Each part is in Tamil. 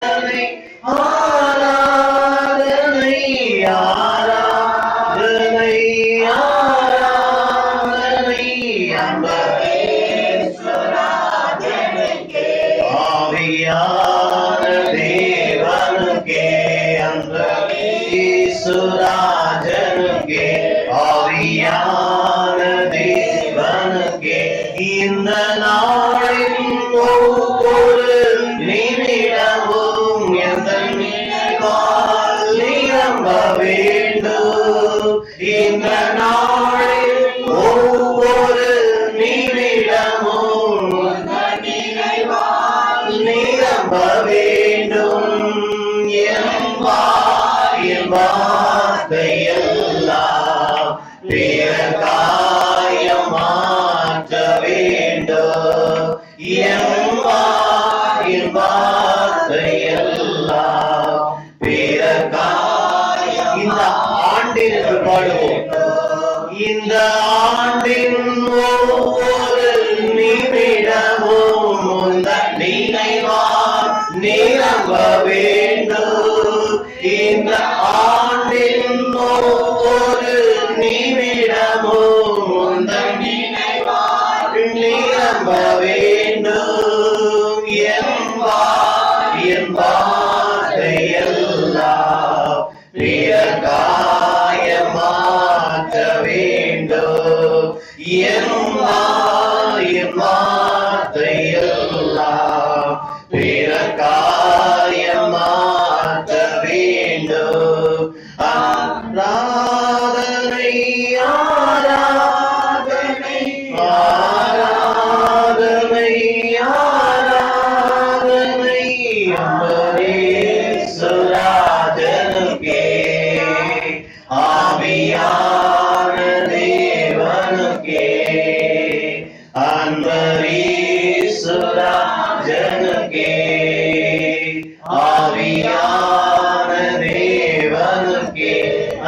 ஆராதனை ஆராதனை ஆராதனை ஆவியான தேவனுக்கே ஈசுராஜனுக்கே ஆவியான தேவனுக்கே இந்த நாளின் ஒவ்வொரு நிமிடமும் எந்த நினைவால் நிரம்ப வேண்டும். இந்த நாளில் ஒவ்வொரு நிமிடமும் நினைவால் நிரம்ப வேண்டும். என் வார்த்தையெல்லாம் பிறகாய மாற்ற வேண்டும். என் வார்த்தையெல்லாம் பிறகாய இந்த ஆண்டின் பாடுவோம். இந்த ஆண்டின் ஒவ்வொரு நிமிடமும் இந்த நினைவால் நிரம்ப வேண்டும். இந்த ஆண்டின் ஒவ்வொரு நிமிடமும் இந்த நினைவால் நிரம்ப வேண்டும். என் வார்த்தையெல்லாம் பிறகாய மாற்ற வேண்டும். என் வார்த்தையெல்லாம் பிறகாய மாற்ற வேண்டும். ஆராதனை ஆராதனை ஆராதனை ஆராதனை அம்பரீசுராஜனுக்கே ஆவியான தேவனுக்கே அம்பரீசுராஜனுக்கே ஆவியான தேவனுக்கே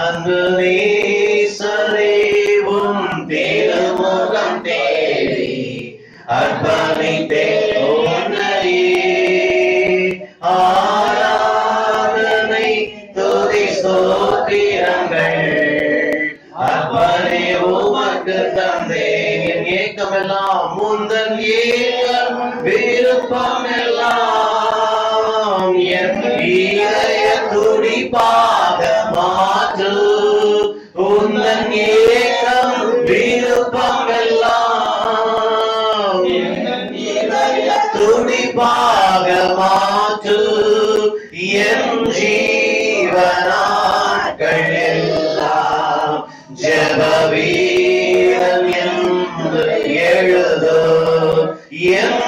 அங்கு நேசரேவும் திருமுகம் தேடி அர்ப்பணித்தே ஆராதனை துதி ஸ்தோத்திரங்கள் அப்பனே உமக்கு தந்தேன். என் ஏக்கமெல்லாம் முந்தன் ஏக்கம் விருப்பமெல்லாம் என் இதய துடிப்பாக மாற்று. உந்தன் ஏக்கம் விருப்பமெல்லாம் இதய துடிப்பாக மாற்று. என் ஜீவனாட்கள் எல்லாம் ஜெப வீரன் என்று எழுது. என்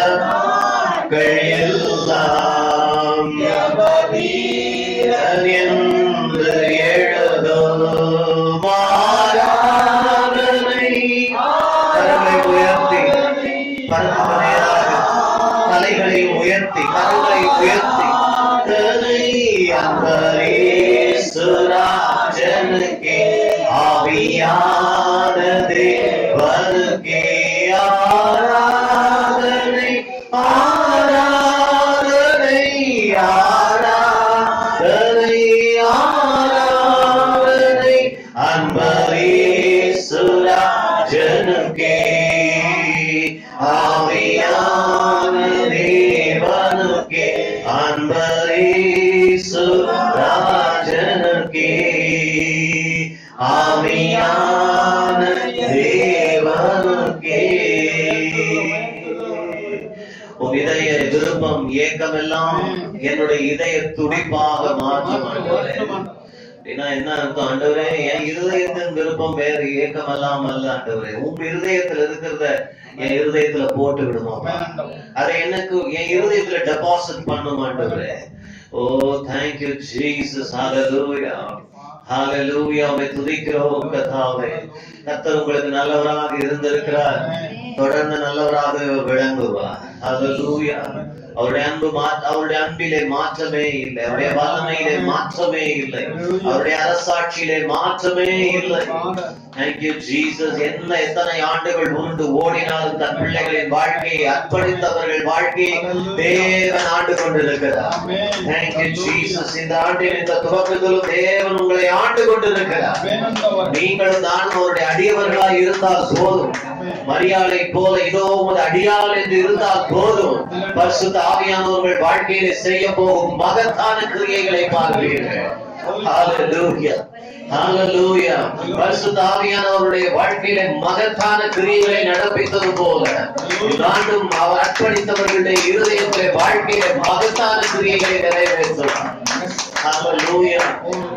ஜீவனாட்கள் எல்லாம் ஜெப வீரன் என்று எழுது. ஆராதனை கரங்களை உயர்த்தி தலைகளை உயர்த்தி கரங்களை உயர்த்தி அம்பரீசுராஜனுக்கே ஆவியான தேவனுக்கே ஆராதனை ஆராதனை ஆராதனை ஆராதனை அம்பரீசுராஜனுக்கே ஆவியான தேவனுக்கே அம்பரீசுராஜனுக்கே ஆவியான தேவனுக்கே. உன் இதய விருப்பம் ஏக்கமெல்லாம் என்னுடைய இதய துடிப்பாக மாற்றும் ஆண்டவரே. அப்படின்னா என்ன அர்த்தம் ஆண்டவரே? என் இருதயத்தின் விருப்பம் வேறு, ஏக்கமெல்லாம் அல்ல ஆண்டவரே. உங்க இருதயத்துல இருக்கிறத என் இருதயத்துல போட்டு விடுவோம். அதை எனக்கு என் இருதயத்துல டெபாசிட் பண்ணும் ஆண்டவரே. Oh thank you Jesus. Hallelujah hallelujah. உம்மை துதிக்கிறோம் கர்த்தாவே. கர்த்தர் உங்களுக்கு நல்லவராக இருந்திருக்கிறார், தொடர்ந்து நல்லவராக விளங்குவார். ஹல்லேலூயா. அவருடைய அன்பிலே மாற்றமே இல்லை, அவருடைய வல்லமையிலே மாற்றமே இல்லை, அவருடைய அரசாட்சியிலே மாற்றமே இல்லை. Thank you Jesus. எத்தனை ஆண்டுகள் உருண்டு ஓடினாலும் தன் பிள்ளைகளின் வாழ்க்கையை அர்ப்பணித்தவர்கள் வாழ்க்கையை தேவன் ஆண்டு கொண்டிருக்கிறார். Thank you Jesus. இந்த ஆண்டில் இந்த துவக்கத்திலும் தேவன் உங்களை ஆண்டு கொண்டிருக்கிறார். நீங்களும் நானும் அவருடைய அடியவர்களாய் இருந்தால் போதும். மரியாதை போல இதோ உமது அடியாள் என்று இருந்தால் போதும். பரிசுத்த ஆவியானவர்கள் வாழ்க்கையிலே செய்ய போகும் மகத்தான கிரியைகளை பார்ப்பீர்கள். Hallelujah. Hallelujah. பரிசுத்த ஆவியானவருடைய வாழ்க்கையிலே மகத்தான கிரியைகளை நடப்பித்தது போல நானும் அவர் அர்ப்பணித்தவர்களுடைய இருதயத்திலே வாழ்க்கையிலே மகத்தான கிரியைகளை நிறைவேற்றுவார். Hallelujah.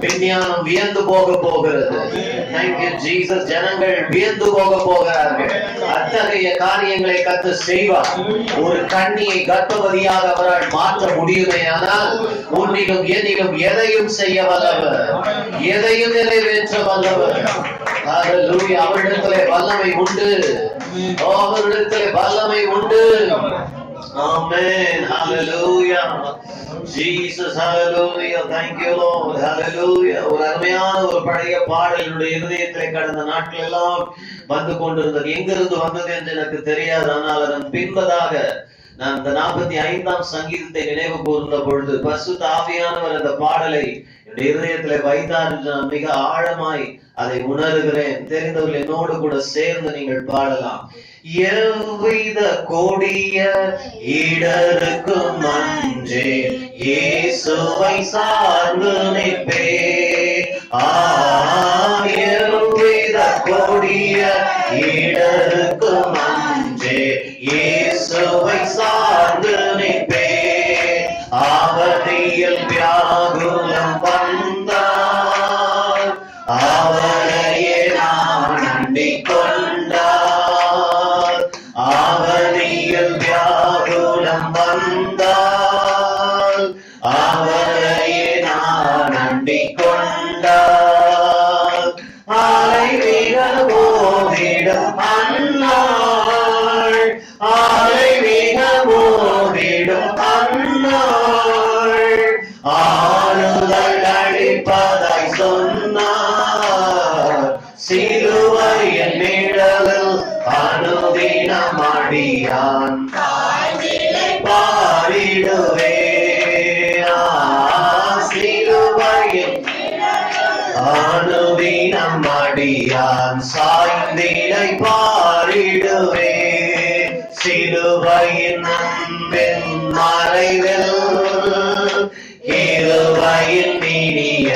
விஞ்ஞானம் வியந்து போகிறது. Thank you Jesus. ஜனங்கள் வியந்து போகிறார்கள். அத்தகைய காரியங்களை கர்த்தர் செய்வார். ஒரு கன்னியை கர்ப்பவதியாக அவரால் மாற்ற முடியுமே, ஆனால் உன்னிலும் என்னிலும் எதையும் செய்ய வல்லவர், எதையும் நிறைவேற்ற வல்லவர். Hallelujah. அவரிடத்திலே வல்லமை உண்டு, அவரிடத்திலே வல்லமை உண்டு. Amen. Hallelujah. Jesus. Hallelujah. Thank you Lord. Hallelujah. ஒரு அருமையான ஒரு பழைய பாடல் என்னுடைய இருதயத்திலே கடந்த நாட்கள் எல்லாம் வந்து கொண்டிருந்தது. எங்கிருந்து வந்தது என்று எனக்கு தெரியாது. ஆனால் அதன் பின்பதாக நான் இந்த 45ஆம் சங்கீதத்தை நினைவு கூர்ந்த பொழுது பரிசுத்த ஆவியானவர் அந்த பாடலை என்னுடைய இருதயத்திலே வைத்தார் என்று நான் மிக ஆழமாய் அதை உணர்கிறேன். தெரிந்தவர்கள் என்னோடு கூட சேர்ந்து நீங்கள் பாடலாம். எவ்வித கொடிய இடருக்கும் அன்றே இயேசுவை சார்ந்து நிற்பே. எவ்வித கொடிய இடருக்கும் அன்றே இயேசுவை சார்ந்து நிற்பே. அவதியில் வியாகுலம் வந்தார், அவரையே நான் நம்பிக் கொண்டார். அவதியில் வியாகுலம் வந்தார், அவரையே நான் நம்பிக் கொண்டார். ஆலை வீரர் போதிடும் அந்நாள், ஆலை வீரர் போதிடும் அந்நாள், ஆறுதல் அளிப்பதாய் சொன்னார். சிலுவையின் நிழலில் அனுதினம் அடியான் பாடிடுவே. சிலுவையின் அனுதினம் அடியான் சாய்ந்திலை பாடிடுவே. சிலுவையின் அன்பின் மறைவில் கிருபையின் இனிய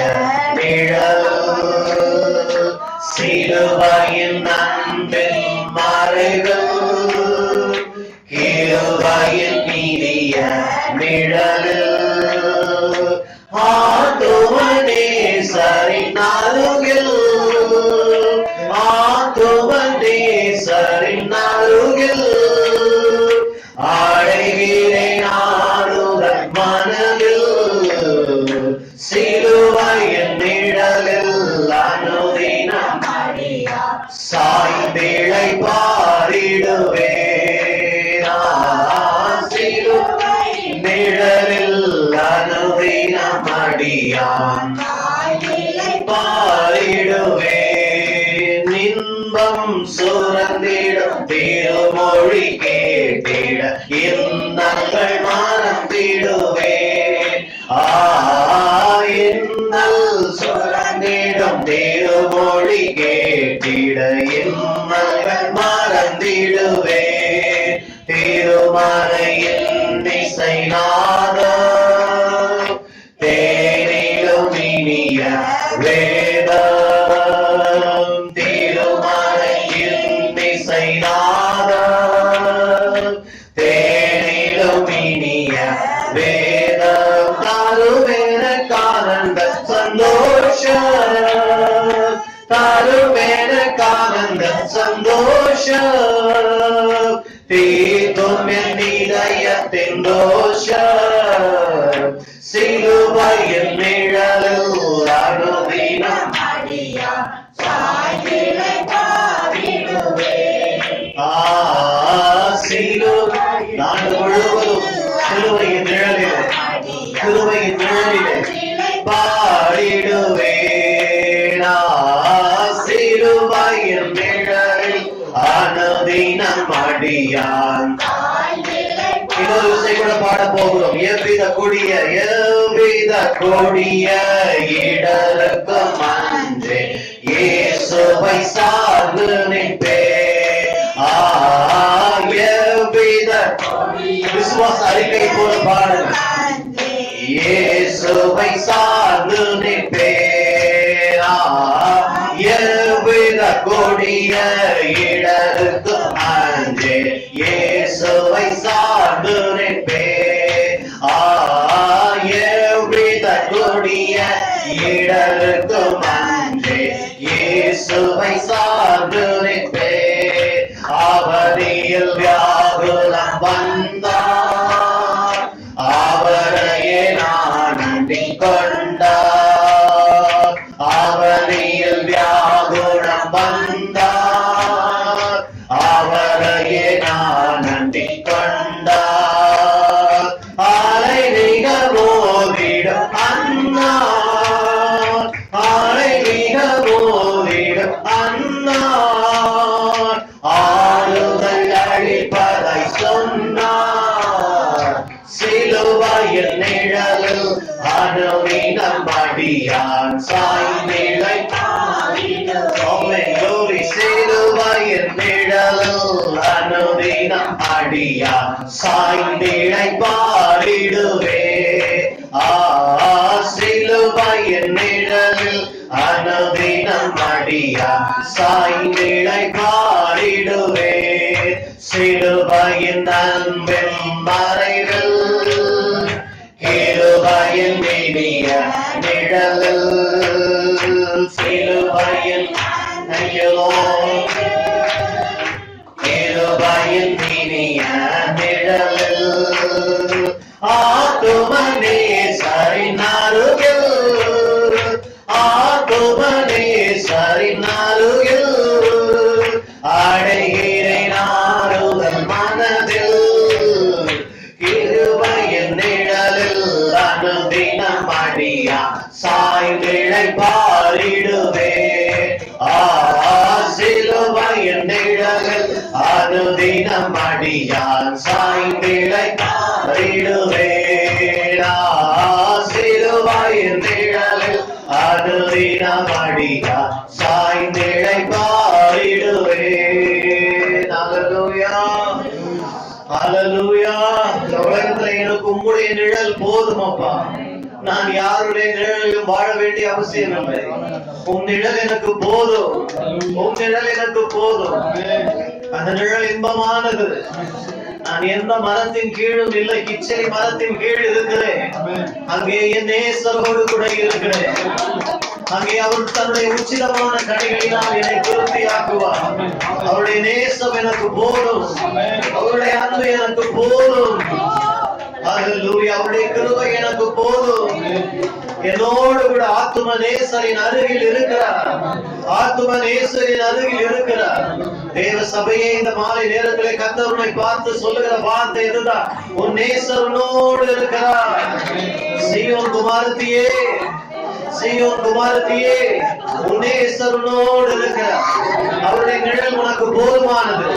நிழல். சிலுவையின் அன்பின் மறைவில் கிருபையின் இனிய நிழல். ஆத்துவனேசரின் அருகில், ஆத்துவனேசரின் அருகில் அடைகிறேன் ஆறுதல் மனதில். சிலுவையின் நிழலில் அனுதினம் சாய்ந்திழை பாடிடுவே. சிலுவையின் நிழலில் அனுதினம் அடியான் பாடிடுவே. இன்பம் சுரந்திடும் திருமொழி கேட்டிட இன்னல்கள் மறந்திடுவே. இன்னல் சுரந்திடும் திருமொழி கேட்டிட இன்னல்கள் மறந்திடுவே. திருமறையின் இசைநாதம் தேனிலும் இனிய வேதம். திருமறையின் இசைநாதம் தேனிலும் இனிய வேதம். தாருவேன கானந்த சந்தோஷம், தாருவேன கானந்த சந்தோஷம். தீர்க்கும் என் இதயத்தின் தோஷம். சிலுவையின் நிழலில் அனுதினம் சிலுவை நாடு நிழலிலே, கிருபையின் நிழலிலே பாடிடுவேனா, சிலுவையின் நிழலில் அனுதினம் அடியான். இன்னொரு இசை கூட பாட போகிறோம். எவ்வித கொடிய இடருக்கும் அன்றே இயேசுவை சார்ந்து நிற்பேன். எவ்வித விசுவாச அறிக்கை போல பாடுங்க. இயேசுவை சார்ந்து நிற்பேன். எவ்வித கொடிய இடருக்கும் அன்றே இயேசுவை சார்ந்து நிற்பேன். எவ்வித கொடிய இடருக்கும் அன்றே இயேசுவை சார்ந்து நிற்பேன். அவனில் வியாகுலம் வந்தார், அவரையே நான் நம்பிக் கொண்டார். அவனில் வியாகுலம் வந்தார், அவரையே நான் நம்பிக் கொண்டார். ஆலை மிக மோதிடும் அன்னார், ஆலை மிக மோதிடும் அன்னார், ஆறுதல் அளிப்பதை சொன்னார். சிலுவையின் நிழலில் அனுதினம் அடியான் சாய்ந்திழைப்பாடிடுவேன். சிலுவையின் நிழலில் அனுதினம் அடியான் சாய்ந்திழைப்பாடிடுவேன். சிலுவையின் நிழலில் அனுதினம் அடியான் சாய்ந்திழைப்பாடிடுவேன். சிலுவையின் அன்பின் மறைவில் கிருபையின் இனிய நிழலில், சிலுவையின் கிருபையின் இனிய நிழலில், ஆத்துமனேசரின் அருகில், ஆத்துமனேசரின் அருகில் அடைகிறேன் ஆறுதல் மனதில். கிருபையின் நிழலில் அனுதினம் அடியான் சாய்ந்திழைப்பாடிடுவேன். சிலுவையின் நிழலில் அனுதினம் அடியான் சாய்ந்திழைப்பாடிடுவேன். சிலுவையின் நிழலில் அனுதினம் அடியான் சாய்ந்திழைப்பாடிடுவேன். ஹல்லேலூயா, ஹல்லேலூயா. இந்த உலகத்துல எனக்கு உம்முடைய நிழல் போதும் அப்பா. நான் யாருடைய நிழலிலும் வாழ வேண்டிய அவசியம் இல்லை. உம் நிழல் எனக்கு போதும், உம் நிழல் எனக்கு போதும். அந்த நிழல் இன்பமானது. நான் எந்த மரத்தின் கீழும் இல்லை, கிச்சை மரத்தின் கீழ் இருக்கிறேன். அங்கே என் நேசரோடு கூட இருக்கிறேன். அங்கே அவர் தன்னுடைய உச்சிதமான கனிகளினால் என்னை திருப்தியாக்குவார். அவருடைய நேசம் எனக்கு போதும், அவருடைய அன்பு எனக்கு போதும். ஹல்லேலூயா. அவருடைய கிருபை எனக்கு போதும். என்னோடு கூட ஆத்தும நேசரின் அருகில் இருக்கிறார், ஆத்தும நேசரின் அருகில் இருக்கிறார். தேவ சபையை இந்த மாலை நேரத்திலே கர்த்தர் உன்னை பார்த்து சொல்லுகிற வார்த்தை இதுதான், உன் நேசர் உன்னோடு இருக்கிறார். சீயோன் குமாரத்தியே, சீயோன் குமாரத்தியே, உன் நேசர் உன்னோடு இருக்கிறார். அவருடைய நிழல் உனக்கு போதுமானது.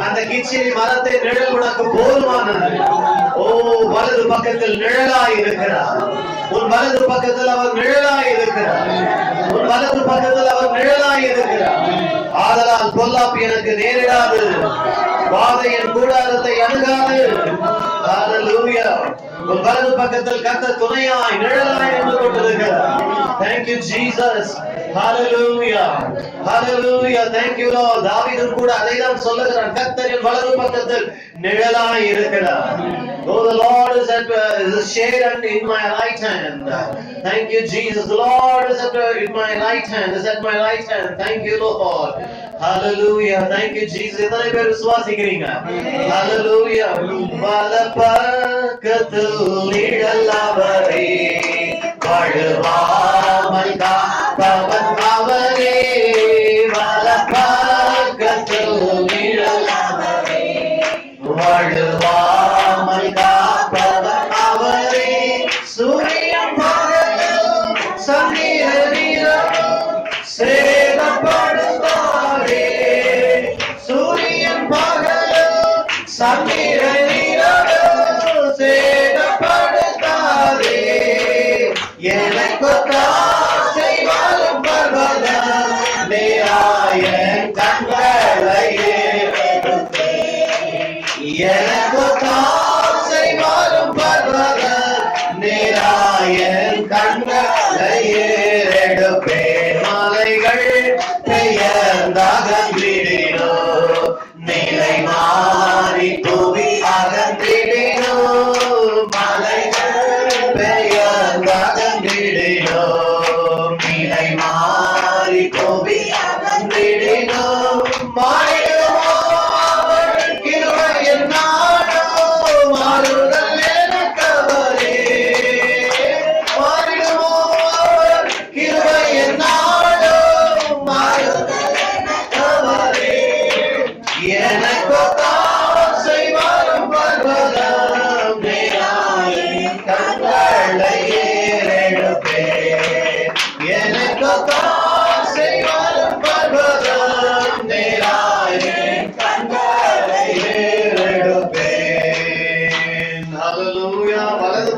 அந்த கிச்சிலி மரத்தை நிழல் உனக்கு போதுமானது. ஓ, வலது பக்கத்தில் நிழலாய் இருக்கிறார். உன் வலது பக்கத்தில் அவர் நிழலாய் இருக்கிறார். உன் வலது பக்கத்தில் அவர் நிழலாய் இருக்கிறார். ஆதலால் பொல்லாப்பு எனக்கு நேரிடாது, வாதை என் கூடாரத்தை அணுகாது. ஹல்லேலூயா. உன் வலது பக்கத்தில் கர்த்தர் துணையாய் நிழலாய் நின்று கொண்டிருக்கிறார். Thank you Jesus. Hallelujah. Hallelujah. Thank you Lord. தாவீதும் கூட அதைதான் சொல்லுகிறான், கர்த்தரின் வலது பக்கத்தில் நிழலாய் இருக்கிறார். Oh, the Lord is at the shade and in my right hand. Thank you Jesus. The Lord is at in my right hand. Is at my right hand. Thank you Lord. Hallelujah. Thank you Jesus. எத்தனை பேர் விசுவாசிக்கிறீங்க? Hallelujah. வலப்பக்கத்தில் நிழல் அவரே, வழுவாமல் காப்பவன் அவரே. வலப்பக்கத்தில் நிழல் அவரே, வழுவாமல் காப்பவன் அவரே.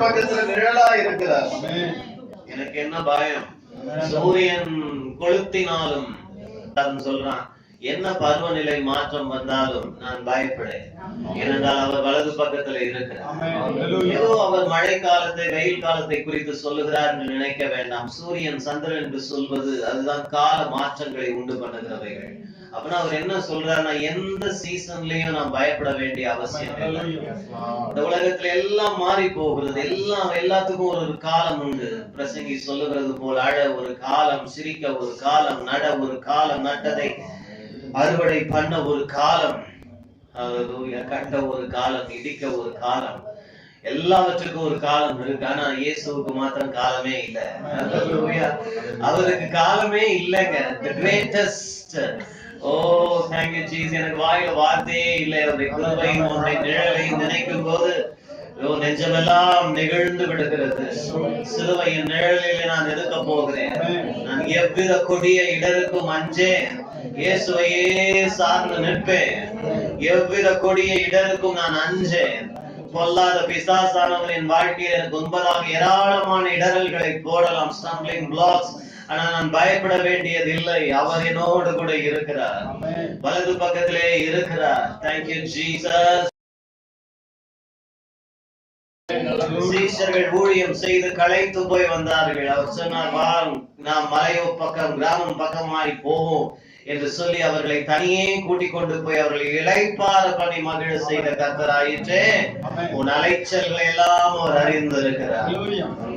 பக்கத்துல நிழலா இருக்கிறார். எனக்கு என்ன பயம்? சூரியன் கொளுத்தினாலும் சொல்றான், என்ன பருவநிலை மாற்றம் வந்தாலும் நான் பயப்படேன், ஏனென்றால் அவர் வலது பக்கத்துல இருக்கிறார். ஏதோ அவர் மழை காலத்தை வெயில் காலத்தை குறித்து சொல்லுகிறார் என்று நினைக்க வேண்டாம். சூரியன் சந்திரன் என்று சொல்வது அதுதான் கால மாற்றங்களை உண்டு பண்ணுகிறவைகள். அப்படின்னா அவர் என்ன சொல்றாருன்னா, எந்த சீசன்லயும் நான் பயப்பட வேண்டிய அவசியம் இல்லை. இந்த உலகத்துல எல்லாம் மாறி போகிறது, எல்லாத்துக்கும் ஒரு காலம் உண்டு. பிரசங்கி சொல்லுகிறது போல், அழ ஒரு காலம், சிரிக்க ஒரு காலம், நட ஒரு காலம், நட்டதை அறுவடை பண்ண ஒரு காலம், கட்ட ஒரு காலம், இடிக்க ஒரு காலம், எல்லாவற்றுக்கும் ஒரு காலம் இருக்கு. ஆனா இயேசுவுக்கு மாத்திரம் காலமே இல்லை. அவருக்கு காலமே இல்லைங்க. The greatest. Oh, thank you Jesus. எனக்கு வாயில வார்த்தையே இல்லை. அவருடைய கிருபையும் அவருடைய நிழலையும் நினைக்கும் போது நெஞ்சமெல்லாம் நெகிழ்ந்து விடுகிறது. சிலுவையின் நிழலில் நான் இருக்க போகிறேன். நான் எவ்வித கொடிய இடருக்கும் அஞ்சேன், இயேசுவையே சார்ந்து நிற்பேன். எவ்வித கொடிய இடருக்கும் நான் அஞ்சேன். பொல்லாத பிசாசானவனின் வாழ்க்கையில் எனக்கு முன்பதாக ஏராளமான இடரல்களை போடலாம், ஸ்டம்பிளிங் பிளாக்ஸ். ஆனா நான் பயப்பட வேண்டியதில்லை. அவர் என்னோடு கூட இருக்கிறார், வலது பக்கத்திலே இருக்கிறார். Thank you Jesus. சீஷர்கள் ஊழியம் செய்து களைத்து போய் வந்தார்கள். அவர் சொன்னார், வா, நாம் மலையோ பக்கம் கிராமம் பக்கமாய் போவோம் என்று சொல்லி அவர்களை தனியே கூட்டிக் கொண்டு போய் அவர்களை இளைப்பாற பண்ணி மகிழ செய்த கர்த்தராயிற்றே. உன் அலைச்சல்களை எல்லாம் அவர் அறிந்திருக்கிறார்,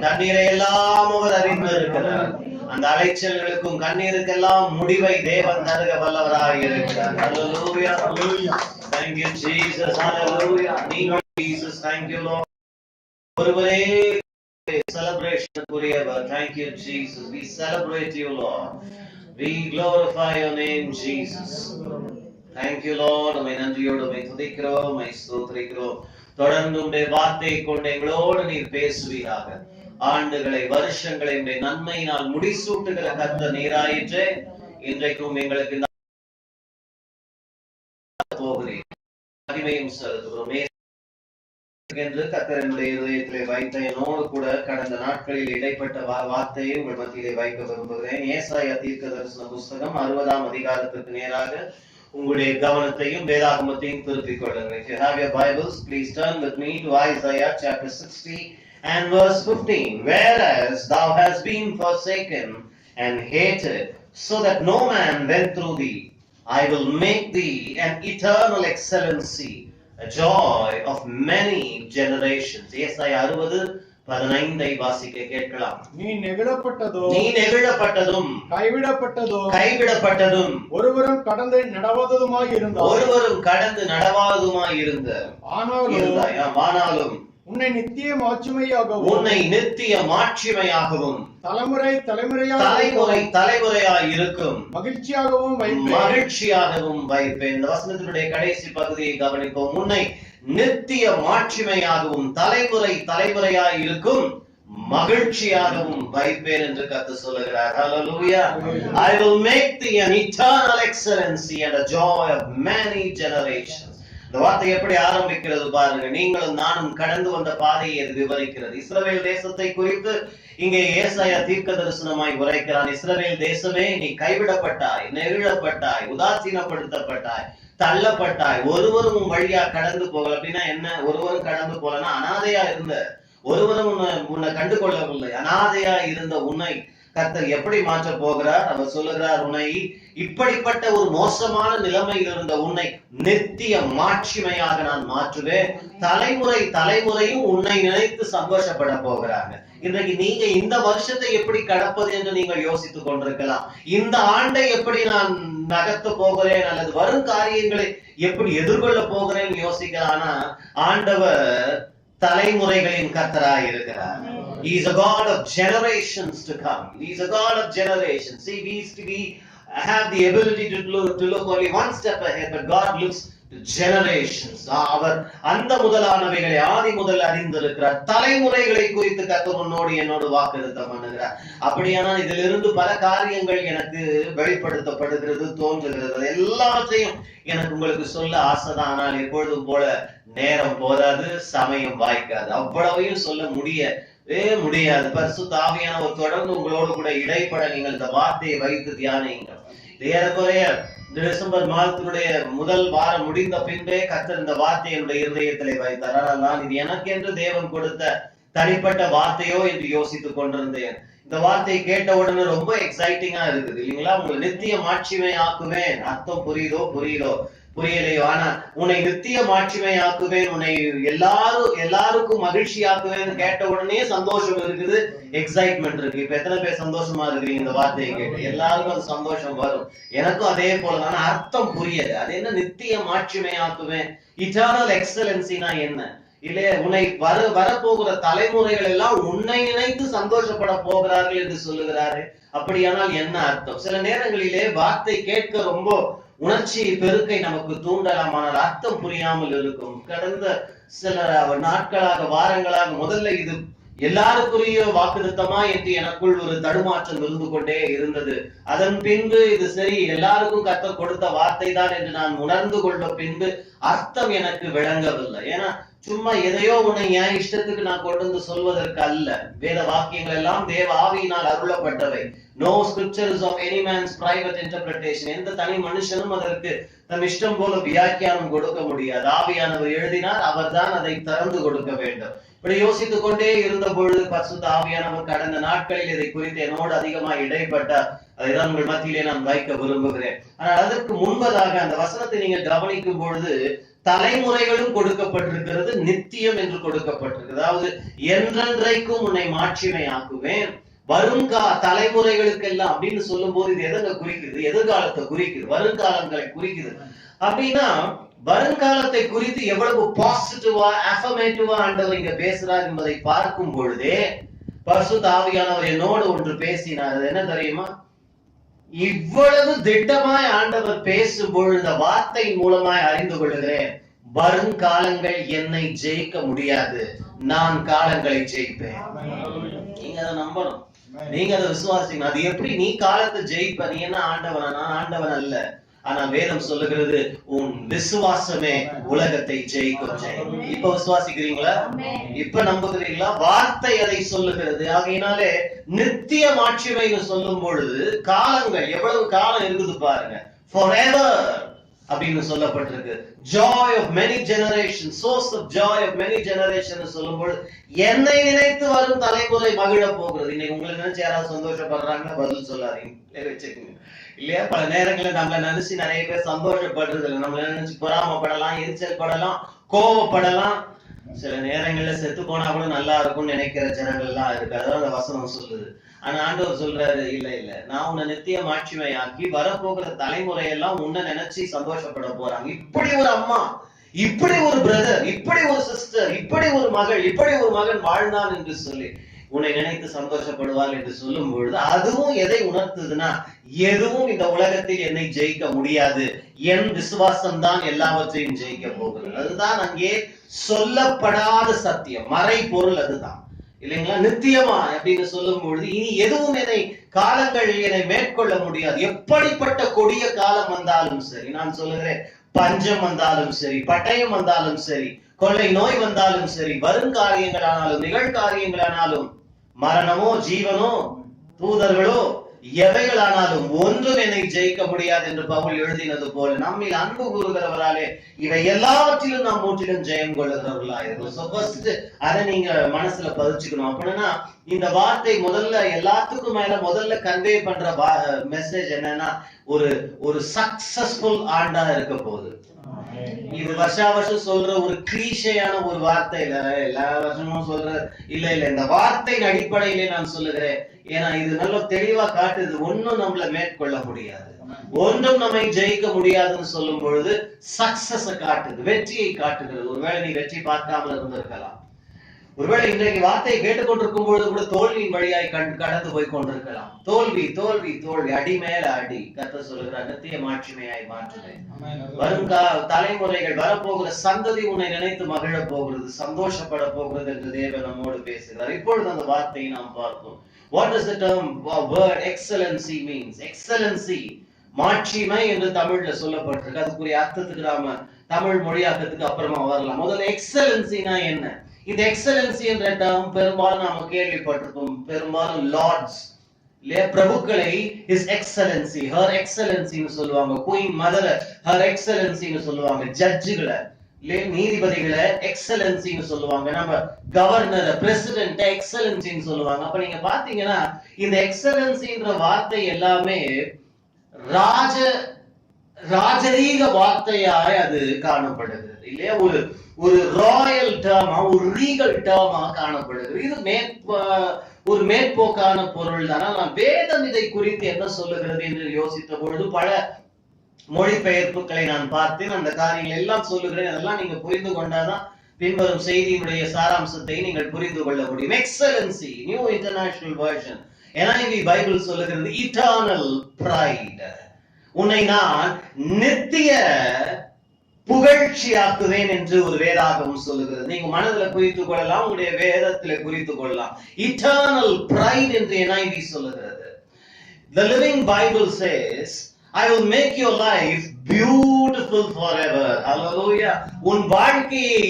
கண்ணீரை எல்லாம் அவர் அறிந்திருக்கிறார். அந்த அலைச்சல்களுக்கும் கண்ணீருக்கெல்லாம் முடிவை தேவன் தருக வல்லவராக இருக்கிறார். Hallelujah. Thank you Jesus. Hallelujah. Jesus, thank you Lord. ஒருவரே celebration புரியவர். Thank you Jesus. We celebrate you Lord. We glorify your name Jesus. Thank you Lord. உம்மை நன்றியோடு உம்மை துதிக்கிறோம், உம்மை ஸ்தோத்திரிக்கிறோம். தொடர்ந்து உம்முடைய வார்த்தையை கொண்டு எங்களோடு நீர் பேசுவீராக. ஆண்டுகளை வருஷங்களை உடைய நன்மையினால் முடிசூட்டுகிற கர்த்தர் நீராயிற்றே. இன்றைக்கும் எங்களுக்கு போகிறேன் மகிமையும் செலுத்துகிறோம் என்று கர்த்தர் என்னுடைய இதயத்திலே வைத்த என்னோடு கூட கடந்த நாட்களில் இடைப்பட்ட வார்த்தையை உங்கள் மத்தியிலே வைக்க விரும்புகிறேன். ஏசாயா தீர்க்கதரிசன புஸ்தகம் 60ஆம் அதிகாரத்திற்கு நேராக உங்களுடைய கவனத்தையும் வேதாகமத்தையும் திருப்பிக் கொள்ளுங்கள். If you have your Bibles, please turn with me to Isaiah chapter 60 and verse 15. Whereas thou hast been forsaken and hated, so that no man went through thee, I will make thee an eternal excellency, a joy of many generations. ஏசாயா 60:15 வாசிக்க கேட்கலாம். நீ நெகிழப்பட்டதும் கைவிடப்பட்டதும் ஒருவரும் கடந்து நடவாததுமாய் இருந்த ஆனாலும் உன்னை நித்திய மாட்சிமையாகவும் தலைமுறை தலைமுறையாய் இருக்கும் மகிழ்ச்சியாகவும் வைப்பேன். இந்த வசனத்தினுடைய கடைசி பகுதியை கவனிப்போம். உன்னை நித்திய மாட்சிமையாகவும் தலைமுறை தலைமுறையாய் இருக்கும் மகிழ்ச்சியாகவும் வைப்பேன் என்று கர்த்தர் சொல்லுகிறார். Hallelujah. I will make thee an eternal excellency and a joy of many generations. இந்த வார்த்தை எப்படி ஆரம்பிக்கிறது பாருங்க. நீங்களும் நானும் கடந்து வந்த பாதையை இது விவரிக்கிறது. இஸ்ரவேல் தேசத்தை குறித்து இங்கே ஏசாயா தீர்க்க தரிசனமாய் உரைக்கிறான். இஸ்ரவேல் தேசமே, நீ கைவிடப்பட்டாய், நெகிழப்பட்டாய், உதாசீனப்படுத்தப்பட்டாய், தள்ளப்பட்டாய், ஒருவரும் வழியா கடந்து போகல. அப்படின்னா என்ன? ஒருவரும் கடந்து போலன்னா அனாதையா இருந்த, ஒருவரும் உன்னை கண்டு கொள்ளவில்லை, அனாதையா இருந்த உன்னை கர்த்தர் எப்படி மாற்ற போகிறார்? அவர் சொல்லுகிறார், உன்னை இப்படிப்பட்ட ஒரு மோசமான நிலைமையில் இருந்த உன்னை நித்திய மாட்சிமையாக நான் மாற்றுவேன். தலைமுறை தலைமுறையும் உன்னை நினைத்து சந்தோஷப்பட போகிறாங்க. இன்றைக்கு நீங்க இந்த வருஷத்தை எப்படி கடப்பது என்று நீங்கள் யோசித்துக் கொண்டிருக்கலாம். இந்த ஆண்டை எப்படி நான் நகர்த்த போகிறேன் அல்லது வரும் காரியங்களை எப்படி எதிர்கொள்ள போகிறேன் யோசிக்கலாம். ஆனா ஆண்டவர் தலைமுறைகளின் கர்த்தராய் இருக்கிறார். He is a God of generations to come. He is a God of generations. See, we have the ability to look only one step ahead, but God looks generations. அவர் அந்த முதலானவைகளை ஆதி முதல் அறிந்திருக்கிறார். தலைமுறைகளை குறித்து கர்த்தர் உன்னோடு என்னோடு வாக்குறுத்தம் பண்ணுகிறார். அப்படியானால் இதிலிருந்து பல காரியங்கள் எனக்கு வெளிப்படுத்தப்படுகிறது, தோன்றுகிறது. எல்லாவற்றையும் எனக்கு உங்களுக்கு சொல்ல ஆசைதான். ஆனால் எப்பொழுதும் போல நேரம் போதாது, சமயம் வாய்க்காது. அவ்வளவையும் சொல்ல முடியாது. பரிசுத்த ஆவியானவர் தொடர்ந்து உங்களோடு கூட இடைப்பட நீங்கள் இந்த வார்த்தையை வைத்து தியானியுங்கள். ஏறக்குறைய டிசம்பர் மாதத்தினுடைய முதல் வாரம் முடிந்த பின்பே கர்த்தர் இந்த வார்த்தையை என்னுடைய இருதயத்திலே வைத்தார். ஆனால் நான் இது எனக்கென்று தேவன் கொடுத்த தனிப்பட்ட வார்த்தையோ என்று யோசித்துக் கொண்டிருந்தேன். இந்த வார்த்தையை கேட்ட உடனே ரொம்ப எக்ஸைட்டிங்கா இருக்குது இல்லைங்களா? உங்களை நித்திய மாட்சிமை ஆக்குவேன். அர்த்தம் புரியுதோ புரியலையோ, ஆனா உன்னை நித்திய மாட்சிமை ஆக்குவேன், உன்னை எல்லாருக்கும் மகிழ்ச்சி ஆக்குவேன் கேட்ட உடனே சந்தோஷம் இருக்குது, எக்ஸைட்மெண்ட் இருக்கு. இப்ப எத்தனை பேர் சந்தோஷமா இருக்கிறீங்க இந்த வார்த்தையை கேட்டு? எல்லாருக்கும் அது சந்தோஷம் வரும். எனக்கும் அதே போல. ஆனா அர்த்தம் புரியல. அது என்ன நித்திய மாட்சிமை ஆக்குவேன்? இட்டர்னல் எக்ஸலன்சினா என்ன? இல்லையே, உன்னை வரப்போகிற தலைமுறைகள் எல்லாம் உன்னை நினைத்து சந்தோஷப்பட போகிறார்கள் என்று சொல்லுகிறாரு. அப்படியானால் என்ன அர்த்தம்? சில நேரங்களிலே வார்த்தை கேட்க ரொம்ப உணர்ச்சி பெருக்கை நமக்கு தூண்டலாம், ஆனால் அர்த்தம் புரியாமல் இருக்கும். கடந்த சில நாட்களாக, வாரங்களாக முதல்ல இது எல்லாருக்குரிய வாக்குத்தத்தமா என்று எனக்குள் ஒரு தடுமாற்றம் இருந்து கொண்டே இருந்தது. அதன் பின்பு இது சரி, எல்லாருக்கும் கர்த்தர் கொடுத்த வார்த்தை தான் என்று நான் உணர்ந்து கொண்ட பின்பு அர்த்தம் எனக்கு விளங்கவில்லை. ஏன்னா சும்மா எதையோ உன்னை என் இஷ்டத்துக்கு நான் கொண்டு வந்து சொல்வதற்கு அல்ல. வேத வாக்கியங்கள் எல்லாம் தேவ ஆவியினால் அருளப்பட்டவை. No scripture is of any man's private interpretation. எந்த தனி மனுஷனும் அதற்கு தம் இஷ்டம் போல வியாக்கியானம் கொடுக்க முடியாது. ஆவியானவர் எழுதினார், அவர் தான் அதை திறந்து கொடுக்க வேண்டும். இப்படி யோசித்துக் கொண்டே இருந்த பொழுது பரிசுத்த ஆவியானவர் கடந்த நாட்களில் இதை குறித்து என்னோடு அதிகமாக இடைப்பட்டார். அதைதான் உங்கள் மத்தியிலே நான் வைக்க விரும்புகிறேன். ஆனால் அதற்கு முன்பதாக அந்த வசனத்தை நீங்கள் கவனிக்கும் பொழுது தலைமுறைகளும் கொடுக்கப்பட்டிருக்கிறது, நித்தியம் என்று கொடுக்கப்பட்டிருக்கு. அதாவது என்றென்றைக்கும் உன்னை மாட்சிமை ஆக்குவேன், வரும் தலைமுறைகளுக்கு எல்லாம் அப்படின்னு சொல்லும் போது இது எதங்க குறிக்குது? எதிர்காலத்தை குறிக்குது, வருங்காலங்களை குறிக்குது. அப்படின்னா வருங்காலத்தை குறித்து எவ்வளவு பாசிட்டிவா அஃபர்மேட்டிவா ஆண்டவர் இங்க பேசுறார் என்பதை பார்க்கும் பொழுதே பரிசுத்த ஆவியானவர் என்னோடு ஒன்று பேசினார். அது என்ன தெரியுமா? இவ்வளவு திட்டமாய் ஆண்டவர் பேசும் பொழுது வார்த்தையின் மூலமாய் அறிந்து கொள்கிறேன், வருங்காலங்கள் என்னை ஜெயிக்க முடியாது, நான் காலங்களை ஜெயிப்பேன். நீங்க அதை நம்பணும், நீங்க அதை விசுவாசிக்கணும். அது எப்படி நீ காலத்தை ஜெயிப்ப? நீ என்ன ஆண்டவனா? நான் ஆண்டவன் அல்ல. ஆனா வேதம் சொல்லுகிறது, உன் விசுவாசமே உலகத்தை ஜெயிக்கும். இப்ப விசுவாசிக்கிறீங்களா? இப்ப நம்புகிறீங்களா? வார்த்தை அதை சொல்லுகிறது. ஆகையினாலே நித்திய மாட்சிமைன்னு சொல்லும் பொழுது காலங்கள் எவ்வளவு காலம் இருக்குது பாருங்க. forever அப்படின்னு சொல்லப்பட்டிருக்கு. joy of many generations, source of joy of many generations சொல்லும்போது என்னை நினைத்து வரும் தலைமுறை மகிழ போகிறது. இன்னைக்கு உங்களை நினைச்சு யாராவது சந்தோஷப்படுறாங்கன்னா பதில் சொல்லாதீங்க, வச்சுக்கோங்க. இல்லையா? பல நேரங்களில் நம்மளை நினைச்சு நிறைய பேர் சந்தோஷப்படுறது இல்லை. நம்மளை நினைச்சு பொறாமப்படலாம், எரிச்சல் படலாம், கோவப்படலாம். சில நேரங்கள்ல செத்து போனா கூட நல்லா இருக்கும்னு நினைக்கிற ஜனங்கள் எல்லாம் இருக்கு. அதான் அந்த வசனம் சொல்லுது. ஆனா ஆண்டவர் சொல்றாரு, இல்ல நான் உன்னை நித்திய மாட்சிமையாக்கி வரப்போகிற தலைமுறையெல்லாம் உன்னை நினைச்சு சந்தோஷப்பட போறாங்க. இப்படி ஒரு அம்மா, இப்படி ஒரு பிரதர், இப்படி ஒரு சிஸ்டர், இப்படி ஒரு மகள், இப்படி ஒரு மகன் வாழ்ந்தான் என்று சொல்லி உன்னை நினைத்து சந்தோஷப்படுவார் என்று சொல்லும் பொழுது அதுவும் எதை உணர்த்துதுன்னா, எதுவும் இந்த உலகத்தில் என்னை ஜெயிக்க முடியாது, என் விசுவாசம் தான் எல்லாவற்றையும் ஜெயிக்க போகிறது. அதுதான் அங்கே சொல்லப்படாத சத்தியம், மறை பொருள். அதுதான் இல்லைங்களா? நித்தியமா அப்படின்னு சொல்லும் பொழுது இனி எதுவும் காலங்கள் என்னை மேற்கொள்ள முடியாது. எப்படிப்பட்ட கொடிய காலம் வந்தாலும் சரி, நான் சொல்லுகிறேன், பஞ்சம் வந்தாலும் சரி, பட்டயம் வந்தாலும் சரி, கொள்ளை நோய் வந்தாலும் சரி, வருங்காரியங்களானாலும் நிகழ்காரியங்களானாலும், மரணமோ ஜீவனோ தூதர்களோ எவைகளானாலும் ஒன்றும் என்னை ஜெயிக்க முடியாது என்று பவுல் எழுதினது போல நம்மில் அன்பு கூறுகிறவராலே இவை எல்லாவற்றிலும் நாம் முற்றிலும் ஜெயம் கொள்ளுகிறவர்களா இருக்கும். அதை நீங்க மனசுல பதிச்சுக்கணும். அப்படின்னா இந்த வார்த்தை முதல்ல எல்லாத்துக்கும் மேல முதல்ல கன்வே பண்ற மெசேஜ் என்னன்னா, ஒரு சக்சஸ்ஃபுல் ஆண்டா இருக்க போகுது. இது வருஷா வருஷம் சொல்ற ஒரு கிளீஷையான ஒரு வார்த்தை இல்ல, எல்லா வருஷமும் சொல்ற இல்ல. இந்த வார்த்தையின் அடிப்படையிலே நான் சொல்லுகிறேன். ஏன்னா இது நல்ல தெளிவா காட்டுது, ஒன்னும் நம்மள மேற்கொள்ள முடியாது, ஒன்றும் நம்மை ஜெயிக்க முடியாதுன்னு சொல்லும் பொழுது சக்சஸ காட்டுது, வெற்றியை காட்டுகிறது. ஒருவேளை நீ வெற்றி பார்க்காமல் இருந்திருக்கலாம், ஒருவேளை இன்றைக்கு வார்த்தையை கேட்டுக்கொண்டிருக்கும் பொழுது கூட தோல்வியின் வழியாய் கடந்து போய் கொண்டிருக்கலாம். தோல்வி தோல்வி தோல்வி, அடி மேல அடி. கர்த்தர் சொல்லுகிறார், நித்திய மாட்சிமையாய் மாற்றுவேன். வரும் தலைமுறைகள், வரப்போகிற சந்ததி உன்னை நினைத்து மகிழ போகிறது, சந்தோஷப்பட போகிறது என்று தேவன் நம்மோடு பேசுகிறார். இப்பொழுது அந்த வார்த்தையை நாம் பார்ப்போம். What does the term word excellency means? Excellency, மாட்சிமை என்று தமிழ்ல சொல்லப்பட்டிருக்கு. அதுக்குரிய அர்த்தத்துக்கு நாம தமிழ் மொழியாக்கத்துக்கு அப்புறமா வரலாம். முதல்ல எக்ஸலன்சினா என்ன? இந்த எக்ஸலன்சி என்ற டேர்ம் பெரும்பாலும் நாம கேள்விப்பட்டிருப்போம். பெரும்பாலும் லார்ட்ஸ் இல்லையா, பிரபுக்களை ஹிஸ் எக்ஸலன்சி, ஹர் எக்ஸலன்சின்னு சொல்லுவாங்க. குயின் மதரை ஹர் எக்ஸலன்சின்னு சொல்லுவாங்க. ஜட்ஜுகளை இல்லையா, நீதிபதிகளை எக்ஸலன்சின்னு சொல்லுவாங்க. நம்ம கவர்னர் பிரசிடென்ட் எக்ஸலன்சின்னு சொல்லுவாங்க. அப்ப நீங்க பாத்தீங்கன்னா இந்த எக்ஸலன்சின்ற வார்த்தை எல்லாமே ராஜரீக வார்த்தையாய் அது காணப்படுகிறது இல்லையா, ஒரு ராயல் டேர்மா, ஒரு ரீகல் டேர்மா காணப்படுகிறது. இது ஒரு மேற்போக்கான பொருள் தான். ஆனால் வேதம் இதை குறித்து என்ன சொல்லுகிறது என்று யோசித்த பொழுது பல மொழிபெயர்ப்புகளை நான் பார்த்தேன். அந்த காரியங்கள் எல்லாம் சொல்லுகிறேன். அதெல்லாம் நீங்க புரிந்து கொண்டாதான் பின்வரும் செய்தியினுடைய சாராம்சத்தை நீங்கள் புரிந்து கொள்ள முடியும். Excellency, new international version NIV Bible சொல்லுகிறது இட்டர்னல் பிரைட். உன்னை நான் நித்திய புகழ்ச்சியாக்குவேன் என்று ஒரு வேதாகமம் சொல்லுகிறது. நீங்க மனதுல குறித்துக் கொள்ளலாம், உங்களுடைய வேதத்திலே குறித்துக் கொள்ளலாம். இட்டர்னல் பிரைட் என்று NIV சொல்லுகிறது. The Living Bible says, I will make your life beautiful forever. Hallelujah. உன் வாழ்க்கையை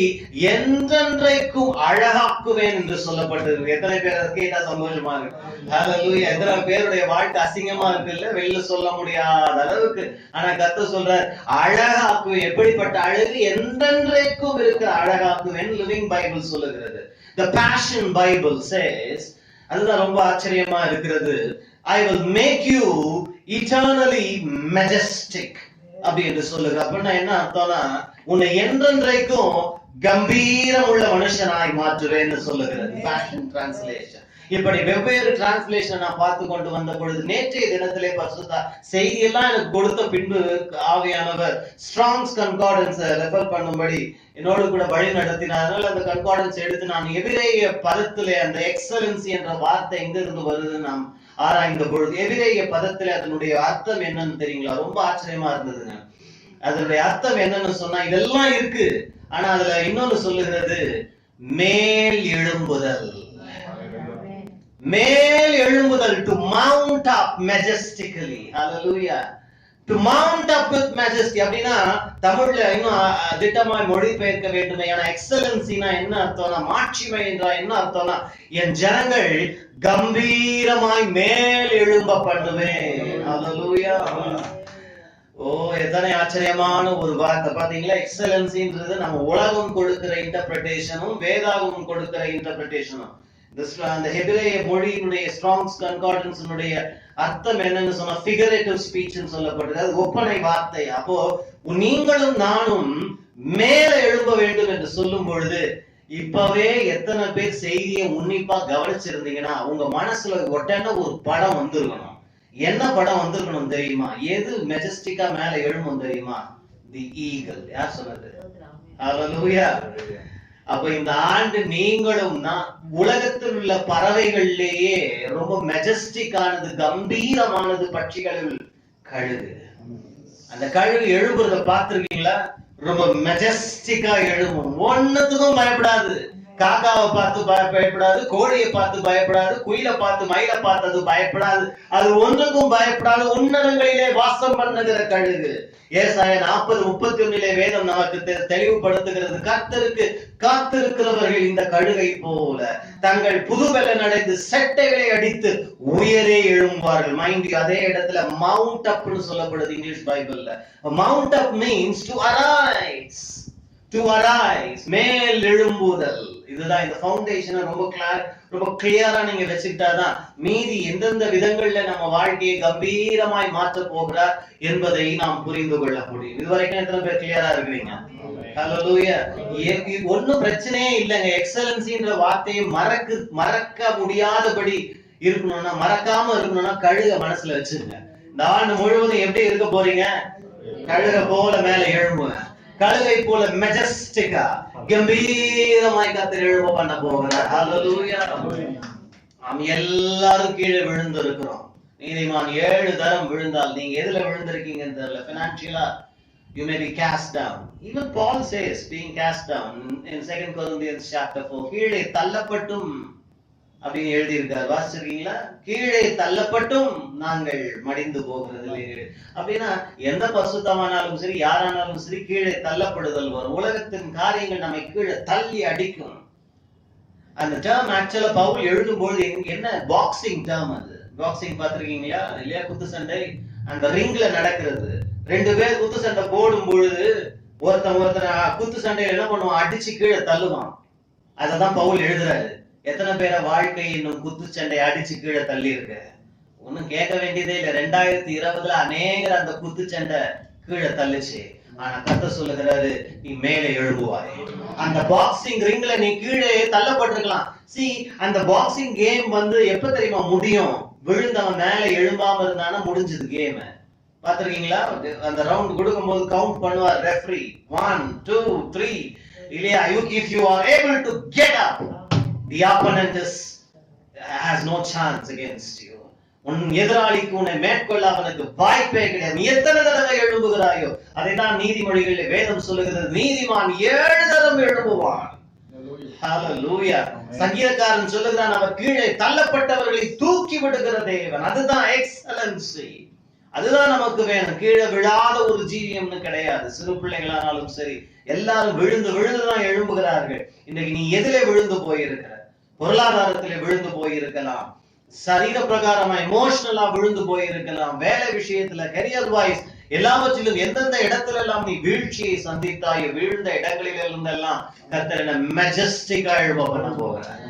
என்றென்றைக்கும் அழகாக்குவேன் என்று சொல்லப்பட்டிருக்கு. எத்தனை பேர் கேட்டா சந்தோஷமா இருக்கு? Hallelujah. எத்தனை பேருடைய வாழ்க்கை அசிங்கமா இருக்கு இல்ல, வெளில சொல்ல முடியாத அளவுக்கு. ஆனா கர்த்தர் சொல்றார், அழகாக்குவேன். எப்படிப்பட்ட அழகு? என்றென்றைக்கும் இருக்கிற அழகாக்குவேன் லிவிங் பைபிள் சொல்லுகிறது. The Passion Bible says, அதுதான் ரொம்ப ஆச்சரியமா இருக்கிறது, I will make you eternally majestic அப்படி என்று சொல்லுங்க. அப்படின்னா என்ன அர்த்தம்னா, உன்னை என்றென்றைக்கும் கம்பீரம் உள்ள மனுஷனாய் மாற்றுவேன்னு சொல்லுகிறது Passion Translation. இப்படி வெவ்வேறு டிரான்ஸ்லேஷன் நான் பார்த்து கொண்டு வந்த பொழுது, நேற்றைய தினத்திலே பரிசுத்த செய்தியெல்லாம் எனக்கு கொடுத்த பின்பு ஆவியானவர் ஸ்ட்ராங்ஸ் கன்கார்டன்ஸ் ரெஃபர் பண்ணும்படி என்னோடு கூட வழி நடத்தினார்கள். அந்த கன்கார்டன்ஸ் எடுத்து நான் எபிரேய பதத்திலே அந்த எக்ஸலன்சி என்ற வார்த்தை எங்க இருந்து வருது நாம் ஆராய்ந்த பொழுது, எபிரேய பதத்திலே அதனுடைய அர்த்தம் என்னன்னு தெரியுங்களா? ரொம்ப ஆச்சரியமா இருந்ததுங்க. அதனுடைய அர்த்தம் என்னன்னு சொன்னா, இதெல்லாம் இருக்கு, ஆனா அதுல இன்னொன்னு சொல்லுகிறது, மேல் எழும்புதல். மேல் எழும்புதல், to mount up majestically. Hallelujah. To mount up with majesty. அப்படின்னா தமிழ்ல இன்னும் திட்டமாய் மொழிபெயர்க்க வேண்டும். ஏன்னா எக்ஸலன்சினா என்ன அர்த்தம்னா, மாட்சிமை என்றா என்ன அர்த்தம்னா, என் ஜனங்கள் கம்பீரமாய் மேல் எழும்ப பண்ணுவேன். Hallelujah. ஓ, எத்தனை ஆச்சரியமான ஒரு வார்த்தை பாத்தீங்களா? எக்ஸலன்சின்றது நம்ம உலகம் கொடுக்கிற இன்டர்பிரேஷனும் வேதாகமும் கொடுக்கிற இன்டர்பிரேஷனும். அந்த ஹெபிரேய மொழியினுடைய ஸ்ட்ராங்ஸ் கன்கார்டன்ஸினுடைய அர்த்தம் என்னன்னு சொன்னா, ஃபிகரேட்டிவ் ஸ்பீச்னு சொல்லப்படுது. அது ஒப்பனை வார்த்தை. அப்போ நீங்களும் நானும் மேல எழும்ப வேண்டும் என்று சொல்லும் பொழுது, இப்பவே எத்தனை பேர் செய்தியை உன்னிப்பா கவனிச்சிருந்தீங்கன்னா உங்க மனசுல உடனே ஒரு படம் வந்திருக்கணும். என்ன படம் வந்திருக்கணும் தெரியுமா? எது மெஜஸ்டிக்கா மேல எழும்பும் தெரியுமா? தி ஈகிள். யார் சொன்னது? ஹல்லேலூயா. அப்ப இந்த ஆண்டு நீங்களும் உலகத்தில் உள்ள பறவைகளிலேயே ரொம்ப மெஜஸ்டிக் ஆனது, கம்பீரமானது பட்சிகளில் கழுகு. அந்த கழுகு எழுப்புறத பார்த்திருக்கீங்களா? ரொம்ப மெஜஸ்டிக்கா எழும்பும். ஒன்னுத்துக்கும் பயப்படாது. காக்காவை பார்த்து பயப்படாது, கோழியை பார்த்து பயப்படாது, குயிலை பார்த்து மயிலை பார்த்து அது பயப்படாது. அது ஒன்றுக்கும் பயப்படாது. உன்னதங்களிலே வாசம் பண்ணுகிற கழுகு. ஏசாயா 40:31 வேதம் நமக்கு தெளிவுபடுத்துகிறது, கர்த்தருக்கு காத்திருக்கிறவர்கள் இந்த கழுகை போல தங்கள் புதுபெலன் அடைந்து செட்டைகளை அடித்து உயரே எழும்புவார்கள். மைண்ட், அதே இடத்துல மவுண்ட் அப்னு சொல்லப்படுது இங்கிலீஷ் பைபிள்ல. Mount up means to arise. To arise, மேல் எழும்புதல். இதுதான் இந்த ஃபவுண்டேஷனை ரொம்ப கிளியரா நீங்க வச்சுக்கிட்டாதான் மீதி எந்தெந்த விதங்கள்ல நம்ம வாழ்க்கையை கம்பீரமாய் மாற்ற போகிறார் என்பதை நாம் புரிந்து கொள்ள முடியும். இதுவரைக்கும் எத்தனை பேர் கிளியரா இருக்கிறீங்க? ஹல்லேலூயா. ஒன்னும் பிரச்சனையே இல்லைங்க. எக்ஸலன்சின்ற வார்த்தையை மறக்க முடியாதபடி இருக்கணும்னா, மறக்காம இருக்கணும்னா கழுக மனசுல வச்சுருங்க. இந்த ஆண்டு முழுவதும் எப்படி இருக்க போறீங்க? கழுக போல மேல எழும்புங்க. கழுகை போல மெஜஸ்டிக்கா கம்பீரமாய் கர்த்தர் எழும்ப பண்ண போகிறார். ஹல்லேலூயா. நாம் எல்லாரும் கீழே விழுந்து இருக்கிறோம். நீதிமான் 7 தரம் விழுந்தால் நீங்க எதுல விழுந்திருக்கீங்கன்னு தெரியல. Financially you may be cast down. Even Paul says being cast down in 2 Corinthians chapter 4. கீழே தள்ளப்பட்டும் அப்படின்னு எழுதி இருக்கார். வாசிச்சிருக்கீங்களா? கீழே தள்ளப்பட்டும் நாங்கள் மடிந்து போகிறது இல்லை. அப்படின்னா எந்த பரிசுத்தமானாலும் சரி, யாரானாலும் சரி, கீழே தள்ளப்படுதல் வரும். உலகத்தின் காரியங்கள் நம்மை கீழே தள்ளி அடிக்கும். அந்த டேர்ம் ஆக்சுவலா பவுல் எழுதும்போது என்ன பாக்ஸிங் டேர்ம் அது. பாக்ஸிங் பாத்திருக்கீங்களா இல்லையா? குத்து சண்டை அந்த ரிங்ல நடக்கிறது. 2 பேர் குத்து சண்டை போடும் பொழுது ஒருத்தன் குத்து சண்டையில என்ன பண்ணுவான்? அடிச்சு கீழே தள்ளுவான். அததான் பவுல் எழுதுறாரு. எத்தனை பேரை வாழ்க்கை இன்னும் குத்து சண்டை அடிச்சு கீழே தள்ளி இருக்க? ஒன்னும் கேட்க வேண்டியதே இல்லை. 2020 அநேகர் அந்த குத்து சண்டை கீழே தள்ளுச்சு. ஆனா கர்த்தர் சொல்லுகிறாரு, நீ மேலே எழும்புவாய். அந்த பாக்ஸிங் ரிங்ல நீ கீழே தள்ளப்பட்டிருக்கலாம். அந்த பாக்ஸிங் கேம் எப்ப தெரியுமா முடியும்? விழுந்தவன் மேல எழும்பாம இருந்தானா முடிஞ்சது கேம். பாத்திருக்கீங்களா? அந்த ரவுண்ட் கொடுக்கும் போது கவுண்ட் பண்ணுவார் ரெஃபரி. 1 2 3 இல்லையா? if you are able to get up, the opponent has no chance against you. உன் எதிராளிக்கு உன்னை மேற்கொள்ள அவனுக்கு வாய்ப்பே கிடையாது. நீ எத்தனை தடவை எழும்புகிறாயோ அதைதான் நீதிமொழிகளில் வேதம் சொல்லுகிறது. நீதிமான் 7 தரம் எழும்புவான். ஹல்லேலூயா. சங்கீதக்காரன் சொல்லுகிறான், அவர் கீழே தள்ளப்பட்டவர்களை தூக்கி விடுகிற தேவன். அதுதான் எக்ஸலன்சி. அதுதான் நமக்கு வேணும். கீழே விழாத ஒரு ஜீவியம்னு கிடையாது. சிறு பிள்ளைகளானாலும் சரி, எல்லாரும் விழுந்து விழுந்துதான் எழும்புகிறார்கள். இன்னைக்கு நீ எதிலே விழுந்து போயிருக்கிற? பொருளாதாரத்திலே விழுந்து போயிருக்கலாம், சரீர பிரகாரமா எமோஷனலா விழுந்து போயிருக்கலாம், வேலை விஷயத்துல, கரியர் வைஸ் எல்லாவற்றிலும் எந்தெந்த இடத்துல எல்லாம் நீ வீழ்ச்சியை சந்தித்தாயோ, வீழ்ந்த இடங்களில் இருந்தெல்லாம் கர்த்தர் மெஜஸ்டிக்கா எழும்ப பண்ண போகிறேன்.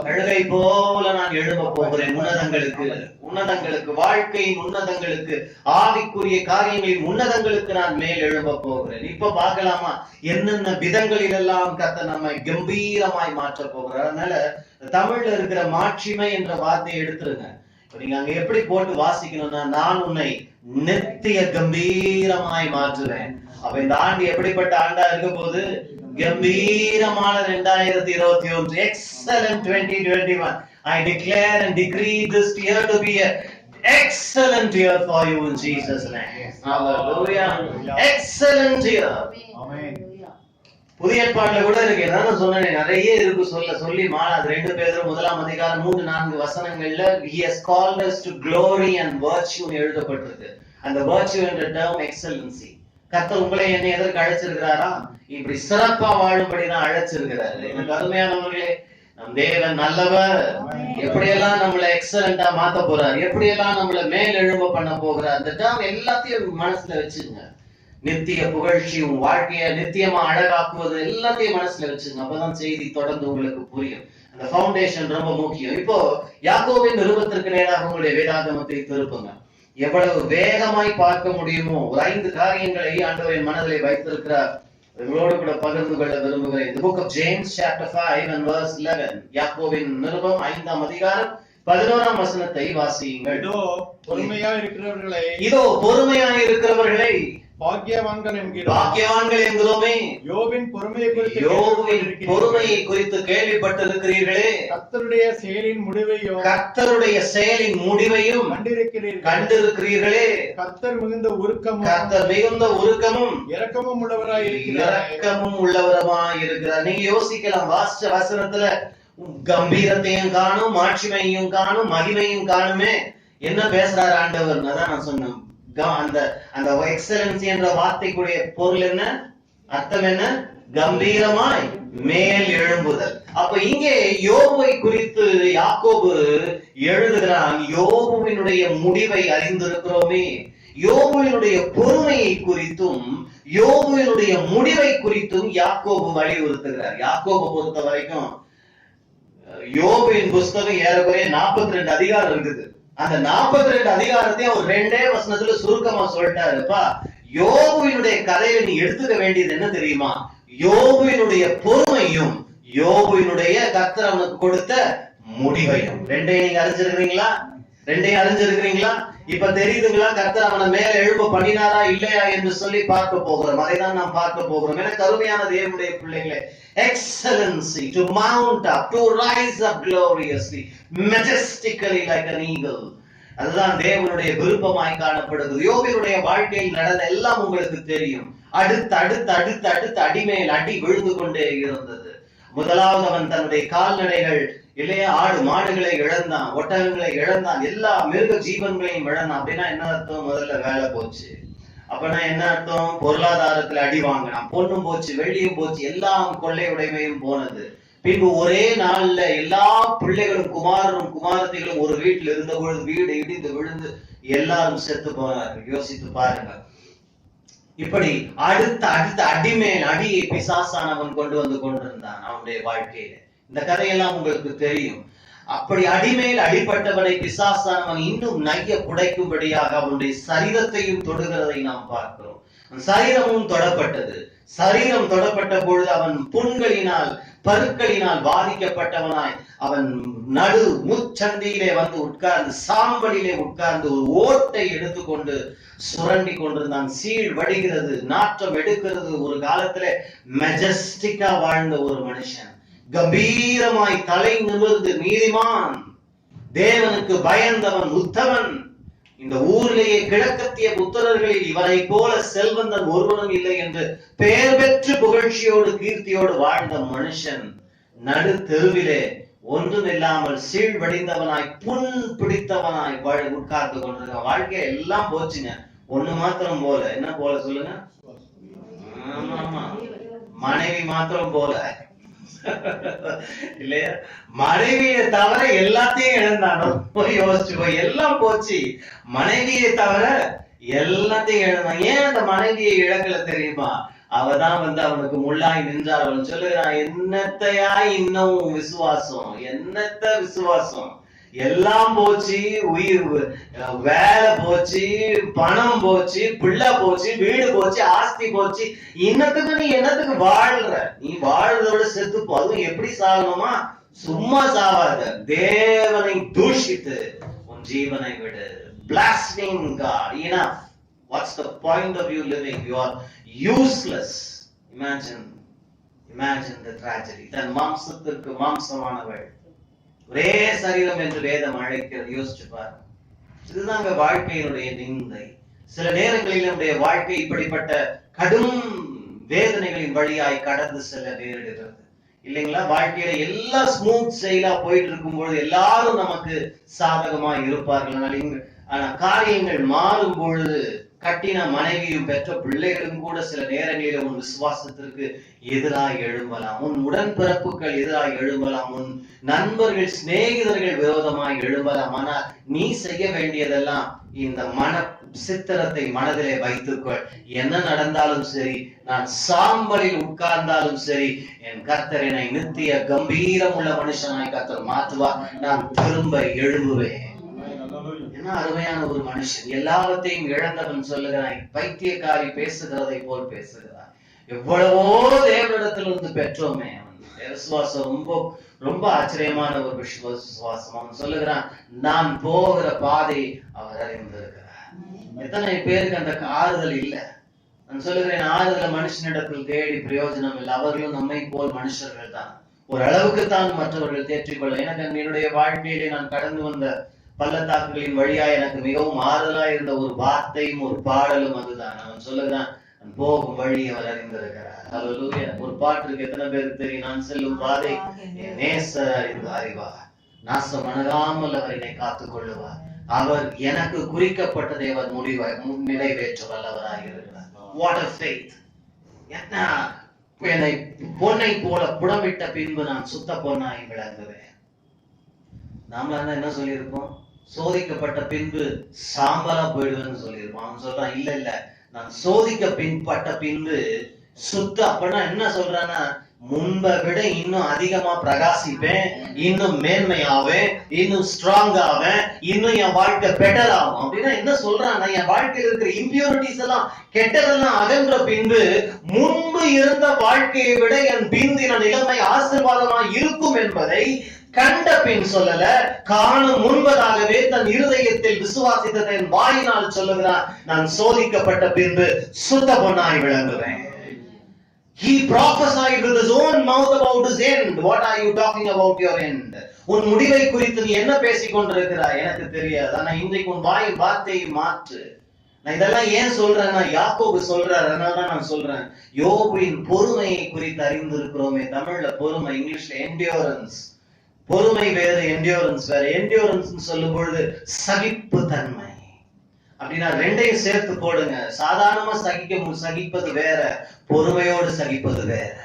அழுகை போல நான் எழும்ப போகிறேன் உன்னதங்களுக்கு, வாழ்க்கையின் உன்னதங்களுக்கு, ஆவிக்குரிய காரியங்களின் உன்னதங்களுக்கு நான் மேல் எழும்ப போகிறேன். இப்ப பார்க்கலாமா என்னென்ன விதங்களில் எல்லாம் கர்த்தர் நம்மை கம்பீரமாய் மாற்ற போகிறார். அதனால தமிழ்ல இருக்கிற மாட்சிமை என்ற வார்த்தையை எடுத்துருங்க. நீங்க அங்க எப்படி போட்டு வாசிக்கணும்னா, நான் உன்னை நித்திய கம்பீரமாய் மாற்றுவேன். அப்ப இந்த ஆண்டு எப்படிப்பட்ட ஆண்டா இருக்க போது? கம்பீரமான 2021. Excellent 2021. I declare and decree this year to be an excellent year for you in Jesus' name. Hallelujah. Excellent year. Amen. புதிய ஏற்பாட்டுல கூட இருக்கு. நான் சொன்னேன், நிறைய இருக்கு சொல்லி மாறாது. 2 பேதுரு 1 அதிகாரம் 3-4 வசனங்கள்ல he has called us to glory and virtue எழுதப்பட்டிருக்கு. அந்த virtue என்ற டேர்ம் எக்ஸலன்சி. கர்த்தர் உங்களை என்னை எதற்கு அழைச்சிருக்கிறாரா? இப்படி சிறப்பா வாழும்படிதான் அழைச்சிருக்கிறாரு. எனக்கு அருமையானவர்களே, நம் தேவன் நல்லவர். எப்படியெல்லாம் நம்மளை எக்ஸலண்டா மாத்த போறார், எப்படியெல்லாம் நம்மளை மேல் எழும்ப பண்ண போகிறார், அந்த டேர்ம் எல்லாத்தையும் மனசுல வச்சுங்க. நித்திய புகழ்ச்சி, உன் வாழ்க்கைய நித்தியமா அழகாக்குவது எல்லாத்தையும் மனசுல வச்சுங்க. அப்பதான் செய்தி தொடர்ந்து உங்களுக்கு புரியும். அந்த ஃபவுண்டேஷன் ரொம்ப முக்கியம். இப்போ யாக்கோபின் நிருபத்திற்கு நேராக உங்களுடைய வேதாகமத்தை திருப்புங்க. எவ்வளவு வேகமாய் பார்க்க முடியுமோ ஒரு 5 காரியங்களை ஆண்டவரின் மனதிலே வைத்திருக்கிறார். உங்களோடு கூட பகிர்ந்து கொள்ள விரும்புகிறேன். The book of James chapter 5 and verse 11. யாக்கோபின் நிருபம் 5ஆம் அதிகாரம் 11ஆம் வசனத்தை வாசியுங்கள். இதோ பொறுமையாய் இருக்கிறவர்களை பாக்கியவான்கள் என்கிறோமே. யோபின் பொறுமையை குறித்து கேள்விப்பட்டிருக்கிறீர்களே. கர்த்தருடைய செயலின் முடிவையும் கண்டிருக்கிறீர்களே. கர்த்தர் மிகுந்த உருக்கமும் இரக்கமும் உள்ளவராய் இருக்கிறார். நீங்க யோசிக்கலாம், வாசிச்ச வசனத்துல கம்பீரத்தையும் காணும், மாட்சிமையும் காணும், மகிமையும் காணுமே. என்ன பேசுறாரு ஆண்டவர்? அதான் நான் சொன்னேன். அந்த எக்ஸலன்சி என்ற வார்த்தைக்குரிய பொருள் என்ன, அர்த்தம் என்ன? கம்பீரமாய் மேல் எழும்புதல். அப்ப இங்கே யோபுவை குறித்து யாக்கோபு எழுதுகிறான். யோபுவினுடைய முடிவை அறிந்திருக்கிறோமே. யோபுவினுடைய பொறுமையை குறித்தும் யோபுவினுடைய முடிவை குறித்தும் யாக்கோபு வலியுறுத்துகிறார். யாக்கோபு பொறுத்த வரைக்கும் யோபுவின் புஸ்தகம் ஏறக்குறைய 42 அதிகாரம் இருக்குது. அந்த 42 அதிகாரத்தையும் அவர் 2 வசனத்துல சுருக்கமா சொல்லிட்டாருப்பா. யோபுவினுடைய கதையை நீ எடுத்துக்க வேண்டியது என்ன தெரியுமா? யோபுவினுடைய பொறுமையும் யோபுவினுடைய கர்த்தர் அவனுக்கு கொடுத்த முடிவையும் 2ஐயும் நீங்க அறிஞ்சிருக்கிறீங்களா? ரெண்டையும் அறிஞ்சிருக்கிறீங்களா? இப்ப தெரியுதுங்களா கர்த்தர் அவனை மேல எழுப்ப பண்ணினாரா இல்லையா என்று சொல்லி பார்க்க போகிறோம். அதை தான் நாம் பார்க்க போகிறோம். எனக்கு அருமையான தேவனுடைய பிள்ளைகளே, excellency, to mount up, to rise up gloriously, majestically like an eagle. அதுதான் தேவனுடைய விருப்பமாய் காணப்படுகிறது. யோபினுடைய வாழ்க்கையில் நடந்த எல்லாம் உங்களுக்கு தெரியும். அடுத்து அடிமேல் அடி விழுந்து கொண்டே இருந்தது. முதலாவது அவன் தன்னுடைய கால்நடைகள் இல்லையா, ஆடு மாடுகளை இழந்தான், ஒட்டகங்களை இழந்தான், எல்லா மிருக ஜீவன்களையும் இழந்தான். அப்படின்னா என்ன அர்த்தம்? முதல்ல வேலை போச்சு. அப்பனா என்ன அர்த்தம்? பொருளாதாரத்துல அடி வாங்கினான், பொண்ணும் போச்சு, வெள்ளியும் போச்சு, எல்லாம் கொள்ளை உடைமையும் போனது. பின்பு ஒரே நாள்ல எல்லா பிள்ளைகளும் குமாரரும் குமாரத்திகளும் ஒரு வீட்டில் இருந்த பொழுது வீடு இடிந்து விழுந்து எல்லாரும் செத்து போனார்கள். யோசித்து பாருங்க. இப்படி அடுத்த அடிமேல் அடியை பிசாசானவன் கொண்டு வந்து கொண்டிருந்தான் அவனுடைய வாழ்க்கையில. இந்த கதையெல்லாம் உங்களுக்கு தெரியும். அப்படி அடிமேல் அடிப்பட்டவனை பிசாசானவன் இன்னும் நைய புடைக்கும்படியாக அவனுடைய சரீரத்தையும் தொடுகிறதை நாம் பார்க்கிறோம். சரீரமும் தொடப்பட்டது. சரீரம் தொடப்பட்ட பொழுது அவன் புண்களினால் பருக்களினால் பாதிக்கப்பட்டவனாய் அவன் நடு முச்சந்தியிலே வந்து உட்கார்ந்து, சாம்பலிலே உட்கார்ந்து ஒரு ஓட்டை எடுத்துக்கொண்டு சுரண்டி கொண்டிருந்தான். சீழ் வடிகிறது, நாற்றம் எடுக்கிறது. ஒரு காலத்துல மெஜஸ்டிக்கா வாழ்ந்த ஒரு மனுஷன், கம்பீரமாய் தலை நிமிர்ந்து நீதிமான், தேவனுக்கு பயந்தவன், உத்தமன். இந்த ஊரிலேயே கிழக்கத்திய புத்திரர்களில் இவரை போல செல்வந்தன் ஒருவனும் இல்லை என்று பெயர் பெற்று புகழ்ச்சியோடு கீர்த்தியோடு வாழ்ந்த மனுஷன் நடு தெருவிலே ஒன்றும் இல்லாமல் சீழ்வடிந்தவனாய் புண் பிடித்தவனாய் உட்கார்ந்து கொண்டிருக்க. வாழ்க்கை எல்லாம் போச்சுங்க. ஒண்ணு மாத்திரம் போல. என்ன போல சொல்லுங்க? ஆமா, மனைவி மாத்திரம் போல இல்லையா? மனைவியை தவிர எல்லாத்தையும் இழந்தானோ? யோசிச்சு போய் எல்லாம் போச்சு, மனைவியை தவிர எல்லாத்தையும் இழந்தான். ஏன் அந்த மனைவியை இழக்கல தெரியுமா? அவதான் அவனுக்கு முள்ளாய் நின்றார். அவன் சொல்லுகிறான், என்னத்தையா இன்னும் விசுவாசம், என்னத்த விசுவாசம்? எல்லாம் போச்சு, உயிர் வேலை போச்சு, பணம் போச்சு, பிள்ளை போச்சு, வீடு போச்சு, ஆஸ்தி போச்சு. இன்னத்துக்கு நீ என்னத்துக்கு வாழ்ற? நீ வாழ்றதோட செத்து போ. அதுவும் எப்படி சாகணுமா? சும்மா சாவாத. தேவனை தூஷித்து உன் ஜீவனை விடு. Blaspheme God. Enough. What's the point of you living? You are useless. Imagine the tragedy. தன் மாம்சத்திற்கு மாம்சமானவள், ஒரே சரீரம் என்று வேதம் அழைக்கிறது. யோசிச்சு பாருங்க. இதுதாங்க வாழ்க்கையினுடைய நிந்தை. சில நேரங்களில் நம்முடைய வாழ்க்கை இப்படிப்பட்ட கடும் வேதனைகளின் வழியாய் கடந்து செல்ல நேரிடுகிறது இல்லைங்களா? வாழ்க்கையில எல்லாம் ஸ்மூத் செயலா போயிட்டு இருக்கும் பொழுது எல்லாரும் நமக்கு சாதகமா இருப்பார்கள். ஆனா காரியங்கள் மாறும் பொழுது கட்டின மனைவியும் பெற்ற பிள்ளைகளும் கூட சில நேரங்களில் உன் விசுவாசத்திற்கு எதிராக எழும்பலாம், உன் உடன்பிறப்புகள் எதிராக எழும்பலாம், உன் நண்பர்கள் சிநேகிதர்கள் விரோதமாய் எழும்பலாம். ஆனால் நீ செய்ய வேண்டியதெல்லாம் இந்த மன சித்திரத்தை மனதிலே வைத்துக்கொள். என்ன நடந்தாலும் சரி, நான் சாம்பலில் உட்கார்ந்தாலும் சரி, என் கர்த்தர் என்னை நித்திய கம்பீரம் உள்ள மனுஷனாய் கர்த்தர் மாற்றுவார். நான் திரும்ப எழும்புவேன். என்ன அருமையான ஒரு மனுஷன். எல்லாவற்றையும் இழந்தவன் சொல்லுகிறான், பைத்தியக்காரி பேசுகிறதை போல் பேசுகிறான். எவ்வளவோ தேவனிடத்திலிருந்து பெற்றோமே. அவன் விசுவாசம் ரொம்ப ஆச்சரியமான ஒரு விசுவாசம். அவன் சொல்லுகிறான், நான் போகிற பாதை அவர் அறிந்திருக்கிறார். எத்தனை பேருக்கு அந்த ஆறுதல் இல்லை? நான் சொல்லுகிறேன், ஆறுதல மனுஷனிடத்தில் தேடி பிரயோஜனம் இல்லை. அவர்களும் நம்மை போல் மனுஷர்கள் தான். ஒரு அளவுக்கு தான் மற்றவர்கள் தேற்றிக்கொள்ள. எனக்கு என்னுடைய வாழ்க்கையிலே நான் கடந்து வந்த பள்ளத்தாக்குகளின் வழியா எனக்கு மிகவும் ஆறுதலா இருந்த ஒரு வார்த்தையும் ஒரு பாடலும் அதுதான். அவன் சொல்லுகிறான், போகும் வழி அவர் அறிந்திருக்கிறார். அல்லேலூயா. ஒரு பாட்டு இருக்கு, எத்தனை பேருக்கு தெரியும்? நான் செல்லும் பாதை என் நேசர் அறிந்து அறிவார், நாசம் அணுகாமல் அவர் என்னை காத்துக் கொள்ளுவார், அவர் எனக்கு குறிக்கப்பட்டதை அவர் நிறைவேற்ற வல்லவராக இருக்கிறார். What a faith! என்ன என்னை பொன்னை போல புடமிட்ட பின்பு நான் சுத்த பொன்னாய் விளங்குவேன். நாமளா என்ன சொல்லியிருப்போம்? சோதிக்கப்பட்ட பின்பு சாம்பலா போயிடுவேன்னு சொல்லியிருப்போம். அவன் சொல்றான், இல்ல நான் சோதிக்கப்பட்ட பின்பு சுத்த. அப்படின்னா என்ன சொல்றான்னா, முன்பை விட இன்னும் அதிகமா பிரகாசிப்பேன், இன்னும் மேன்மையாவேன், இன்னும் ஸ்ட்ராங் ஆவேன், இன்னும் என் வாழ்க்கை பெட்டர் ஆகும். அப்படின்னா என்ன சொல்றான்னா, என் வாழ்க்கையில் இருக்கிற இம்பியூரிட்டிஸ் எல்லாம் கெட்டதெல்லாம் அகன்ற பின்பு முன்பு இருந்த வாழ்க்கையை விட என் பிந்தின நிலைமை ஆசீர்வாதமா இருக்கும் என்பதை கண்ட பின் சொல்லல, காணும் முன்பதாகவே தன் இருதயத்தில் விசுவாசித்ததை என் வாயினால் சொல்லுகிறான், நான் சோதிக்கப்பட்ட பின்பு சுத்த பொன்னாய் விளங்குவேன். He prophesied with his own mouth about his end. What are you talking about your end? உன் முடிவை குறித்து நீ என்ன பேசிக் கொண்டிருக்கிறாய் எனக்கு தெரியாது. ஆனா இன்றைக்கு உன் வாயின் வார்த்தையை மாற்று. நான் இதெல்லாம் ஏன் சொல்றேன்னா, யாக்கோபு சொல்றார், அதனாலதான் நான் சொல்றேன். யோபுவின் பொறுமையை குறித்து அறிந்திருக்கிறோமே. தமிழ்ல பொறுமை, இங்கிலீஷ்ல என்டியூரன்ஸ். பொறுமை வேறு, என்டியூரன்ஸ் வேறு. என்டியூரன்ஸ் சொல்லும் பொழுது சகிப்பு தன்மை. அப்படின்னா ரெண்டையும் சேர்த்து போடுங்க. சாதாரணமா சகிப்பது வேற, பொறுமையோடு சகிப்பது வேற.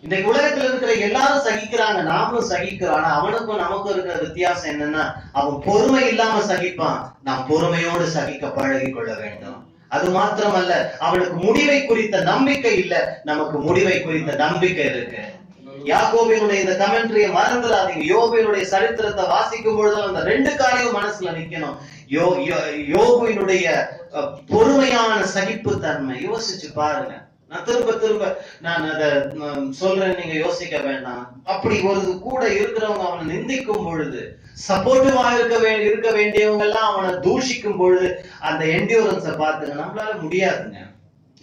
இன்றைக்கு உலகத்துல இருக்கிற எல்லாரும் சகிக்கிறாங்க, நாமளும் சகிக்கிறோம். ஆனா அவனுக்கும் நமக்கும் இருக்கிற வித்தியாசம் என்னன்னா, அவன் பொறுமை இல்லாம சகிப்பான், நாம் பொறுமையோடு சகிக்க பழகி கொள்ள வேண்டும். அது மாத்திரமல்ல, அவனுக்கு முடிவை குறித்த நம்பிக்கை இல்ல, நமக்கு முடிவை குறித்த நம்பிக்கை இருக்கு. யாக்கோபினுடைய இந்த கமெண்ட்ரியை மறந்துடாதீங்க. யோபுவினுடைய சரித்திரத்தை வாசிக்கும் பொழுது அந்த ரெண்டு காரியம் மனசுல நிக்கணும். யோபுவினுடைய பொறுமையான சகிப்பு தன்மை யோசிச்சு பாருங்க. நான் திரும்ப நான் அதை சொல்றேன், நீங்க யோசிக்க வேண்டாம். அப்படி ஒரு கூட இருக்கிறவங்க அவனை நிந்திக்கும் பொழுது, சப்போர்ட்டிவா இருக்க வேண்டியவங்க எல்லாம் அவனை தூஷிக்கும் பொழுது, அந்த என்டியூரன்ஸை பார்த்துங்க. நம்மளால முடியாதுங்க,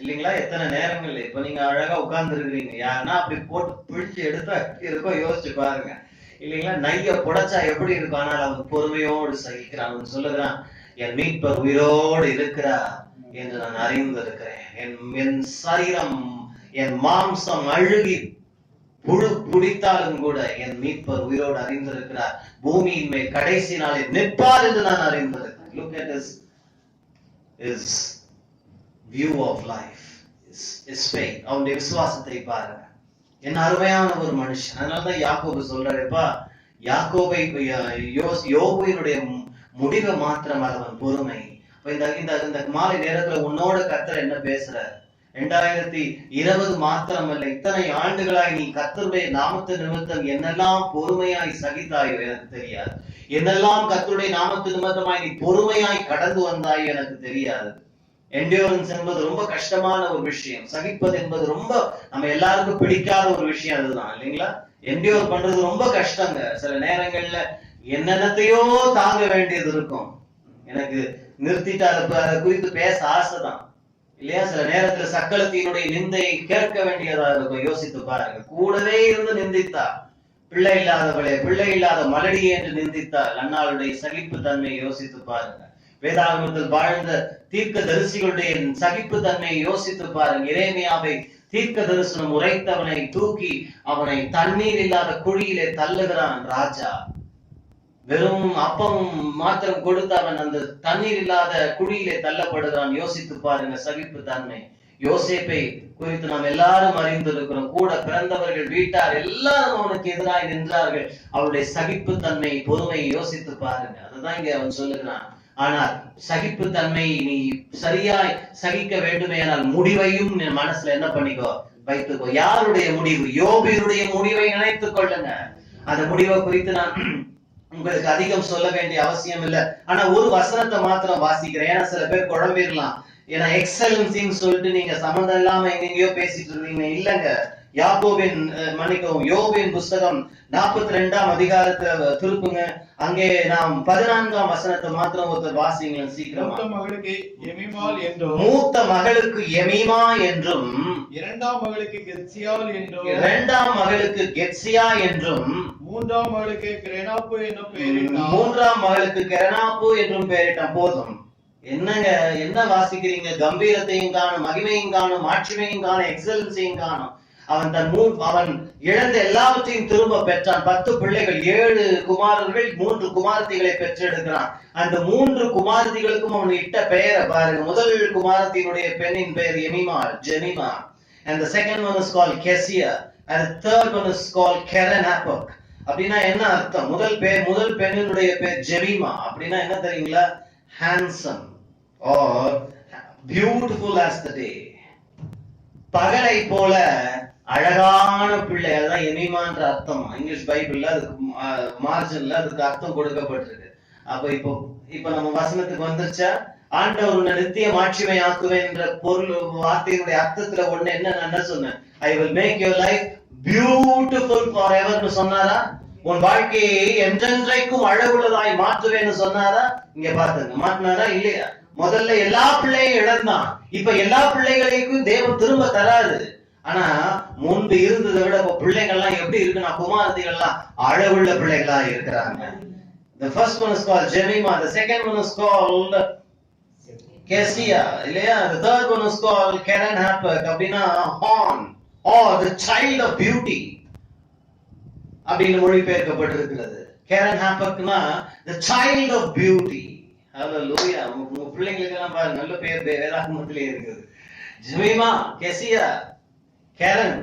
இல்லைங்களா? எத்தனை நேரங்கள் இப்ப நீங்க அழகா உட்கார்ந்து இருக்கிறீங்க, யாருன்னா அப்படி போட்டு பிடிச்சு எடுத்தா இருக்கோ யோசிச்சு பாருங்க, இல்லைங்களா? நைய புடைச்சா எப்படி இருக்கும். ஆனால் அவன் பொறுமையோடு சகிக்கிறான். அவன் சொல்லுகிறான், என் மீட்பர் உயிரோடு இருக்கிறா என்று நான் அறிந்திருக்கிறேன். என் சரீரம், என் மாம்சம் அழுகி புழு பிடித்தாலும் கூட என் மீட்பர் உயிரோடு அறிந்திருக்கிறார். பூமியின் மேல் கடைசி நாளில் நிற்பார் என்று நான் அறிந்திருக்கிறேன். Look at his view of life, his faith. அவனுடைய விசுவாசத்தை பாருங்க. என்ன அருமையான ஒரு மனுஷன். அதனாலதான் யாக்கோபு சொல்றாருப்பா, யோபுவினுடைய முடிவை மாத்திரம் அவன் பொறுமை. இந்த மாலை நேரத்துல உன்னோட கர்த்தர் என்ன பேசுறார்? 2020 மாத்திரமல்ல, இத்தனை ஆண்டுகளாய் நீ கர்த்தருடைய நாமத்து நிமித்தம் என்னெல்லாம் பொறுமையாய் சகித்தாயோ எனக்கு தெரியாது. என்னெல்லாம் கர்த்தருடைய நாமத்து நிமித்தமாய் நீ பொறுமையாய் கடந்து வந்தாயோ எனக்கு தெரியாது. என்டியூரன்ஸ் என்பது ரொம்ப கஷ்டமான ஒரு விஷயம். சகிப்பது என்பது ரொம்ப நம்ம எல்லாருக்கும் பிடிக்காத ஒரு விஷயம். அதுதான், இல்லைங்களா? என்டியூர் பண்றது ரொம்ப கஷ்டங்க. சில நேரங்கள்ல என்னென்னத்தையோ தாங்க வேண்டியது இருக்கும். எனக்கு நிறுத்திட்டு அதை குறித்து பேச ஆசைதான், இல்லையா? சில நேரத்துல சக்களத்தினுடைய நிந்தையை கேட்க வேண்டியதா இருக்கும். யோசித்து பாருங்க. கூடவே இருந்து நிந்தித்தா, பிள்ளை இல்லாதவளே, பிள்ளை இல்லாத மலடி என்று நிந்தித்தால் அன்னாளுடைய சகிப்பு தன்மையை யோசித்து பாருங்க. வேதாகமத்தில் வாழ்ந்த தீர்க்க தரிசிகளுடைய சகிப்பு தன்மையை யோசித்து பாருங்க. எரேமியாவை தீர்க்க தரிசனம் உரைத்தவனை தூக்கி அவனை தண்ணீர் இல்லாத குழியிலே தள்ளுகிறான் ராஜா. வெறும் அப்பம் மாத்திரம் கொடுத்து அவன் அந்த தண்ணீர் இல்லாத குழியிலே தள்ளப்படுகிறான். யோசித்து பாருங்க சகிப்பு தன்மை. யோசேப்பை குறித்து நாம் எல்லாரும் அறிந்திருக்கிறோம். கூட பிறந்தவர்கள், வீட்டார் எல்லாரும் அவனுக்கு எதிராக நின்றார்கள். அவருடைய சகிப்பு தன்மை, பொறுமையை யோசித்து பாருங்க. அதுதான் இங்க அவன் சொல்லுகிறான். ஆனால் சகிப்பு தன்மை நீ சரியாய் சகிக்க வேண்டுமே, ஆனால் முடிவையும் மனசுல என்ன பண்ணிக்கோ, வைத்துக்கோ. யாருடைய முடிவு? யோபுவினுடைய முடிவை நினைத்துக் கொள்ளுங்க. அந்த முடிவை குறித்து நான் உங்களுக்கு அதிகம் சொல்ல வேண்டிய அவசியம் இல்லை. ஆனா ஒரு வசனத்தை மாத்திரம் வாசிக்கிறேன். ஏன்னா சில பேர் குழம்பிடலாம். ஏன்னா எக்ஸலன்சின்னு சொல்லிட்டு நீங்க சம்பந்தம் இல்லாம எங்கெங்கயோ பேசிட்டு இருந்தீங்க. இல்லங்க, யோபுவின் புஸ்தகம் 42ஆம் அதிகாரத்தை திருப்புங்க. அங்கே நாம் 14ஆம் வசனத்தை மாத்திரம் ஒருத்தர் வாசிங்களேன் சீக்கிரமா. மூத்த மகளுக்கு எமீமா என்றும், இரண்டாம் மகளுக்கு கெத்சியா என்றும், மூன்றாம் மகளுக்கு கெரனாப்பு என்றும் பெயரிட்டான். போதும். என்னங்க, என்ன வாசிக்கிறீங்க? கம்பீரத்தையும் காணும், மகிமையும் காணும், மாட்சிமையும் காணும், எக்ஸலன்ஸையும் காணும். அவன் இழந்த எல்லாவற்றையும் திரும்ப பெற்றான். 10 பிள்ளைகள், 7 குமாரர்கள், 3 குமாரத்திகளை பெற்றெடுக்கிறான். அந்த 3 குமாரத்திகளுக்கும் அவன் இட்ட பெயரை பாருங்க. முதல் குமாரத்தினுடைய பெண்ணின் பெயர் Jemimah, and the second one is called Kesia, and the third one is called Kerenapok. அப்படின்னா என்ன அர்த்தம்? முதல் பெண்ணினுடைய பெயர் ஜெமிமா. அப்படின்னா என்ன தெரியுங்களா? handsome or beautiful as the day. பகலை போல அழகான பிள்ளை. அதுதான் எமிமான்ற அர்த்தம். இங்கிலீஷ் பைபிள்ல அதுக்கு மார்ஜின்ல அதுக்கு அர்த்தம் கொடுக்கப்பட்டிருக்கு. அப்ப இப்ப நம்ம வசனத்துக்கு வந்துருச்சா? ஆண்டவர் உன்னை நித்திய மாட்சிமை ஆக்குவேன் என்ற பொருள் வார்த்தையினுடைய அர்த்தத்துல ஒண்ணு என்ன சொன்னேன்? I will make your life beautiful forever னு சொன்னாரா? உன் வாழ்க்கையை என்றென்றைக்கும் அழகுள்ளதாய் மாற்றுவேன்னு சொன்னாரா? இங்க பாத்துங்க, மாற்றினாரா இல்லையா? முதல்ல எல்லா பிள்ளையும் இழந்தான், இப்ப எல்லா பிள்ளைகளையும் தேவன் திரும்ப தராரு. ஆனா முன்பு இருந்ததை விட இப்ப பிள்ளைகள்லாம் எப்படி இருக்குன்னா, குமாரத்திகள்லாம் அழகுள்ள பிள்ளைகளா இருக்கிறாங்க. The first one is called Jemima, the second one is called Kesia, இல்லையா? The third one is called Karen Happuch, அப்படின்னா Horn or the child of beauty அப்படின்னு மொழிபெயர்க்கப்பட்டிருக்கிறது. Karen Happuchனா the child of beauty. ஹalleluya. உங்க பிள்ளைங்களுக்கு எல்லாம் பாருங்க, நல்ல பேர் வேதாகமத்திலே இருக்குது. ஜெமிமா, கெசியா, கேரன்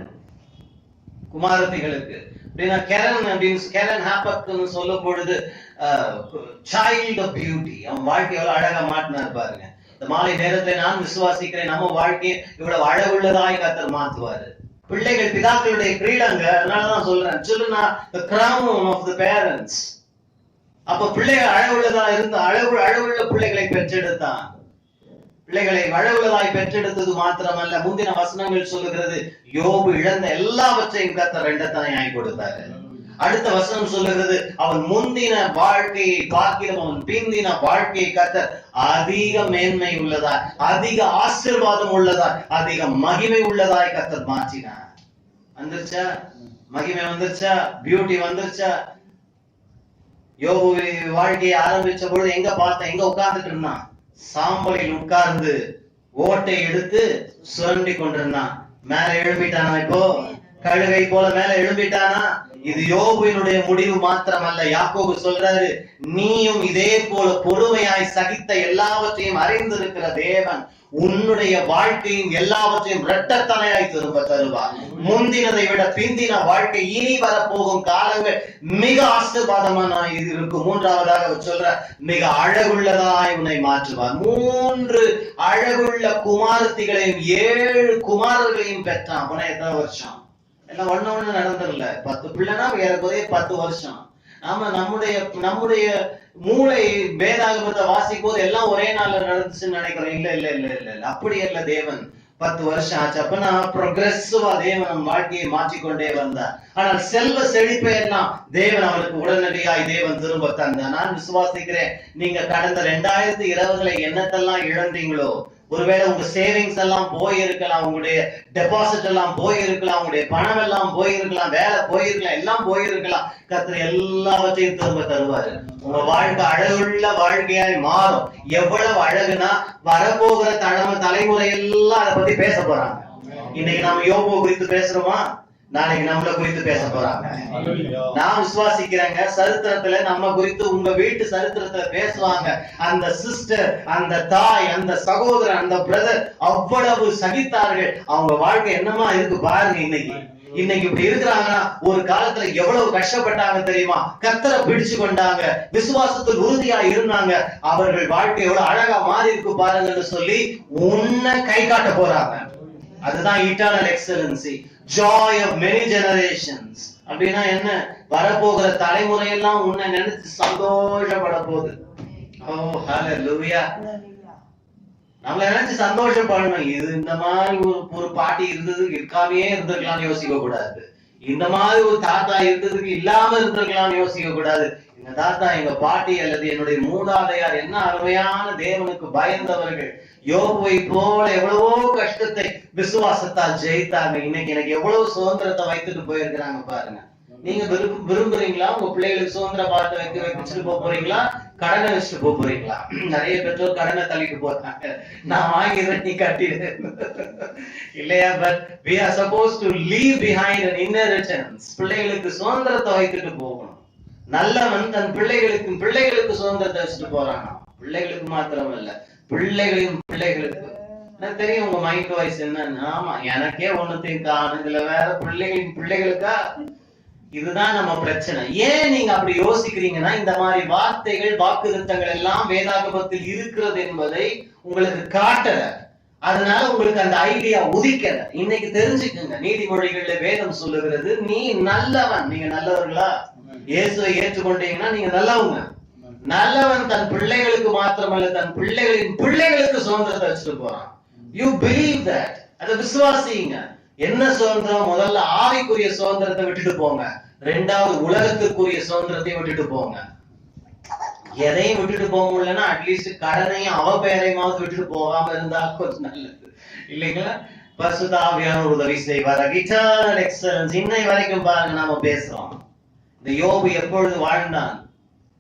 குமாரத்திகளுக்கு அப்படின்னா கேரன் அப்படின்னு Karen Happuchன்னு சொல்லும் பொழுது சைல்ட் ஆஃப் பியூட்டி. அவன் வாழ்க்கை எவ்வளவு அழகா மாட்டினார் பாருங்க. இந்த மாலை நேரத்துல நான் விசுவாசிக்கிறேன், நம்ம வாழ்க்கையை இவ்வளவு அழகுள்ளதாய் கர்த்தர் மாற்றுவாரு. பிள்ளைகள் பிதாக்களுடைய கிரீடங்க, அதனாலதான் சொல்றேன், children are the crown of the parents. அப்ப பிள்ளைகள் அழகுள்ளதா இருந்த அழகுள்ள பிள்ளைகளை பெற்றெடுத்தான். பிள்ளைகளை அழகுள்ளதாய் பெற்றெடுத்தது மாத்திரமல்ல, முந்தின வசனங்கள் சொல்லுகிறது யோபு இழந்த எல்லாவற்றையும் கர்த்தர் இரண்டத்தனையாய் கொடுத்தாரு. அடுத்த வசனம் சொல்லுகிறது அவன் முந்தின வாழ்க்கையை பார்க்கிறோம், அவன் பிந்தின வாழ்க்கையை கர்த்தர் அதிக மேன்மை உள்ளதாய், அதிக ஆசீர்வாதம் உள்ளதாய், அதிக மகிமை உள்ளதாய் கர்த்தர் மாற்றினார். வந்துருச்சா? மகிமை வந்துருச்சா? பியூட்டி வந்துருச்சா? யோபு வாழ்க்கையை ஆரம்பிச்ச பொழுது எங்க பார்த்தேன், எங்க உட்கார்ந்துட்டு இருந்தான்? சாம்பலில் உட்கார்ந்து ஓட்டை எடுத்து சுரண்டி கொண்டிருந்தான். மேல எழும்பிட்டானா? இப்போ கழுகை போல மேல எழும்பிட்டானா? இது யோபுவினுடைய முடிவு மாத்திரமல்ல. யாக்கோபு சொல்றாரு, நீயும் இதே போல பொறுமையாய் சகித்த எல்லாவற்றையும் அறிந்திருக்கிற தேவன் உன்னுடைய வாழ்க்கையும் எல்லாவற்றையும் இரட்டத்தனையாய் திரும்ப தருவார். முந்தினதை விட பிந்தின வாழ்க்கை, இனி வரப்போகும் காலங்கள் மிக ஆசீர்வாதமான இருக்கும். மூன்றாவதாக சொல்ற, மிக அழகுள்ளதாய் உன்னை மாற்றுவார். 3 அழகுள்ள குமாரத்திகளையும் 7 குமாரர்களையும் பெற்றான். உன எத்தனை வருஷம்? எல்லாம் ஒண்ணு நடந்துடல. 10 பிள்ளைனா ஏறக்குறைய 10 வருஷம். ஆமா, நம்முடைய மூளை வேதாகமத்தை வாசிக்கும் போது எல்லாம் ஒரே நாள்ல நடந்துச்சுன்னு நினைக்கிறோம். இல்ல இல்ல இல்ல இல்ல இல்ல, அப்படி இல்ல. தேவன் 10 வருஷம் ஆச்சு. அப்ப ப்ரோக்ரெசிவா தேவன் வாழ்க்கையை மாற்றிக்கொண்டே வந்தார். ஆனால் செல்வ செழிப்பை எல்லாம் தேவன் அவருக்கு உடனடியாய் தேவன் திரும்ப தந்தார். நான் விசுவாசிக்கிறேன், நீங்க கடந்த 2020 என்னத்தெல்லாம் இழந்தீங்களோ, ஒருவேளை உங்க சேவிங்ஸ் எல்லாம் போயிருக்கலாம், உங்களுடைய டெபாசிட் எல்லாம் போயிருக்கலாம், உங்களுடைய பணம் எல்லாம் போயிருக்கலாம், வேலை போயிருக்கலாம், எல்லாம் போயிருக்கலாம். கர்த்தர் எல்லாவற்றையும் திரும்ப தருவாரு. உங்க வாழ்க்கை அழகுள்ள வாழ்க்கையாய் மாறும். எவ்வளவு அழகுனா, வரப்போகிற தலைமுறை எல்லாம் அதை பத்தி பேச போறாங்க. இன்னைக்கு நாம யோபு குறித்து பேசுறோமா? நாளைக்கு நம்மள குறித்து பேச போறாங்க. நான் விசுவாசிக்கிறேங்க, சரித்திரத்துல நம்ம குறித்து உங்க வீட்டு சரித்திரத்துல பேசுவாங்க. அந்த சிஸ்டர், அந்த தாய், அந்த சகோதரன், அந்த பிரதர் அவ்வளவு சகித்தார்கள். அவங்க வாழ்க்கை என்னமா இருக்கு பாருங்க. இன்னைக்கு இப்படி இருக்கிறாங்கன்னா, ஒரு காலத்துல எவ்வளவு கஷ்டப்பட்டாங்க தெரியுமா? கர்த்தரை பிடிச்சு கொண்டாங்க, விசுவாசத்தில் உறுதியா இருந்தாங்க. அவர்கள் வாழ்க்கை எவ்வளவு அழகா மாறி இருக்கு பாருங்கன்னு சொல்லி உன்னை கை காட்ட போறாங்க. அதுதான் eternal excellency, joy of many generations. அப்படின்னா என்ன? வரப்போகிற தலைமுறையெல்லாம் உன்னை நினைச்சு சந்தோஷப்பட போகுது. ஓ ஹalleluya. நம்மள நினைச்சு சந்தோஷப்படணும். இது இந்த மாதிரி ஒரு பாட்டி இருக்காமையே இருந்திருக்கலாம்னு யோசிக்க கூடாது. இந்த மாதிரி ஒரு தாத்தா இருந்ததுக்கு இல்லாம இருந்திருக்கலாம்னு யோசிக்க கூடாது. எங்க தாத்தா, எங்க பாட்டி அல்லது என்னுடைய மூதாதையார் என்ன அருமையான தேவனுக்கு பயந்தவர்கள். யோபுவை போல எவ்வளவோ கஷ்டத்தை விசுவாசத்தால் ஜெயித்தாங்க. இன்னைக்கு எனக்கு எவ்வளவு சுதந்திரத்தை வைத்துட்டு போயிருக்கிறாங்க பாருங்க. நீங்க விரும்புறீங்களா? உங்க பிள்ளைகளுக்கு சுதந்திர பாட்டு வச்சுட்டு போறீங்களா? கடனை வச்சுட்டு போறீங்களா? நிறைய பெற்றோர் கடனை தள்ளிட்டு போறாங்க. நான் வாங்கிறேன், நீ கட்டிடு இல்லையா? But we are supposed to leave behind an inheritance. பிள்ளைகளுக்கு சுதந்திரத்தை வைத்துட்டு போகணும். நல்லவன் தன் பிள்ளைகளுக்கு சுதந்திரத்தை வச்சுட்டு போறாங்க. பிள்ளைகளுக்கு மாத்திரம் இல்ல, பிள்ளைகளின் பிள்ளைகளுக்கு. எனக்கு தெரியும் உங்க மைண்ட் வாய்ஸ் என்னன்னு. ஆமா, எனக்கே ஒண்ணுத்தையும் காணும், இதுல வேற பிள்ளைகளின் பிள்ளைகளுக்கா? இதுதான் நம்ம பிரச்சனை. ஏன் நீங்க அப்படி யோசிக்கிறீங்கன்னா, இந்த மாதிரி வார்த்தைகள், வாக்குறுத்தங்கள் எல்லாம் வேதாகமத்தில் இருக்கிறது என்பதை உங்களுக்கு காட்டல. அதனால உங்களுக்கு அந்த ஐடியா உதிக்கல. இன்னைக்கு தெரிஞ்சுக்குங்க, நீதிமொழிகள்ல வேதம் சொல்லுகிறது, நீ நல்லவன். நீங்க நல்லவர்களா? இயேசுவை ஏற்றுக்கொண்டீங்கன்னா நீங்க நல்லவங்க. நல்லவன் தன் பிள்ளைகளுக்கு மாத்திரமல்ல, தன் பிள்ளைகளின் பிள்ளைகளுக்கு சுதந்திரத்தை வச்சுட்டு போறான். You believe that. அதை விசுவாசிங்க. என்ன சுதந்திரம்? முதல்ல ஆவிக்குரிய சுதந்திரத்தை விட்டுட்டு போங்க. ரெண்டாவது உலகத்துக்குரிய சுதந்திரத்தையும் விட்டுட்டு போங்க. எதையும் விட்டுட்டு போக முடியலன்னா அட்லீஸ்ட் கடனையும் அவ பெயரையுமாவது விட்டுட்டு போகாம இருந்தா கொஞ்சம் நல்லது இல்லைங்களா? பரிசுத்த ஆவியானவர் உதவி செய்வார். இட்டர்னல் எக்ஸலன்ஸ் இன்னை வரைக்கும் பாருங்க நாம பேசுறோம். இந்த யோபு எப்பொழுது வாழ்ந்தான்?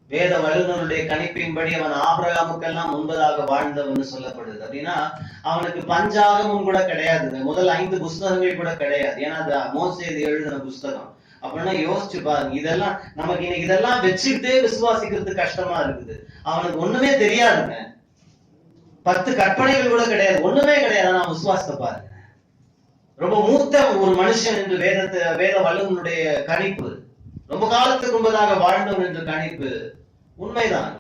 வேத வல்லுநருடைய கணிப்பின்படி அவன் ஆபிரகாமுக்கெல்லாம் முன்பதாக வாழ்ந்தவன் சொல்லப்படுது. அப்படின்னா அவனுக்கு பஞ்சாகமும் கூட கிடையாது, முதல் 5 புஸ்தகங்கள் கூட கிடையாது. ஏன்னா அது மோசே எழுதின புஸ்தகம். அப்படின்னா யோசிச்சு பாருங்க, இதெல்லாம் நமக்கு இன்னைக்கு இதெல்லாம் வச்சுக்கிட்டே விசுவாசிக்கிறது கஷ்டமா இருக்குது. அவனுக்கு ஒண்ணுமே தெரியாதுங்க, 10 கற்பனைகள் கூட கிடையாது, ஒண்ணுமே கிடையாது. நான் விசுவாசத்தை பாருங்க, ரொம்ப மூத்த ஒரு மனுஷன் என்று வேத வல்லுநருடைய கணிப்பு, ரொம்ப காலத்துக்கு முன்பதாக வாழ்ந்தவன் என்று கணிப்பு உண்மைதான்.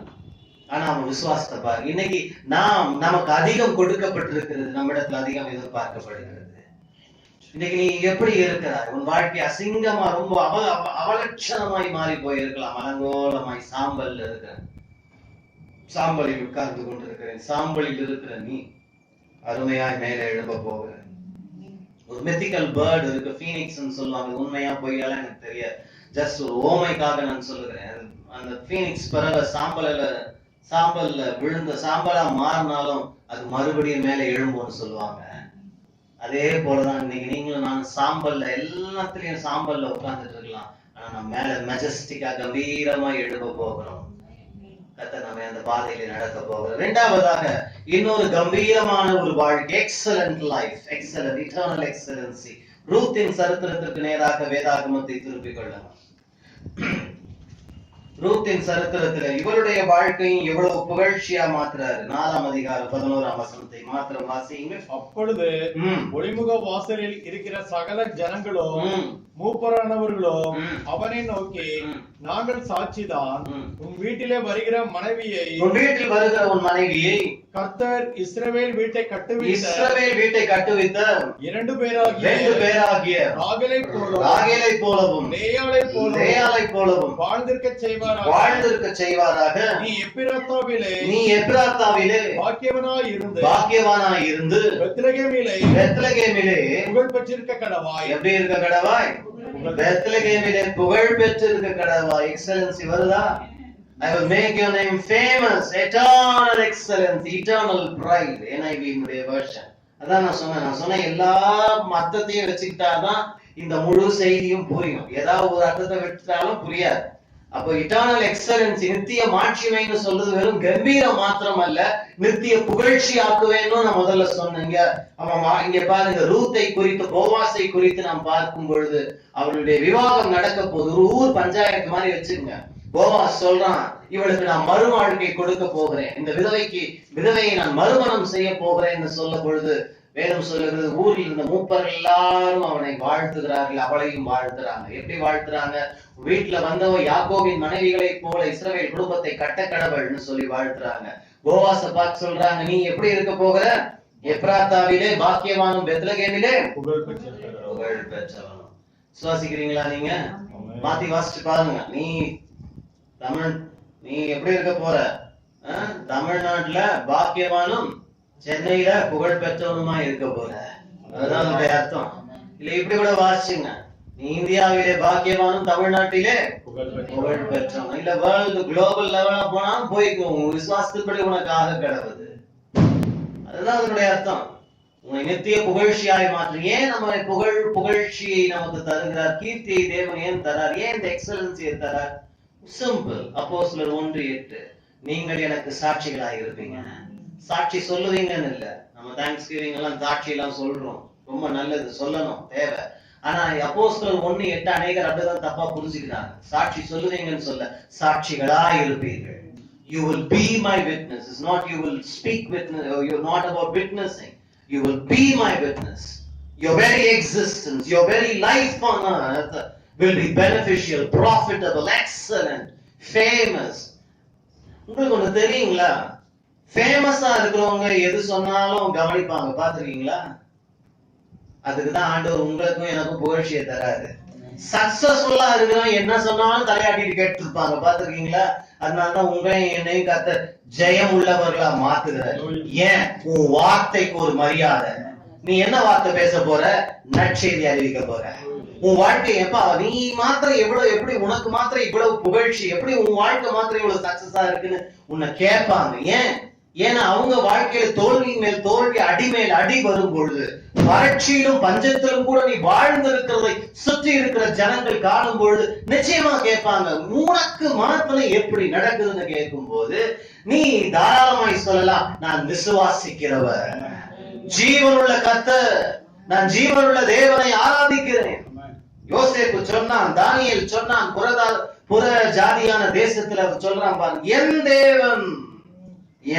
ஆனா அவன் விசுவாசத்தை பாருங்க. இன்னைக்கு நமக்கு அதிகம் கொடுக்கப்பட்டிருக்கிறது, நம்மிடத்துல அதிகம் எதிர்பார்க்கப்படுகிறது. இன்னைக்கு நீ எப்படி இருக்கிறாய்? உன் வாழ்க்கை அசிங்கமா ரொம்ப அவலட்சணமாய் மாறி போயிருக்கலாம். அலங்கோலமாய் சாம்பல்ல இருக்கிற, சாம்பலில் உட்கார்ந்து கொண்டிருக்கிறேன். சாம்பலில் இருக்கிற நீ அருமையாய் மேலே எழும்ப போகிற ஒரு மித்திக்கல் பேர்டு இருக்கு, பீனிக்ஸ் சொல்லுவாங்க. உண்மையா பொய்யால எனக்கு தெரியாது, ஜஸ்ட் ஒரு ஓமைக்காக நான் சொல்லுகிறேன். அந்த பீனிக்ஸ் பறவை சாம்பல்ல விழுந்த சாம்பலா மாறினாலும் அது மறுபடியும் மேல எழும்பும்னு சொல்லுவாங்க. அதே போலதான் இன்னைக்கு நீங்களும் நான் சாம்பல்ல, எல்லாத்துலயும் சாம்பல்ல உட்கார்ந்துட்டு இருக்கலாம். ஆனா நம்ம மேல மெஜஸ்டிக்கா கம்பீரமா எழும்ப போகிறோம். கர்த்தர் நம்ம அந்த பாதையில நடக்க போகிறோம். இரண்டாவதாக இன்னொரு கம்பீரமான ஒரு வாழ்க்கை, excellent life, excellent eternal excellency. ரூத்தின் சரித்திரத்திற்கு நேராக வேதாகமத்தை திருப்பிக் கொள்ளலாம். ரூத்தின் சரித்திரத்துல இவருடைய வாழ்க்கையும் எவ்வளவு புகழ்ச்சியா மாத்துறாரு. 4ஆம் அதிகாரம் 11ஆம் வசனத்தை மாத்திரம் வாசிங்க. அப்பொழுது ஒளிமுக வாசலில் இருக்கிற சகல ஜனங்களும் மூப்பரானவர்களும் அவனை நோக்கி, நாங்கள் சாட்சிதான், உன் வீட்டிலே வருகிற மனைவியை, உன் வீட்டில் வருகிற உன் மனைவியை கர்த்தர் இஸ்ரவேல் வீட்டை கட்டுவித்த 2 பேராகிய ராகேலை போலவும் லேயாளை போலவும் வாழ்ந்திருக்க செய்வாராக. நீ எப்பிராத்தாவிலே பாக்கியவனாய் இருந்து பெத்லகேமிலே புகழ் பெற்றிருக்க கடவாய். எப்படி இருக்க கடவாய்? பெத்லகேமிலே புகழ் பெற்றிருக்க கடவாய். எக்ஸலன்சி வருதா? I will make your name famous, eternal excellence, eternal pride. NIV version. அதான் நான் சொன்ன எல்லா மத்தத்தையும் வச்சுக்கிட்டாதான் இந்த முழு செய்தியும் புரியும். ஏதாவது ஒரு அர்த்தத்தை விட்டாலும் புரியாது. அப்போ இட்டர்னல் எக்ஸலன்ஸ், நித்திய மாட்சிமைன்னு சொல்றது வெறும் கம்பீரம் மாத்திரம் அல்ல, நித்திய புகழ்ச்சி ஆக்குவேன்னு நான் முதல்ல சொன்னேங்க. இங்க பாருங்க, ரூத்தை குறித்து, போவாசை குறித்து நாம் பார்க்கும் பொழுது அவருடைய விவாகம் நடக்க போகுது. ஒரு ஊர் பஞ்சாயத்து மாதிரி வச்சுங்க. போவாஸ் சொல்றான், இவளுக்கு நான் மறுவாழ்க்கை கொடுக்க போகிறேன், இந்த விதவையை நான் மறுமணம் செய்ய போகிறேன் சொல்ல பொழுது வேதம் சொல்லுகிறது, ஊரில் இருந்த மூப்பர் எல்லாரும் அவனை வாழ்த்துகிறார்கள், அவளையும் வாழ்த்துறாங்க. எப்படி வாழ்த்துறாங்க? வீட்டுல வந்தவ யாக்கோபின் மனைவிகளை போல இஸ்ரவேல் குடும்பத்தை கட்ட கடவுள்னு சொல்லி வாழ்த்துறாங்க. போவாச பார்த்து சொல்றாங்க, நீ எப்படி இருக்க போகிற? எப்ராத்தாவிலே பாக்கியவானும் பெத்லகேமிலே புகழ் பெற்றவனும். சுவாசிக்கிறீங்களா? நீங்க மாத்தி வாசிச்சு பாருங்க. நீ எப்படி இருக்க போற? தமிழ்நாட்டுல பாக்கியவானும் சென்னையில புகழ் பெற்றவனுமா இருக்க போற. அதுதான் அதனுடைய அர்த்தம். இல்ல இப்படி கூட வாசிச்சுங்க, நீ இந்தியாவிலே பாக்கியவானும் தமிழ்நாட்டிலே புகழ் பெற்றவன். இல்ல வேர்ல்டு குளோபல் லெவலா போனாலும் போய்க்கும், உங்க விசுவாசத்துப்படி உனக்காக கிடவுது. அதுதான் அதனுடைய அர்த்தம். உங்களை நித்திய புகழ்ச்சியாய் மாற்று. ஏன் நம்ம புகழ்ச்சியை நமக்கு தருகிறார்? கீர்த்தியை தேவன் ஏன் தரார்? ஏன் இந்த எக்ஸலன்சியை தரார்? சிம்பிள். அப்போஸ்தலர் 1:8, நீங்கள் எனக்கு சாட்சிகளாய் இருப்பீங்க. சாட்சி சொல்லுவீங்கன்னு இல்ல, நம்ம தேங்க்ஸ்கிவிங் எல்லாம் சாட்சி எல்லாம் சொல்றோம், ரொம்ப நல்லது, சொல்லணும், தேவை. ஆனா அப்போஸ்தலர் 1:8 அநேகர் அப்படிதான் தப்பா புரிஞ்சுக்கிறாங்க. சாட்சி சொல்லுவீங்கன்னு சொல்ல, சாட்சிகளாய் இருப்பீர்கள். You will be my witnesses, not you will speak witness, or you're not about witnessing. You will be my witness. Your very existence, your very life on earth will be beneficial, profitable, excellent, famous. உங்களுக்கு ஒண்ணு தெரியுங்களா? ஃபேமஸா இருக்கிறவங்க எது சொன்னாலும் கவனிப்பாங்க, பாத்துருக்கீங்களா? அதுக்குதான் ஆண்டவர் உங்களுக்கும் எனக்கும் புகழ்ச்சியை தராது. சக்சஸ்ஃபுல்லா இருக்கிறவங்க என்ன சொன்னாலும் தலையாட்டிட்டு கேட்டுருப்பாங்க, பாத்துருக்கீங்களா? அதனாலதான் உங்களையும் என்னையும் கர்த்தர் ஜெயம் உள்ளவர்களா மாத்துகிறார். ஏன்? உன் வார்த்தைக்கு ஒரு மரியாதை. நீ என்ன வார்த்தை பேச போற? நற்செய்தி அறிவிக்க போற. உன் வாழ்க்கை எப்பா நீ மாத்திரம் எவ்வளவு, எப்படி உனக்கு மாத்திரம் இவ்வளவு புகழ்ச்சி, எப்படி உன் வாழ்க்கை மாத்திரம் இவ்வளவு சக்சஸா இருக்குன்னு உன்னை கேட்பாங்க. ஏன்னா அவங்க வாழ்க்கையில தோல்வி மேல் தோல்வி, அடி மேல் அடி வரும் பொழுது, வறட்சியிலும் பஞ்சத்திலும் கூட நீ வாழ்ந்திருக்கிறதை சுற்றி இருக்கிற ஜனங்கள் காணும் பொழுது நிச்சயமா கேட்பாங்க, உனக்கு மாத்திரம் எப்படி நடக்குதுன்னு கேட்கும் போது நீ தாராளமாய் சொல்லலாம், நான் விசுவாசிக்கிறவர், ஜீவனுள்ள கர்த்தர், நான் ஜீவனுள்ள தேவனை ஆராதிக்கிறேன். யோசேப்பு சொன்னான், தானியேல் சொன்னான், புற ஜாதியான தேசத்துல சொல்றான் பாருங்க, என் தேவன்,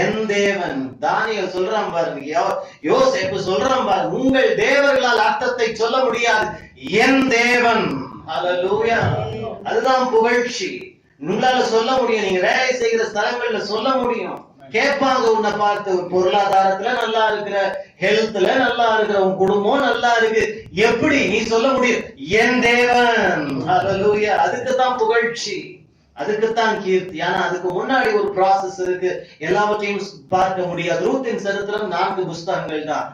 என் தேவன். தானியேல் சொல்றான் பாருங்க, யோசேப்பு சொல்றான் பாருங்க, உங்கள் தேவர்களால் அர்த்தத்தை சொல்ல முடியாது, என் தேவன். ஹல்லேலூயா. அதுதான் புகழ்ச்சி. உங்களால சொல்ல முடியும், நீங்க வேலை செய்கிற ஸ்தலங்கள்ல சொல்ல முடியும். கேட்பாங்க உன்னை பார்த்து, பொருளாதாரத்துல நல்லா இருக்கிற, ஹெல்த்ல நல்லா இருக்கிற, உன் குடும்பம் நல்லா இருக்கு, எப்படி நீ சொல்ல முடியும், என் தேவன். ஹல்லேலூயா. அதுக்குதான் புகழ்ச்சி, அதுக்குத்தான் கீர்த்தி. ஆனா அதுக்கு முன்னாடி ஒரு ப்ராசஸ் இருக்கு, எல்லாவற்றையும் பார்க்க முடியாது. ரூத்தின் சரித்திரம் 4 புஸ்தகங்கள் தான்,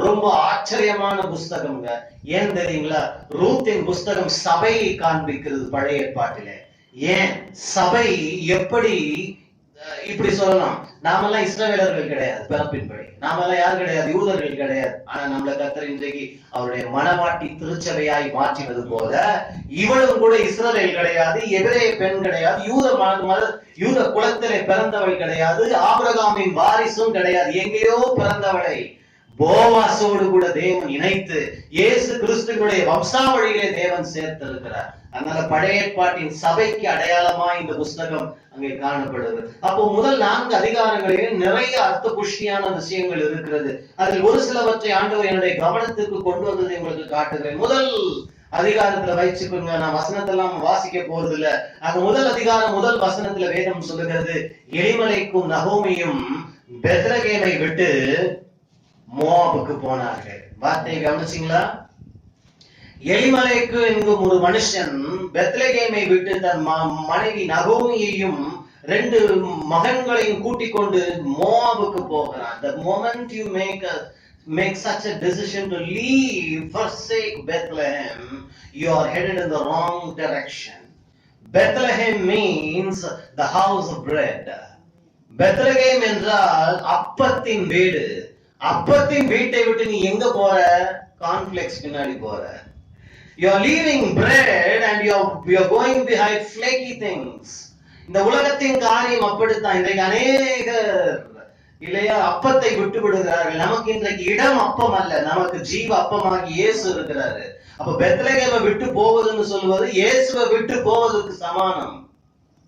ரொம்ப ஆச்சரியமான புஸ்தகம்ங்க. ஏன் தெரியுங்களா? ரூத்தின் புஸ்தகம் சபையை காண்பிக்கிறது பழைய ஏற்பாட்டிலே. ஏன் சபை எப்படி, இப்படி சொல்லலாம், நாமெல்லாம் இஸ்ரவேலர்கள் கிடையாது பிறப்பின்படி, நாமெல்லாம் யார் கிடையாது, யூதர்கள் கிடையாது. ஆனா நம்மள கர்த்தர் இன்றைக்கு அவருடைய மனவாட்டி திருச்சபையாய் மாற்றினது போல, இவளும் கூட இஸ்ரவேல் கிடையாது, எபிரேய பெண் கிடையாது, யூத குலத்திலே பிறந்தவள் கிடையாது, ஆபிரகாமின் வாரிசும் கிடையாது, எங்கேயோ பிறந்தவளை போவாசோடு கூட தேவன் இணைத்து இயேசு கிறிஸ்துவினுடைய வம்சாவழியிலே தேவன் சேர்த்திருக்கிறார். அதனால பழைய ஏற்பாட்டின் சபைக்கு அடையாளமா இந்த புஸ்தகம் அங்கே காணப்படுது. அப்போ முதல் 4 அதிகாரங்களிலும் நிறைய அர்த்த புஷ்டியான விஷயங்கள் இருக்கிறது. அதில் ஒரு சிலவற்றை ஆண்டவர் என்னுடைய கவனத்துக்கு கொண்டு வந்ததை உங்களுக்கு காட்டுகிறேன். முதல் அதிகாரத்துல வச்சுக்கோங்க, நான் வசனத்தெல்லாம் வாசிக்க போறது இல்ல. அது முதல் அதிகாரம் முதல் வசனத்துல வேதம் சொல்லுகிறது, எலிமலைக்கும் நகோமியும் பெத்லகேமை விட்டு மோவாபுக்கு போனார்கள். வார்த்தையை கவனிச்சீங்களா? எலிமலைக்கு என்கும் ஒரு மனுஷன் பெத்லகேமை விட்டு தன் மனைவி நகோமியையும் 2 மகன்களையும் கூட்டிக் கொண்டு மோவாபுக்கு போகிறான். The moment you make such a decision to leave, forsake Bethlehem, you are headed in the wrong direction. Bethlehem means the house of bread. Bethlehem என்றால் அப்பத்தின் வீடு. அப்பத்தின் வீட்டை விட்டு நீ எங்க போற? கான்ஃபிளெக்ஸ் பின்னாடி போற. You are leaving bread and you are going behind flaky things. இந்த உலகத்தின் காரியம் அப்படித்தான். இன்றைக்கு அநேகர் இல்லையா அப்பத்தை விட்டு விடுகிறார்கள். நமக்கு இன்றைக்கு இடம் அப்பம் அல்ல, நமக்கு ஜீவ அப்பமாகி இயேசு இருக்கிறாரு. அப்ப பெத்லகேமை விட்டு போவதுன்னு சொல்வது இயேசுவை விட்டு போவதற்கு சமானம்.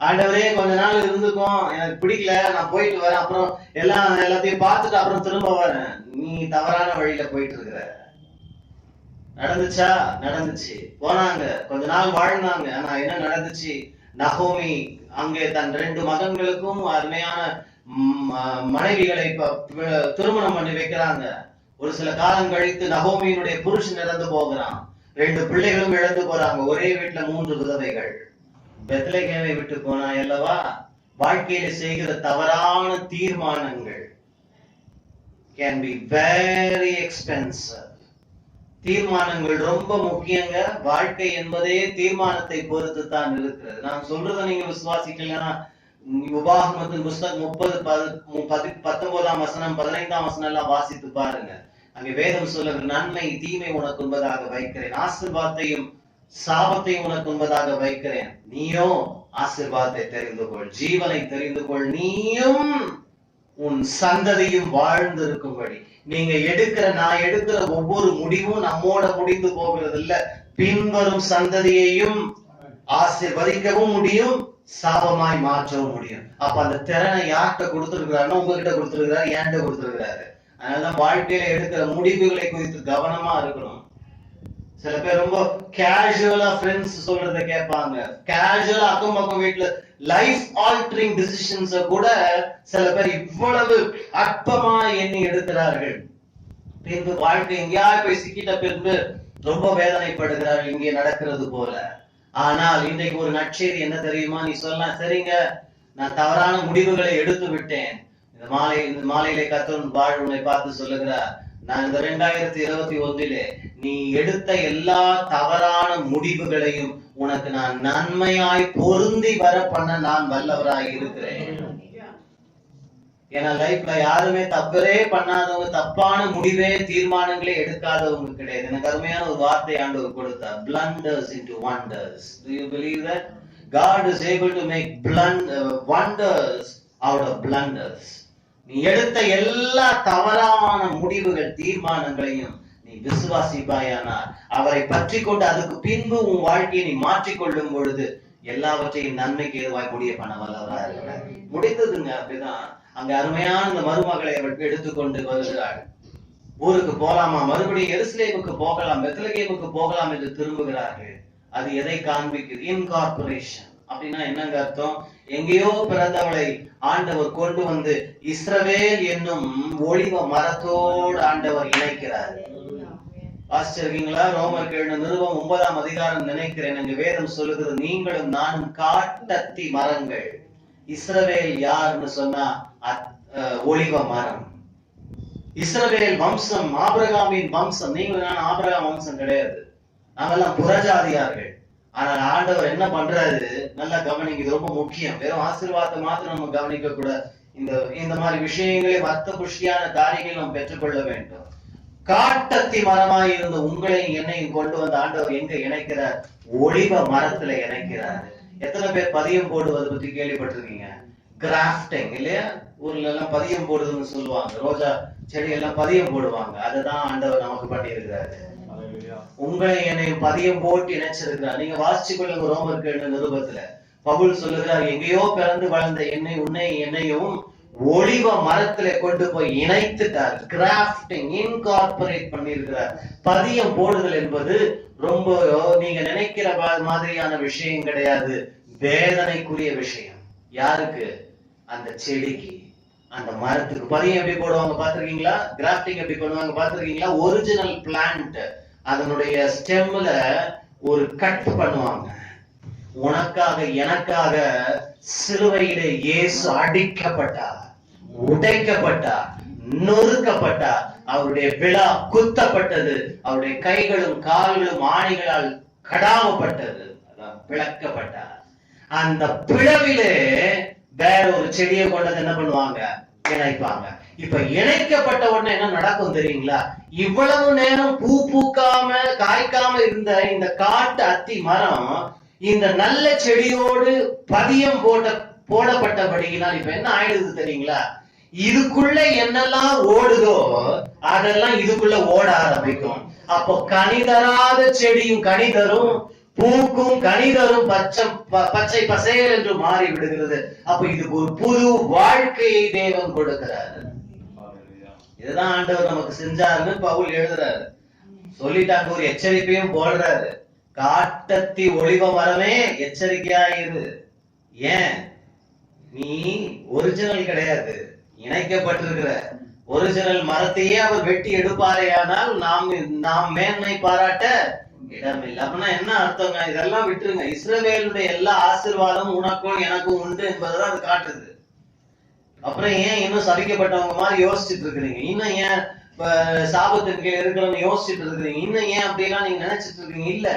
ஆண்டவரே கொஞ்ச நாள் இருந்துக்கும், எனக்கு பிடிக்கல, நான் போயிட்டு வரேன், அப்புறம் எல்லாத்தையும் பார்த்துட்டு அப்புறம் திரும்ப வரேன். நீ தவறான வழியில போயிட்டு இருக்கிற. நடந்துச்சா? நடந்துச்சு. போனாங்க, கொஞ்ச நாள் வாழ்ந்தாங்க. ஆனா என்ன நடந்துச்சு? நகோமி அங்கே தன் 2 மகன்களுக்கும் அருமையான மனைவிகளை திருமணம் பண்ணி வைக்கிறாங்க. ஒரு சில காலம் கழித்து நகோமியினுடைய புருஷன் இறந்து போகிறான், 2 பிள்ளைகளும் இழந்து போறாங்க. ஒரே வீட்டுல 3 விதவைகள். பெத்லகேமை விட்டு போனா அல்லவா? வாழ்க்கையில செய்கிற தவறான தீர்மானங்கள் can be very expensive. தீர்மானங்கள் ரொம்ப முக்கியங்க. வாழ்க்கை என்பதே தீர்மானத்தை பொறுத்து தான் இருக்கிறது. நான் சொல்றதை நீங்க விசுவாசிக்கலன்னா உபாகமத்தின் புஸ்தகம் 19ஆம் வசனம் 15ஆம் வசனம் எல்லாம் வாசித்து பாருங்க. அங்கே வேதம் சொல்லுகிற, நன்மை தீமை உனக்கு உண்பதாக வைக்கிறேன், ஆசீர்வாதத்தையும் சாபத்தையும் உனக்கு உண்பதாக வைக்கிறேன், நீயோ ஆசீர்வாதத்தை தெரிந்து கொள், ஜீவனை தெரிந்து கொள், நீயும் உன் சந்ததியும் வாழ்ந்து இருக்கும்படி. நீங்க நான் எடுக்கிற ஒவ்வொரு முடிவும் நம்மோட முடிந்து போகிறது இல்ல, பின்வரும் சந்ததியையும் ஆசீர்வதிக்கவும் முடியும், சாபமாய் மாற்றவும் முடியும். அப்ப அந்த திறனை யார்கிட்ட கொடுத்திருக்கிறாருன்னா உங்ககிட்ட கொடுத்திருக்கிறாரு, என்கிட்ட கொடுத்திருக்கிறாரு. அதனாலதான் வாழ்க்கையில எடுக்கிற முடிவுகளை குறித்து கவனமா இருக்கணும். சில பேர் ரொம்ப கேஷுவலா ஃப்ரெண்ட்ஸ் சொல்றத கேட்பாங்க, கேஷுவலா அக்கம் பக்கம் வீட்டுல லைஃப் ஆல்டரிங் டிசிஷன்ஸ் கூட சில பேர் இவ்வளவு அற்பமா எண்ணி எடுக்கிறார்கள். பின்பு வாழ்க்கை எங்கேயா போய் சிக்கிட்ட பின்பு ரொம்ப வேதனைப்படுகிறார்கள், இங்கே நடக்கிறது போல. ஆனால் இன்றைக்கு ஒரு நற்செய்தி என்ன தெரியுமா? நீ சொல்லலாம், சரிங்க நான் தவறான முடிவுகளை எடுத்து விட்டேன், இந்த மாலையிலே கர்த்தர் உன்னை பார்த்து சொல்லுகிறார், நான் இந்த 2021 நீ எடுத்த எல்லா தவறான முடிவுகளையும் உனக்கு நான் நன்மையாய் பொருந்தி வர பண்ண நான் வல்லவராய் இருக்கிறேன். ஏன்னா லைஃப்ல யாருமே தவறே பண்ணாதவங்க, தப்பான முடிவே தீர்மானங்களே எடுக்காதவங்க கிடையாது. எனக்கு அருமையான ஒரு வார்த்தை ஆண்டவர் கொடுத்தார், blunders into wonders. Do you believe that? God is able to make wonders out of blunders. நீ எடுத்த எல்லா தவறான முடிவுகள் தீர்மானங்களையும் நீ விசுவாசிப்பாயானால், அவரை பற்றி கொண்டு அதுக்கு பின்பு உன் வாழ்க்கையை நீ மாற்றிக்கொள்ளும் பொழுது எல்லாவற்றையும் நன்மைக்கு ஏதுவாய் முடிய பண்ண வல்லவரா இருக்கிறார். முடிந்ததுங்க. அப்படிதான் அங்க அருமையான இந்த மருமகளை அவருக்கு எடுத்துக்கொண்டு வருகிறாள். ஊருக்கு போலாமா, மறுபடியும் எருசலேமுக்கு போகலாம், பெத்லகேமுக்கு போகலாம் என்று திரும்புகிறார்கள். அது எதை காண்பிக்குது? இன்கார்பரேஷன். அப்படின்னா என்னங்க அர்த்தம்? எங்கேயோ பிறந்தவளை ஆண்டவர் கொண்டு வந்து இஸ்ரவேல் என்னும் ஒளிவ மரத்தோடு ஆண்டவர் இணைக்கிறார். வாசிச்சிருக்கீங்களா? ரோமர் எழுதின நிருபம் 9ஆம் அதிகாரம் நினைக்கிறேன். அங்க வேதம் சொல்லுகிறது, நீங்களும் நானும் காட்டத்தி மரங்கள். இஸ்ரவேல் யாருன்னு சொன்னா ஒளிவ மரம். இஸ்ரவேல் வம்சம், ஆபிரகாமின் வம்சம். நீங்களும் நான் ஆபிரகாம் வம்சம் கிடையாது, நாமெல்லாம் புறஜாதியார்கள். ஆனால் ஆண்டவர் என்ன பண்றாரு? நல்லா கவனிங்க, இது ரொம்ப முக்கியம். வெறும் ஆசீர்வாதத்தை மாத்திரம் நம்ம கவனிக்க கூட, இந்த மாதிரி விஷயங்களை வர்த்த புஷ்டியான காரியங்களை நம்ம பெற்றுக்கொள்ள வேண்டும். காட்டத்தி மரமாய் இருந்த உங்களையும் என்னையும் கொண்டு வந்த ஆண்டவர் எங்க இணைக்கிறார்? ஒளிவ மரத்துல இணைக்கிறார். எத்தனை பேர் பதியம் போடுவது பத்தி கேள்விப்பட்டிருக்கீங்க? கிராஃப்டிங் இல்லையா? ஊர்ல எல்லாம் பதியம் போடுதுன்னு சொல்லுவாங்க. ரோஜா செடி எல்லாம் பதியம் போடுவாங்க. அதுதான் ஆண்டவர் நமக்கு பண்ணி இருக்கிறாரு. உங்களை என்னையும் பதியம் போட்டு இணைச்சிருக்கிறார். நீங்க வாசிச்சு கொள்ளுங்க ரோமர் எழுதின நிருபத்துல பவுல் சொல்லுகிறார், எங்கேயோ பிறந்து வளர்ந்த என்னையும் ஒளிவ மரத்துல கொண்டு போய் இணைத்துட்டார். கிராஃப்டிங், இன்கார்பரேட் பண்ணியிருக்கிறார். பதியம் போடுதல் என்பது ரொம்ப நீங்க நினைக்கிற மாதிரியான விஷயம் கிடையாது. வேதனைக்குரிய விஷயம். யாருக்கு? அந்த செடிக்கு, அந்த மரத்துக்கு. பதியம் எப்படி போடுவாங்க பாத்திருக்கீங்களா? கிராஃப்டிங் எப்படி பண்ணுவாங்க பாத்திருக்கீங்களா? ஒரிஜினல் பிளான்ட் அதனுடைய ஸ்டெம்ல ஒரு கட் பண்ணுவாங்க. உனக்காக எனக்காக சிலுவையிலே இயேசு அடிக்கப்பட்டார், உடைக்கப்பட்டார், நொறுக்கப்பட்டார். அவருடைய விழா குத்தப்பட்டது. அவருடைய கைகளும் கால்களும் ஆணிகளால் கடாமப்பட்டது, பிளக்கப்பட்டார். அந்த பிளவிலே வேற ஒரு செடியை கொண்டது என்ன பண்ணுவாங்க? இணைப்பாங்க. இப்ப இணைக்கப்பட்ட உடனே என்ன நடக்கும் தெரியுங்களா? இவ்வளவு நேரம் பூ பூக்காம காய்க்காம இருந்த இந்த காட்டு அத்தி மரம் இந்த நல்ல செடியோடு பதியம் போடப்பட்டபடியினால் இப்ப என்ன ஆயிடுது தெரியுங்களா? இதுக்குள்ள என்னெல்லாம் ஓடுதோ அதெல்லாம் இதுக்குள்ள ஓட ஆரம்பிக்கும். அப்போ கனிதராத செடியும் கனிதரும், பூக்கும் கனிதரும் பச்சை பசையல் என்று மாறி விடுகிறது. அப்ப இதுக்கு ஒரு புது வாழ்க்கையை தேவன் கொடுக்கிறார். இதுதான் ஆண்டவர் நமக்கு செஞ்சாருன்னு பவுல் எழுதுறாரு. சொல்லிட்டாங்க, ஒரு எச்சரிக்கையும் போடுறாரு. காட்டத்தி ஒளிவ மரமே எச்சரிக்கையாயிரு. ஏன்? நீ ஒரிஜினல் கிடையாது, இணைக்கப்பட்டிருக்கிற. ஒரிஜினல் மரத்தையே அவர் வெட்டி எடுப்பாரேயானால் நாம் மேன்மை பாராட்ட இடமில்லை. அப்படின்னா என்ன அர்த்தங்க? இதெல்லாம் விட்டுருங்க. இஸ்ரவேலுடைய எல்லா ஆசீர்வாதமும் உனக்கும் எனக்கும் உண்டு என்பதுதான் அது காட்டுது. அப்புறம் ஏன் இன்னும் சபிக்கப்பட்டவங்க மாதிரி யோசிச்சுட்டு இருக்கிறீங்க? இன்னும் ஏன் சாபத்தின் கீழ் இருக்கிறவங்க யோசிச்சுட்டு இருக்கிறீங்க? இன்னும் ஏன் அப்படிலாம் நீங்க நினைச்சிட்டு இருக்கீங்க? இல்ல,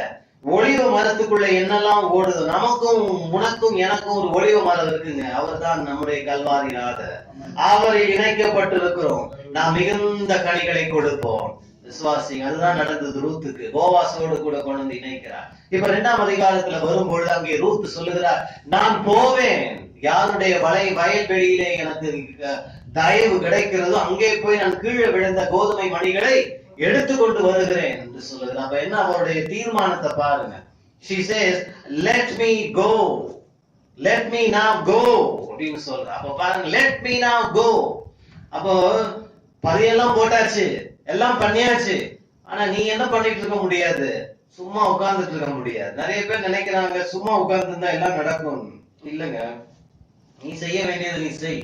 ஒளிவ மரத்துக்குள்ள என்னெல்லாம் ஓடுதோ, நமக்கும் உனக்கும் எனக்கும் ஒரு ஒளிவ மரம் இருக்குங்க. அவர் தான் நம்முடைய கல்வாரிநாதர். அவரை இணைக்கப்பட்டிருக்கிறோம். நாம் மிகுந்த கனிகளை கொடுப்போம். விசுவாசிங்க. அதுதான் நடந்தது ரூத்துக்கு. போவாசோடு கூட கொண்டு வந்து இணைக்கிறார். இப்ப 2ஆம் அதிகாரத்துல வரும்பொழுது அங்கே ரூத் சொல்லுகிறார், நான் போவேன், யாருடைய வயல்வெளியிலே எனக்கு தயவு கிடைக்கிறதோ அங்கே போய் நான் கீழே விழுந்த கோதுமை மணிகளை எடுத்துக்கொண்டு வருகிறேன் என்று சொல்லுகிறார். அப்ப என்ன அவருடைய தீர்மானத்தை பாருங்க. She says, let me go, let me now go அப்படின்னு சொல்றா. அப்ப பாருங்க, let me now go. அப்போ பதியெல்லாம் போட்டாச்சு, எல்லாம் பண்ணியாச்சு. ஆனா நீ என்ன பண்ணிட்டு இருக்க முடியாது? சும்மா உட்கார்ந்துட்டு இருக்க முடியாது. நிறைய பேர் நினைக்கிறாங்க சும்மா உட்கார்ந்து இருந்தா எல்லாம் நடக்கும். இல்லங்க, நீ செய்ய வேண்டியது நீ செய்.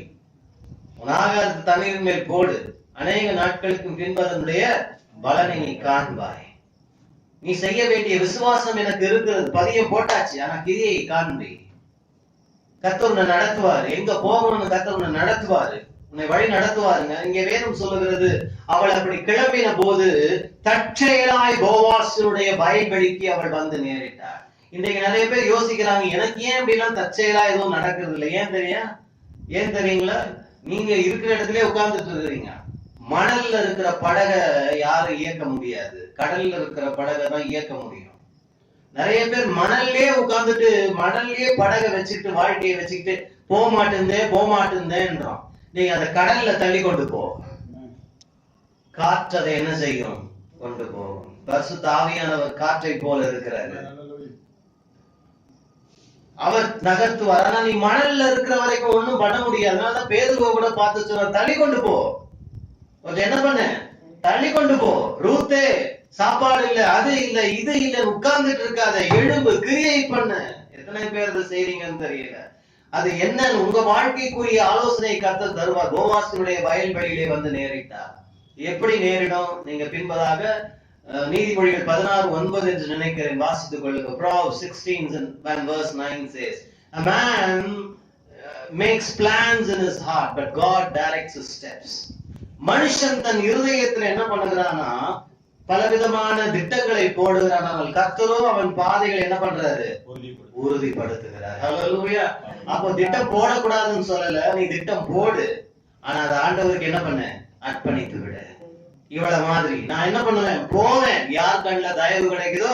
உனாக தண்ணீர் மேல் போடு, அநேக நாட்களுக்கு பின்பு அதனுடைய பலனை நீ காண்பாய். நீ செய்ய வேண்டிய விசுவாசம் எனக்கு இருக்கிறது. பதியம் போட்டாச்சு, ஆனா கிரியை காண்பி. கர்த்தர் உன்னை நடத்துவாரு. எங்க போகணும்னு கர்த்தர் உன்னை நடத்துவாரு. உன்னை வழி நடத்துவாருங்க. இங்க வேதம் சொல்லுகிறது, அவள் அப்படி கிளம்பின போது தற்செயலாய் போவாசுடைய வயல்வெளிக்கு அவள் வந்து நேரிட்டாள். இன்றைக்கு நிறைய பேர் யோசிக்கிறாங்க, எனக்கு ஏன் இப்படி எல்லாம் தற்செயலா எதுவும் நடக்கிறது இல்லை. ஏன் தெரியுங்களா? நீங்க இருக்கிற இடத்துல உட்கார்ந்துட்டு இருக்கிறீங்க. மணல்ல இருக்கிற படகை யாரும் இயக்க முடியாது, கடல்ல இருக்கிற படகை தான் இயக்க முடியும். நிறைய பேர் மணல்லே உட்கார்ந்துட்டு மணல்லே படகை வச்சுக்கிட்டு வாழ்க்கையை வச்சுக்கிட்டு போக மாட்டேன்றோம். நீங்க அதை கடல்ல தள்ளி கொண்டு போ, காற்று அதை என்ன செய்யும்? கொண்டு போகும். பரிசுத்த ஆவியானவர் காற்றை போல இருக்கிறாரு, அவர் நகர்த்துவார். ஆனா நீ மணல்ல இருக்கிற வரைக்கும் ஒண்ணும் பண்ண முடியாது. அதனால பேதுருவை கூட பார்த்து சொல்ற, தள்ளி கொண்டு போ. என்ன பண்ண? தள்ளி கொண்டு போ. ரூத்தே, சாப்பாடு இல்ல, அது இல்ல, இது இல்ல, உட்கார்ந்துட்டு இருக்காத, எழும்பு, கிரியை பண்ண. எத்தனை பேர் அதை செய்றீங்கன்னு தெரியல. அது என்ன? உங்க வாழ்க்கைக்குரிய ஆலோசனை கர்த்தர் தருவார். போவாசுடைய வயல்வெளியிலே வந்து நேரிட்டார். எப்படி நேரிடும்? நீங்க பின்பதாக நீதிமொழிகள் 16:9 என்று நினைக்கிறேன், வாசித்துக் கொள்ளுங்க. Proverbs 16:9 says, a man makes plans in his heart, but God directs his steps. மனுஷன் தன் இருதயத்துல என்ன பண்ணுகிறானா? பலவிதமான திட்டங்களை போடுகிறான். அவன் கர்த்தரோ அவன் பாதைகளை என்ன பண்றாரு? உறுதிப்படுத்துகிறார். ஹல்லேலூயா. அப்போ திட்டம் போடக்கூடாதுன்னு சொல்லல, நீ திட்டம் போடு. ஆனா அது ஆண்டவருக்கு என்ன பண்ண? அர்ப்பணித்து விட. இவ்வளவு மாதிரி நான் என்ன பண்ணுவேன்? போவேன், யார் கண்ணுல தயவு கிடைக்குதோ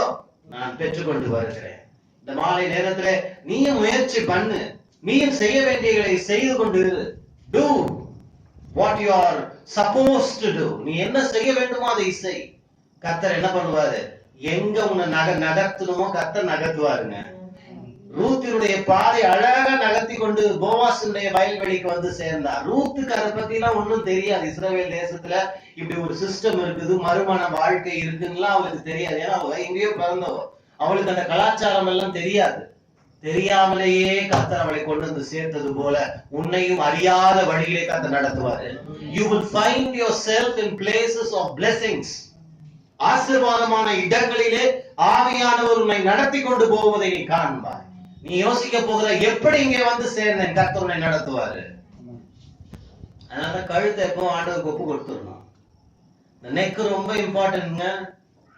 நான் பெற்றுக்கொண்டு வருகிறேன். இந்த மாலை நேரத்துல நீயும் முயற்சி பண்ணு, நீயும் செய்ய வேண்டியதை செய்து கொண்டு do what you are supposed to do. நீ என்ன செய்ய வேண்டுமோ அதை செய். கர்த்தர் என்ன பண்ணுவாரு? எங்க உன்னை நகர்த்தணுமோ கர்த்தர் நகர்த்துவாருங்க. ரூத்தினுடைய பாதை அழகா நகர்த்தி கொண்டு போவாசுடைய வயல்வெளிக்கு வந்து சேர்ந்தார். ரூத்துக்கு அதை பத்தி எல்லாம் ஒண்ணும் தெரியாது. இஸ்ரவேல் தேசத்துல இப்படி ஒரு சிஸ்டம் இருக்குது, மறுமண வாழ்க்கை இருக்குன்னு அவளுக்கு தெரியாது. ஏன்னா அவ எங்கேயோ பிறந்தவ, அவளுக்கு அந்த கலாச்சாரம் எல்லாம் தெரியாது. தெரியாமலேயே கர்த்தர் அவளை கொண்டு வந்து சேர்த்தது போல உன்னையும் அறியாத வழியிலே கர்த்தர் நடத்துவாரு. You will find yourself in places of blessings. ஆசீர்வாதமான இடங்களிலே ஆவியானவர் உன்னை நடத்தி கொண்டு போவதை நீ காண்பாய். நீ யோசிக்க போகிற, எப்படி இங்கே வந்து சேர்ந்தேன்? கர்த்தர் உன்னை நடத்துவாரு. அதனால கழுத்தை எப்போ ஆண்டவருக்கு ஒப்பு கொடுத்துடணும். இந்த நெக்கு ரொம்ப இம்பார்ட்டன்ட்ங்க.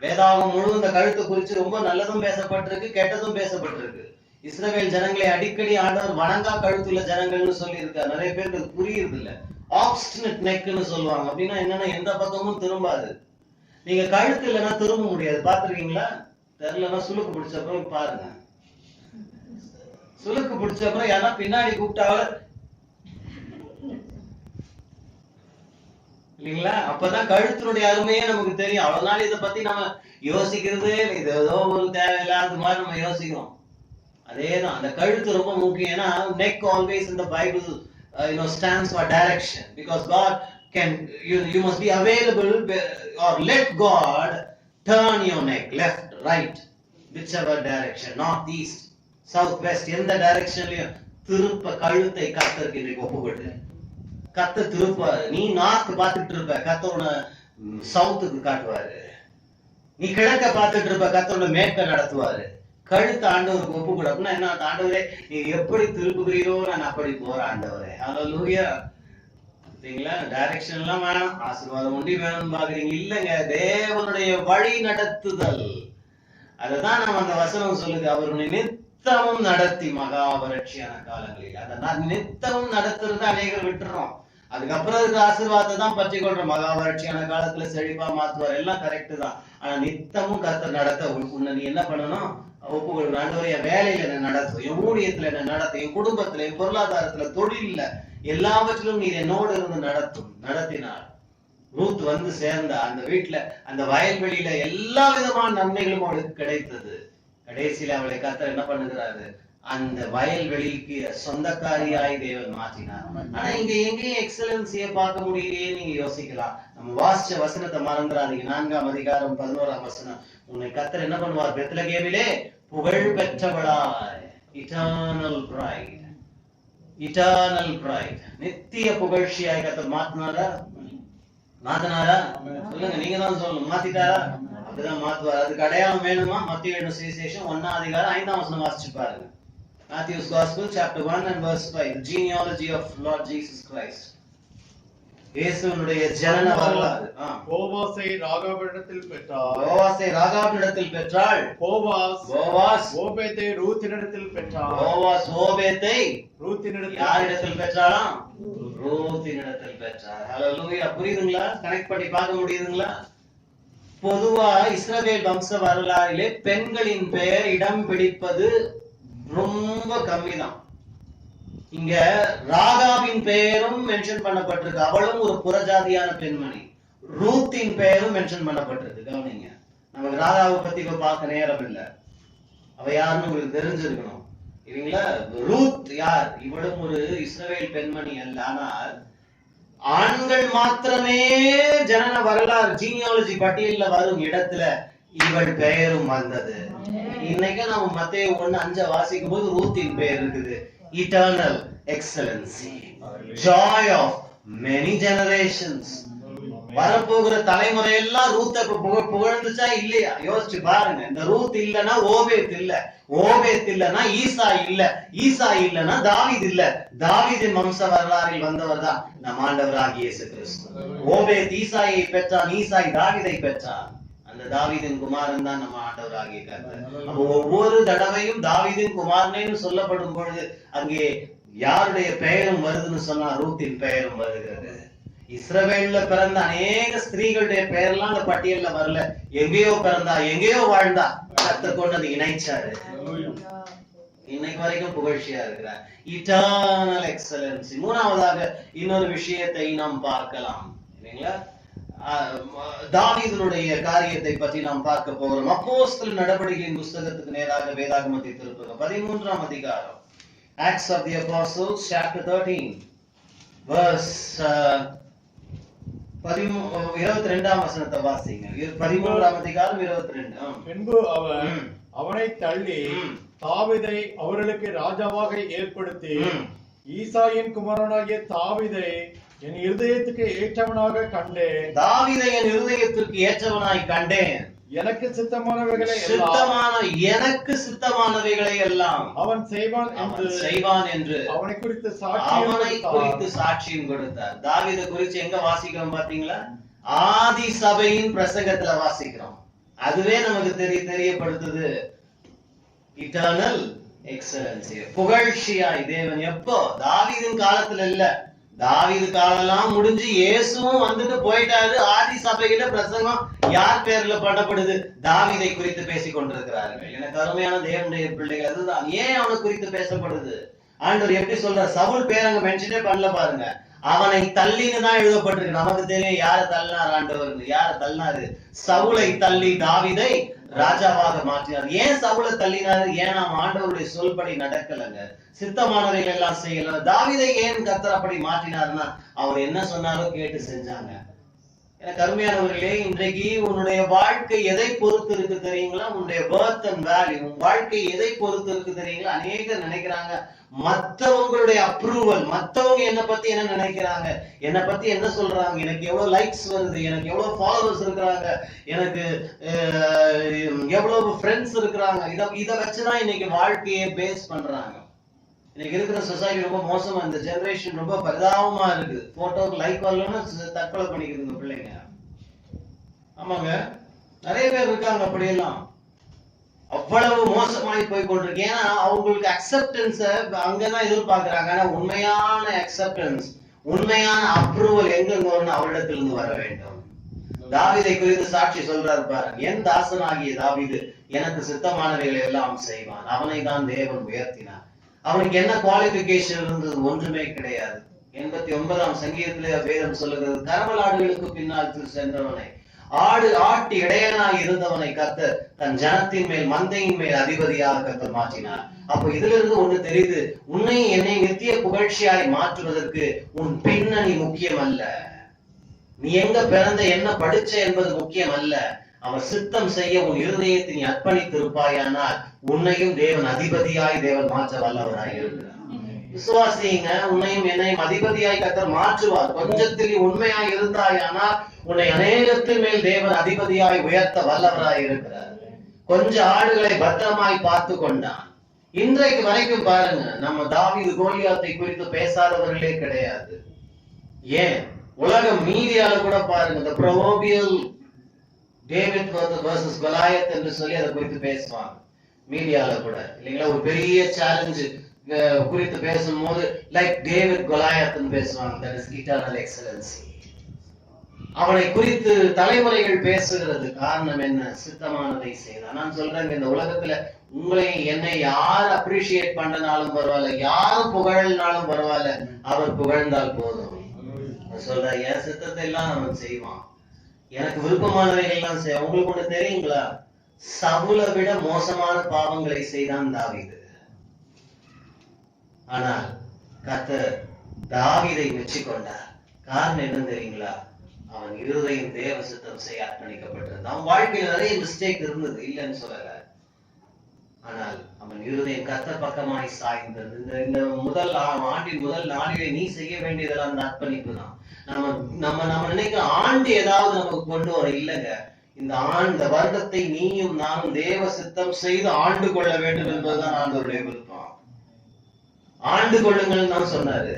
வேதாகம் முழு இந்த கழுத்தை குறிச்சு ரொம்ப நல்லதும் பேசப்பட்டிருக்கு, கெட்டதும் பேசப்பட்டிருக்கு. இஸ்ரவேல் ஜனங்களை அடிக்கடி ஆண்டவர் வணங்கா கழுத்துள்ள ஜனங்கள்னு சொல்லி இருக்காரு. நிறைய பேருக்கு புரியுது இல்ல. ஆப்ஸ்டினேட் நெக்னு சொல்லுவாங்க. அப்படின்னா என்னன்னா, எந்த பக்கமும் திரும்பாது. நீங்க கழுத்து இல்லைன்னா திரும்ப முடியாது. பாத்துருக்கீங்களா? தெரியலன்னா சுளுக்கு பிடிச்சப்பறம் பாருங்க. சுளுக்கு பிடிச்சப்பறம் யாரா பின்னாடி கூப்பிட்டாவ இல்லைங்களா? அப்பதான் கழுத்தினுடைய அருமையே நமக்கு தெரியும். அவ்வளவு நாள் இதை பத்தி நம்ம யோசிக்கிறதே இது ஏதோ ஒரு தேவையில்லாத மாதிரி நம்ம யோசிக்கிறோம். அதேதான், அந்த கழுத்து ரொம்ப முக்கியம். ஏன்னா neck always in the Bible stands for direction, because God can you must be available or let God turn your neck left, right, whichever direction, north, east, south, west, எந்த டைரக்ஷன்லயும் திருப்ப கழுத்தை கர்த்தருக்கு இன்னைக்கு ஒப்புக்கொடு. கர்த்தர் திருப்பாரு. நீ நார்த் பார்த்துட்டு இருப்ப, கர்த்தரோட சவுத்துக்கு காட்டுவாரு. நீ கிழக்க பார்த்துட்டு இருப்ப, கர்த்தரோட மேற்க நடத்துவாரு. கழுத்து ஆண்டவருக்கு ஒப்பு கொடுக்கணும். என்ன? ஆண்டவரே நீ எப்படி திருப்புகிறீரோ நான் அப்படி போறேன் ஆண்டவரே. ஹல்லேலூயா. சரிங்களா? டைரக்ஷன் எல்லாம் வேணும், ஆசீர்வாதம் ஒண்டி வேணும் பாக்குறீங்க. இல்லங்க, தேவனுடைய வழி நடத்துதல். அததான் நம்ம அந்த வசனம் சொல்லுது, அவருடைய நித்தமும் நடத்தி மகாபரட்சியான காலங்களில். அதை நித்தமும் நடத்துறது அநேகர் விட்டுறோம். அதுக்கப்புறம் அதுக்கு ஆசீர்வாதத்தை தான் பற்றி கொள்றோம். மகாவறட்சியான காலத்துல செழிப்பா மாத்துவார், எல்லாம் கரெக்ட் தான். ஆனா நித்தமும் கர்த்தர் நடத்த உன்னை நீ என்ன பண்ணணும்? ஒப்புக்கொள்ளணும். ஆண்டவரே என் வேலையில என்ன நடத்தும், என் ஊழியத்துல என்ன நடத்தும், என் குடும்பத்துல, என் பொருளாதாரத்துல, தொழில்ல, எல்லாவற்றிலும் நீ என்னோடு இருந்து நடத்தினார். ரூத் வந்து சேர்ந்த அந்த வீட்டுல, அந்த வயல்வெளியில எல்லா விதமான நன்மைகளும் அவளுக்கு கிடைத்தது. கடைசியில அவளை கர்த்தர் என்ன பண்ணுகிறாரு? அந்த வயல்வெளிக்கு சொந்தக்காரியாய் தேவன் மாற்றினார். ஆனா இங்க எங்கேயும் எக்ஸலன்சிய பார்க்க முடியலையே நீங்க யோசிக்கலாம். நம்ம வாசிச்ச வசனத்தை மறந்துடாதீங்க. 4ஆம் அதிகாரம் 11ஆம் வசனம். உன்னை கர்த்தர் என்ன பண்ணுவார்? பெத்லகேமிலே புகழ் பெற்றவளாய், இட்டர்னல் பிரைட், இட்டர்னல் பிரைட், நித்திய புகழ்ச்சியாய் கர்த்தர் மாத்தினாரா? சொல்லுங்க, நீங்க தான் சொல்லணும். மாத்திட்டாரா? அப்படிதான் மாத்துவார். அதுக்கு அடையாளம் வேணுமா? மத்தேயு எழுதின சுவிசேஷம் 1ஆம் அதிகாரம் 5ஆம் வசனம் வாசிச்சு பாருங்க. Matthew's Gospel, chapter 1 and verse 5, the genealogy of Lord Jesus Christ. இயேசுவினுடைய ஜனன வரலாறு. போவாசை ராகாவிடத்தில் பெற்றாள். போவாசை ராகாவிடத்தில் பெற்றாள். போவாஸ் ஓபேத்தை ரூத்தினிடத்தில் பெற்றாள். போவாஸ் ஓபேத்தை ரூத்தினிடத்தில் யாரிடத்தில் பெற்றாளாம்? ரூத்தினிடத்தில் பெற்றாள். ஹல்லேலூயா. புரியுதுங்களா? கனெக்ட் பண்ணி பார்க்க முடியுதுங்களா? பொதுவா இஸ்ரவேல் வம்ச வரலாறிலே பெண்களின் பெயர் இடம் பிடிப்பது ரொம்ப கம்மிதான். இங்க ராகாவின் பெயரும் மென்ஷன் பண்ணப்பட்டிருக்கு. அவளும் ஒரு புறஜாதியான பெண்மணி. ரூத்தின் பெயரும் மென்ஷன் பண்ணப்பட்டிருக்கு. கவனிங்க, நமக்கு ராகாவை பத்தி இப்ப பார்க்க நேரம் இல்ல. அவ யாருன்னு உங்களுக்கு தெரிஞ்சிருக்கணும் இல்லைங்களா? ரூத் யார்? இவளும் ஒரு இஸ்ரவேல் பெண்மணி அல்ல. ஆனால் ஆண்கள் மாத்திரமே ஜனன வரலாறு ஜீனியாலஜி பட்டியல்ல வரும் இடத்துல இவள் பெயரும் வந்தது. இன்னைக்கு நம்ம மத்தேயு 1:5 வாசிக்கும் போது ரூத்தின் பெயர் இருக்குது. Eternal excellency, joy of many generations. வரப்போகிற தலைமுறை எல்லாம் ரூத்தை புகழ்ந்துச்சா இல்லையா? யோசிச்சு பாருங்க. இந்த ரூத் இல்லனா ஓபேத் இல்ல, ஓபேத் இல்லனா ஈசா இல்ல, ஈசா இல்லனா தாவீது இல்ல. தாவீதின் வம்ச வரலாறில் வந்தவர் தான் நம் ஆண்டவராகிய இயேசு கிறிஸ்து. ஓபேத் ஈசாயை பெற்றான், ஈசாய் தாவீதை பெற்றான். அந்த தாவீதின் குமாரன் தான் நம்ம ஆண்டவராகிய கர்த்தர். அப்போ ஒவ்வொரு தடவையும் தாவீதின் குமாரனேன்னு சொல்லப்படும் பொழுது அங்கே யாருடைய பெயரும் வருதுன்னு சொன்னா ரூத்தின் பெயரும் வருகிறது. இஸ்ரவேல்ல பிறந்த அநேக ஸ்திரீகளுடைய பெயர்லாம் அந்த பட்டியல்ல வரல. எங்கேயோ பிறந்தா, எங்கேயோ வாழ்ந்தா, கர்த்தர் கொண்டு வந்து இணைச்சாரு. இன்னைக்கு வரைக்கும் புகழ்ச்சியா இருக்கிறார். Eternal excellency. மூணாவதாக இன்னொரு விஷயத்தை நாம் பார்க்கலாம் இல்லைங்களா? தாவீதுடைய காரியத்தை பற்றி நாம் பார்க்க போகிறோம். அப்போஸ்தலர் நடவடிக்கையின் புஸ்தகத்துக்கு நேராக வேதாகமத்தை திருப்புங்க. 13ஆம் அதிகாரம். Acts of the Apostles chapter 13 verse 22ஆம் வசனத்தை வாசிங்க. 13ஆம் அதிகாரம் 22. பின்பு அவர் அவனை தள்ளி தாவீதை அவர்களுக்கு ராஜாவாக ஏற்படுத்தி ஈசாயின் குமாரனாகிய தாவீதை என் இருதயத்துக்கு ஏற்றவனாக கண்டேன். தாவீதை என் இருதயத்திற்கு ஏற்றவனாய் கண்டேன். எனக்கு சித்தமானவைகளை எல்லாம் அவன் செய்வான் என்று அவனை குறித்து சாட்சியம் கொடுத்தார். தாவீதை குறித்து எங்க வாசிக்கிறோம் பாத்தீங்களா? ஆதி சபையின் பிரசங்கத்துல வாசிக்கிறோம். அதுவே நமக்கு தெரியப்படுத்துது இட்டர்னல் எக்ஸலன்சி. புகழ்ச்சியாய் தேவன் எப்போ? தாவீதின் காலத்துல இல்ல. தாவீது காலெல்லாம் முடிஞ்சு இயேசுவும் வந்துட்டு போயிட்டாரு. ஆதி சபையில பிரசங்கம் யார் பேர்ல பண்ணப்படுது? தாவீதை குறித்து பேசிக் கொண்டிருக்கிறார்கள். எனக்கு அருமையான தேவனுடைய பிள்ளைகள், அதுதான் ஏன் அவனை குறித்து பேசப்படுது. ஆண்டவர் எப்படி சொல்ற? சவுல் பேர் அங்க மென்ஷனே பண்ணல பாருங்க. அவனை தள்ளின்னு தான் எழுதப்பட்டிருக்கு. நமக்கு தெரியும் யார தள்ளினார் ஆண்டவர். யார தள்ளினாரு? சவுலை தள்ளி தாவீதை ராஜாவாக மாற்றினார். ஏன் சவுலை தள்ளினாரு? ஏன் நாம் ஆண்டவருடைய சொல்படி நடக்கலங்க, சித்தமானவைகள் எல்லாம் செய்யல. தாவீதை ஏன் கர்த்தர் அப்படி மாற்றினார்னா அவர் என்ன சொன்னாரோ கேட்டு செஞ்சாங்க. எனக்கு அருமையானவர்களே, இன்றைக்கு உன்னுடைய வாழ்க்கை எதை பொறுத்து இருக்கு தெரியுங்களா? உன்னுடைய பர்த் அண்ட் வேல்யூ, உன் வாழ்க்கை எதை பொறுத்து இருக்கு தெரியுங்களா? அநேகர் நினைக்கிறாங்க மத்தவங்களுடைய அப்ரூவல், மத்தவங்க என்ன பத்தி என்ன நினைக்கிறாங்க, என்ன பத்தி என்ன சொல்றாங்க, எனக்கு எவ்வளவு லைக்ஸ் வருது, எனக்கு எவ்வளவு ஃபாலோவர்ஸ் இருக்கிறாங்க, எனக்கு எவ்வளவு ஃப்ரெண்ட்ஸ் இருக்கிறாங்க, இத வச்சுதான் இன்னைக்கு வாழ்க்கையை பேஸ் பண்றாங்க. இன்னைக்கு இருக்கிற சொசைட்டி ரொம்ப மோசமா, இந்த ஜெனரேஷன் ரொம்ப பரிதாபமா இருக்கு. போட்டோக்கு லைக் வரலன்னா தற்கொலை பண்ணிக்குதுங்க பிள்ளைங்க. ஆமாங்க, நிறைய பேர் இருக்காங்க அப்படியெல்லாம். அவ்வளவு மோசமாய் போய் கொண்டிருக்கு. ஏன்னா அவங்களுக்கு அக்செப்டன்ஸ் அங்கதான் எதிர்பார்க்கிறாங்க. ஆனா உண்மையான அக்செப்டன்ஸ், உண்மையான அப்ரூவல் எங்க இருந்து அவரிடத்திலிருந்து வர வேண்டும். தாவீதை குறித்து சாட்சி சொல்றாரு பாருங்க. என் தாசனாகிய தாவீது எனக்கு சித்தமானவைகளை எல்லாம் செய்வான். அவனை தான் தேவன் உயர்த்தினார். அவனுக்கு என்ன குவாலிபிகேஷன் இருந்தது? ஒன்றுமே கிடையாது. 89ஆம் சங்கீதத்திலே வேதம் சொல்லுகிறது, கரவலாடுகளுக்கு பின்னால் சென்றவனை, ஆட்டி இடையனாய் இருந்தவனை கர்த்தர் தன் ஜனத்தின் மேல், மந்தையின் மேல் அதிபதியாக கர்த்தர் மாற்றினார். அப்போ இதுல இருந்து ஒண்ணு தெரியுது, உன்னை என்னை நித்திய புகழ்ச்சியாய் மாற்றுவதற்கு உன் பின்னணி முக்கியம் அல்ல, நீ எங்க பிறந்த என்ன படிச்ச என்பது முக்கியம் அல்ல. அவர் சித்தம் செய்ய உன் இருதயத்தை நீ அர்ப்பணித்திருப்பாயானால் உன்னையும் தேவன் அதிபதியாய் தேவன் மாற்ற வல்லவராய் இருக்கிறார். விசுவாசிங்க, உன்னையும் என்னையும் அதிபதியாய் கர்த்தர் மாற்றுவார். கொஞ்சத்தில் நீ உண்மையாய் இருந்தாயானால் உன்னை அநேகத்தின் மேல் தேவன் அதிபதியாய் உயர்த்த வல்லவராய் இருக்கிறார். கொஞ்ச ஆடுகளை பத்திரமாய் பார்த்து கொண்டான். இன்றைக்கு வரைக்கும் பாருங்க, நம்ம தாவீது கோலியாத்தை குறித்து பேசாதவர்களே கிடையாது. ஏன்? உலக மீடியால கூட பாருங்க, இந்த ப்ரோபியல் டேவிட் வர்சஸ் கொலாயத் என்று சொல்லி அதை குறித்து பேசுவாங்க மீடியால கூட, இல்லைங்களா? ஒரு பெரிய சேலஞ்சு குறித்து பேசும்போது லைக் டேவிட் கொலாயத்னு பேசுவாங்க. That is eternal excellency. அவனை குறித்து தலைமுறைகள் பேசுகிறது. காரணம் என்ன? சித்தமானதை செய்தான். நான் சொல்றேன், இந்த உலகத்துல உங்களை என்னை யார் அப்ரிஷியேட் பண்ணனாலும் பரவாயில்ல, யாரும் புகழ்னாலும் பரவாயில்ல, அவர் புகழ்ந்தால் போதும். சொல்ற என் சித்தத்தை எல்லாம் அவன் செய்வான், எனக்கு விருப்பமானவைகள் எல்லாம் செய்வான். உங்களுக்கு ஒண்ணு தெரியுங்களா? சவுலை விட மோசமான பாவங்களை செய்தான் தாவீது. ஆனால் கர்த்தர் தாவீதை மெச்சிக்கொண்டார். காரணம் என்ன தெரியுங்களா? அவன் இருதயம் தேவ சித்தம் செய்ய அர்ப்பணிக்கப்பட்டிருந்தான். அவன் வாழ்க்கையில் நிறைய மிஸ்டேக் இருந்தது, இல்லைன்னு சொல்லல. ஆனால் அவன் இருதயம் கர்த்தர் பக்கமாய் சாய்ந்தது. இந்த முதல் ஆண்டின் முதல் நாளிலே நீ செய்ய வேண்டியதெல்லாம் அந்த அர்ப்பணிப்பு தான். நம்ம நினைக்கிற ஆண்டு ஏதாவது நமக்கு கொண்டு வர இல்லைங்க. இந்த வருடத்தை நீயும் நானும் தேவ சித்தம் செய்து ஆண்டு கொள்ள வேண்டும் என்பதுதான் ஆண்டவருடைய விருப்பம். ஆண்டு கொள்ளுங்கள் தான் சொன்னாரு.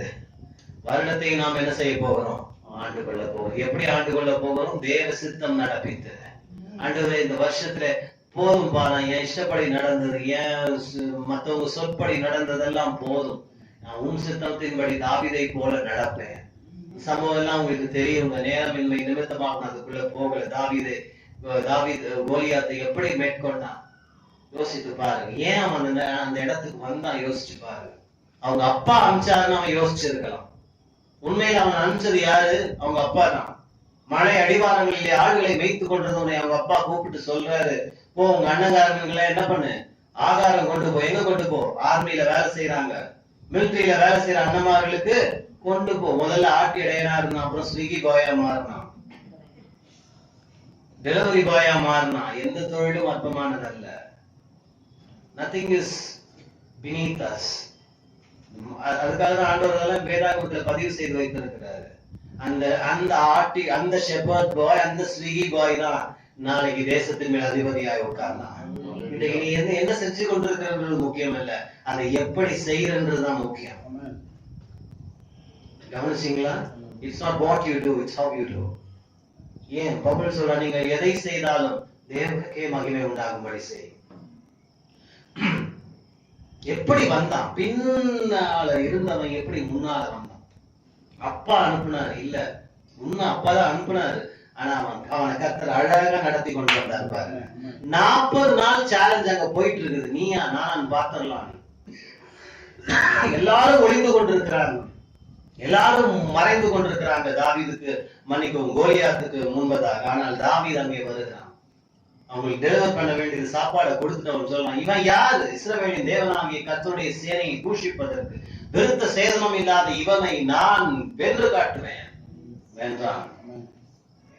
வருடத்தை நாம் என்ன செய்ய போகிறோம்? ஆண்டு கொள்ள போகிறோம். எப்படி ஆண்டு கொள்ள போகிறோம்? தேவ சித்தம் நடப்பித்து. ஆண்டவரே, இந்த வருஷத்துல போதும் பாரு, என் இஷ்டப்படி நடந்தது, ஏன் மற்றவங்க சொற்படி நடந்ததெல்லாம் போதும், நான் உன் சித்தத்தின்படி தாவீதை போல நடப்பேன். சம்பவம் எல்லாம் உங்களுக்கு தெரியும். நேரமின்மை நிமித்தமாக நான் அதுக்குள்ள போகல. தாவீது கோலியாத்தை எப்படி மேற்கொண்டான் யோசித்து பாருங்க. ஏன் அவன் அந்த இடத்துக்கு வந்தான் யோசிச்சு பாருங்க. அவங்க அப்பா அனுப்பிச்சாருன்னு அவன் யோசிச்சிருக்கலாம். உண்மையில அவன் அனுப்பிச்சது யாரு? அவங்க அப்பா தான். மலை அடிவாரங்களிலே ஆடுகளை வைத்துக் கொண்டிருந்தவனை அவங்க அப்பா கூப்பிட்டு சொல்றாரு, போ உங்க அண்ணங்காரங்களை என்ன பண்ணு, ஆகாரம் கொண்டு போ. எங்க கொண்டு போ? ஆர்மியில வேலை செய்யறாங்க, மிலிட்டரியில வேலை செய்யற அண்ணமார்களுக்கு கொண்டு போ. முதல்ல ஆட்டி இடையனா இருந்தான், அப்புறம் ஸ்விக்கி பாயா மாறினான், டெலிவரி பாயா மாறினான். எந்த தொழிலும் அற்பமானதல்ல. Nothing is beneath us. அதுக்காக தான் ஆண்டவர்கள் வேதாகமத்துல பதிவு செய்து வைத்திருக்கிறாரு. அந்த ஷெப்பர்ட் பாய், அந்த ஸ்விக்கி பாய் தான் நாளைக்கு தேசத்தின் மேல் அதிபதியாய் உட்கார்ந்தான். இன்னைக்கு நீ என்ன செஞ்சு கொண்டிருக்கிறது முக்கியம் இல்ல, அதை எப்படி செய்யறதுதான் முக்கியம். கவனிச்சீங்களா? It's not what you do, it's how you do. ஏன் பவுல் சொல்ற, நீங்க எதை செய்தாலும் தேவனுக்கே மகிமை உண்டாகும்படி செய். எப்படி வந்தான்? பின்னால இருந்தவன் எப்படி முன்னால வந்தான்? அப்பா அனுப்புனாரு இல்ல, முன்ன அப்பாதான் அனுப்புனாரு. ஆனா அவனை கர்த்தர் அழகா நடத்தி கொண்டு வந்தார் பாருங்க. 40 நாள் சேலஞ்ச் அங்க போயிட்டு இருக்குது. நீயா நான் பாத்திரலாம். எல்லாரும் ஒளிந்து கொண்டிருக்கிறாங்க, எல்லாரும் மறைந்து கொண்டிருக்கிறாங்க. தாவீதுக்கு மன்னிக்கும் கோலியாத்துக்கு முன்பதாக. ஆனால் தாவீது அங்கே வருகிறான். அவங்களுக்கு டெலிவர் பண்ண வேண்டியது சாப்பாடை கொடுத்துட்டு அவன் சொல்லலாம், இவன் யாரு? இஸ்ரவேலின் தேவனாகிய கர்த்தருடைய சேனையை தூஷிப்பதற்கு விருத்த சேதனம் இல்லாத இவனை நான் வென்று காட்டுவேன் வென்றான்.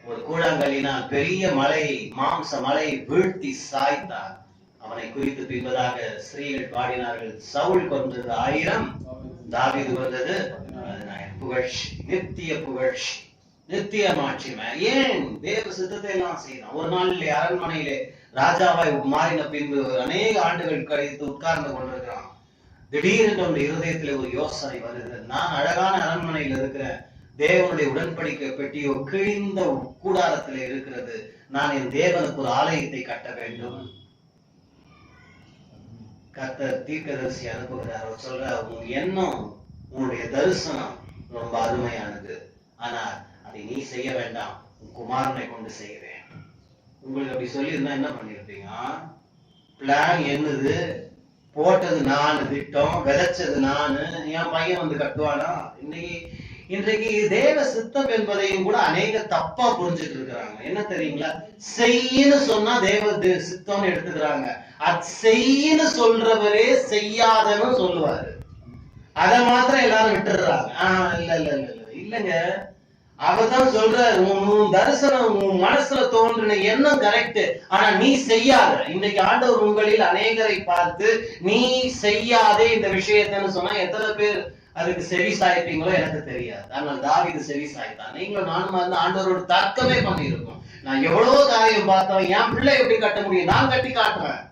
ஒரு கூழாங்கல்லினால் பெரிய மலையை, மாம்ச மலையை வீழ்த்தி சாய்த்தான். அவனை குறித்து பின்பதாக ஸ்திரீகள் பாடினார்கள், சவுல் கொன்றது 1000, தாவீது கொன்றது 10,000. புகழ்ச்சி, நித்திய புகழ்ச்சி, நித்திய மாட்சிமை. ஏன்? தேவ சித்தத்தை எல்லாம் செய்யலாம். ஒரு நாளிலே அரண்மனையிலே ராஜாவாய் மாறின பின்பு அநேக ஆண்டுகள் கழித்து உட்கார்ந்து கொண்டிருக்கிறான். திடீரென்று அவனுடைய இருதயத்திலே ஒரு யோசனை வருகிறது. நான் அழகான அரண்மனையில் இருக்கிறேன், தேவனுடைய உடன்படிக்கை பெட்டியோ கிழிந்த கூடாரத்திலே இருக்கிறது. நான் என் தேவனுக்கு ஒரு ஆலயத்தை கட்ட வேண்டும். கர்த்தர் தீர்க்கதரிசி அனுப்புகிறார். அவர் சொல்ற, உன் எண்ணம், உன்னுடைய தரிசனம் ரொம்ப அருமையானது, ஆனால் அதை நீ செய்ய வேண்டாம், உன் குமாரனை கொண்டு செய்கிறேன். உங்களுக்கு அப்படி சொல்லி இருந்தா என்ன பண்ணிருப்பீங்க? பிளான் என்னது, போட்டது நானு, திட்டம் விதைச்சது நானு, என் பையன் வந்து கட்டுவானா? இன்றைக்கு தேவ சித்தம் என்பதையும் கூட அநேக தப்பா புரிஞ்சுட்டு இருக்கிறாங்க. என்ன தெரியுங்களா? செய்யன்னு சொன்னா தேவ சித்தம்னு எடுத்துக்கிறாங்க. அது செய்யன்னு சொல்றவரே செய்யாதன்னு சொல்லுவாரு. அதை மாத்திரம் எல்லாரும் விட்டுடுறாங்க. இல்லங்க, அவர்தான் சொல்ற, உன் தரிசனம், உன் மனசுல தோன்றின எண்ணம் கரெக்ட், ஆனா நீ செய்யாத. இன்றைக்கு ஆண்டவர் உங்களில் அநேகரை பார்த்து நீ செய்யாதே இந்த விஷயத்தைன்னு சொன்னா எத்தனை பேர் அதுக்கு செவி சாய்ப்பீங்களோ எனக்கு தெரியாது. ஆனால் தாவீது செவி சாய்த்தான். நீங்களும் நானும் வந்து ஆண்டவரோட தர்க்கமே பண்ணியிருக்கோம். நான் எவ்வளவு காரியம் பார்த்தவன், என் பிள்ளை எப்படி கட்ட முடியும், நான் கட்டி காட்டுறேன்.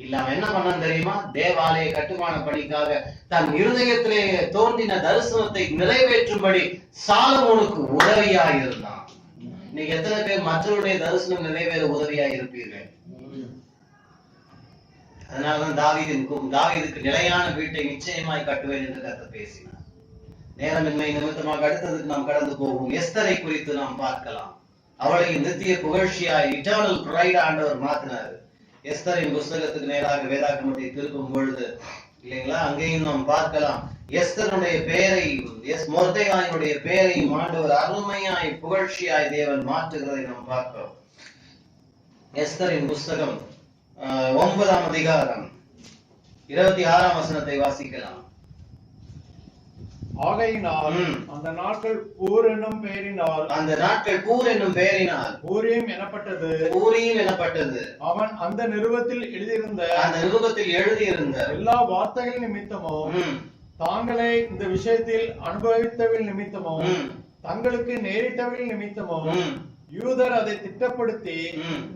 இல்ல அவன் என்ன பண்ணான் தெரியுமா? தேவாலய கட்டுமான பணிக்காக தன் இருதயத்திலே தோன்றின தரிசனத்தை நிறைவேற்றும்படி சாலமோனுக்கு உதவியாய் இருந்தான். இன்னைக்கு எத்தனை பேர் மற்றவருடைய தரிசனம் நிறைவேற உதவியாய் இருப்பீர்கள்? அதனாலதான் தாவீதுக்கு நிலையான வீட்டை நிச்சயமாய் கட்டுவேன் என்று கர்த்தர் பேசினார். நேரமின்மை நிமித்தமாக அடுத்ததுக்கு நாம் கடந்து போவோம். எஸ்தரை குறித்து நாம் பார்க்கலாம். அவளை நித்திய புகழ்ச்சியாய் இட்டர்னல் பிரைட் ஆண்டவர் மாத்தினார். எஸ்தரின் புஸ்தகத்துக்கு நேராக வேதாகமத்தை திருப்பும் பொழுது இல்லைங்களா, அங்கேயும் நாம் பார்க்கலாம் எஸ்தருடைய பெயரையும் மொர்தெகாயுடைய பெயரையும் ஆண்டவர் அருமையாய் புகழ்ச்சியாய் தேவன் மாற்றுகிறதை நாம் பார்க்கிறோம். எஸ்தரின் புஸ்தகம் 9ஆம் அதிகாரம் 26ஆம் வசனத்தை வாசிக்கலாம். ஆகையினால் அந்த நாட்கள் பூர் என்னும் பெயரினால் ஊரீம் எனப்பட்டது. அவன் அந்த நிருபத்தில் எழுதியிருந்த எல்லா வார்த்தைகள் நிமித்தமும் தாங்களே இந்த விஷயத்தில் அனுபவித்தவில் நிமித்தமும் தங்களுக்கு நேரிட்டவில் நிமித்தமும் யூதர் அதை திட்டப்படுத்தி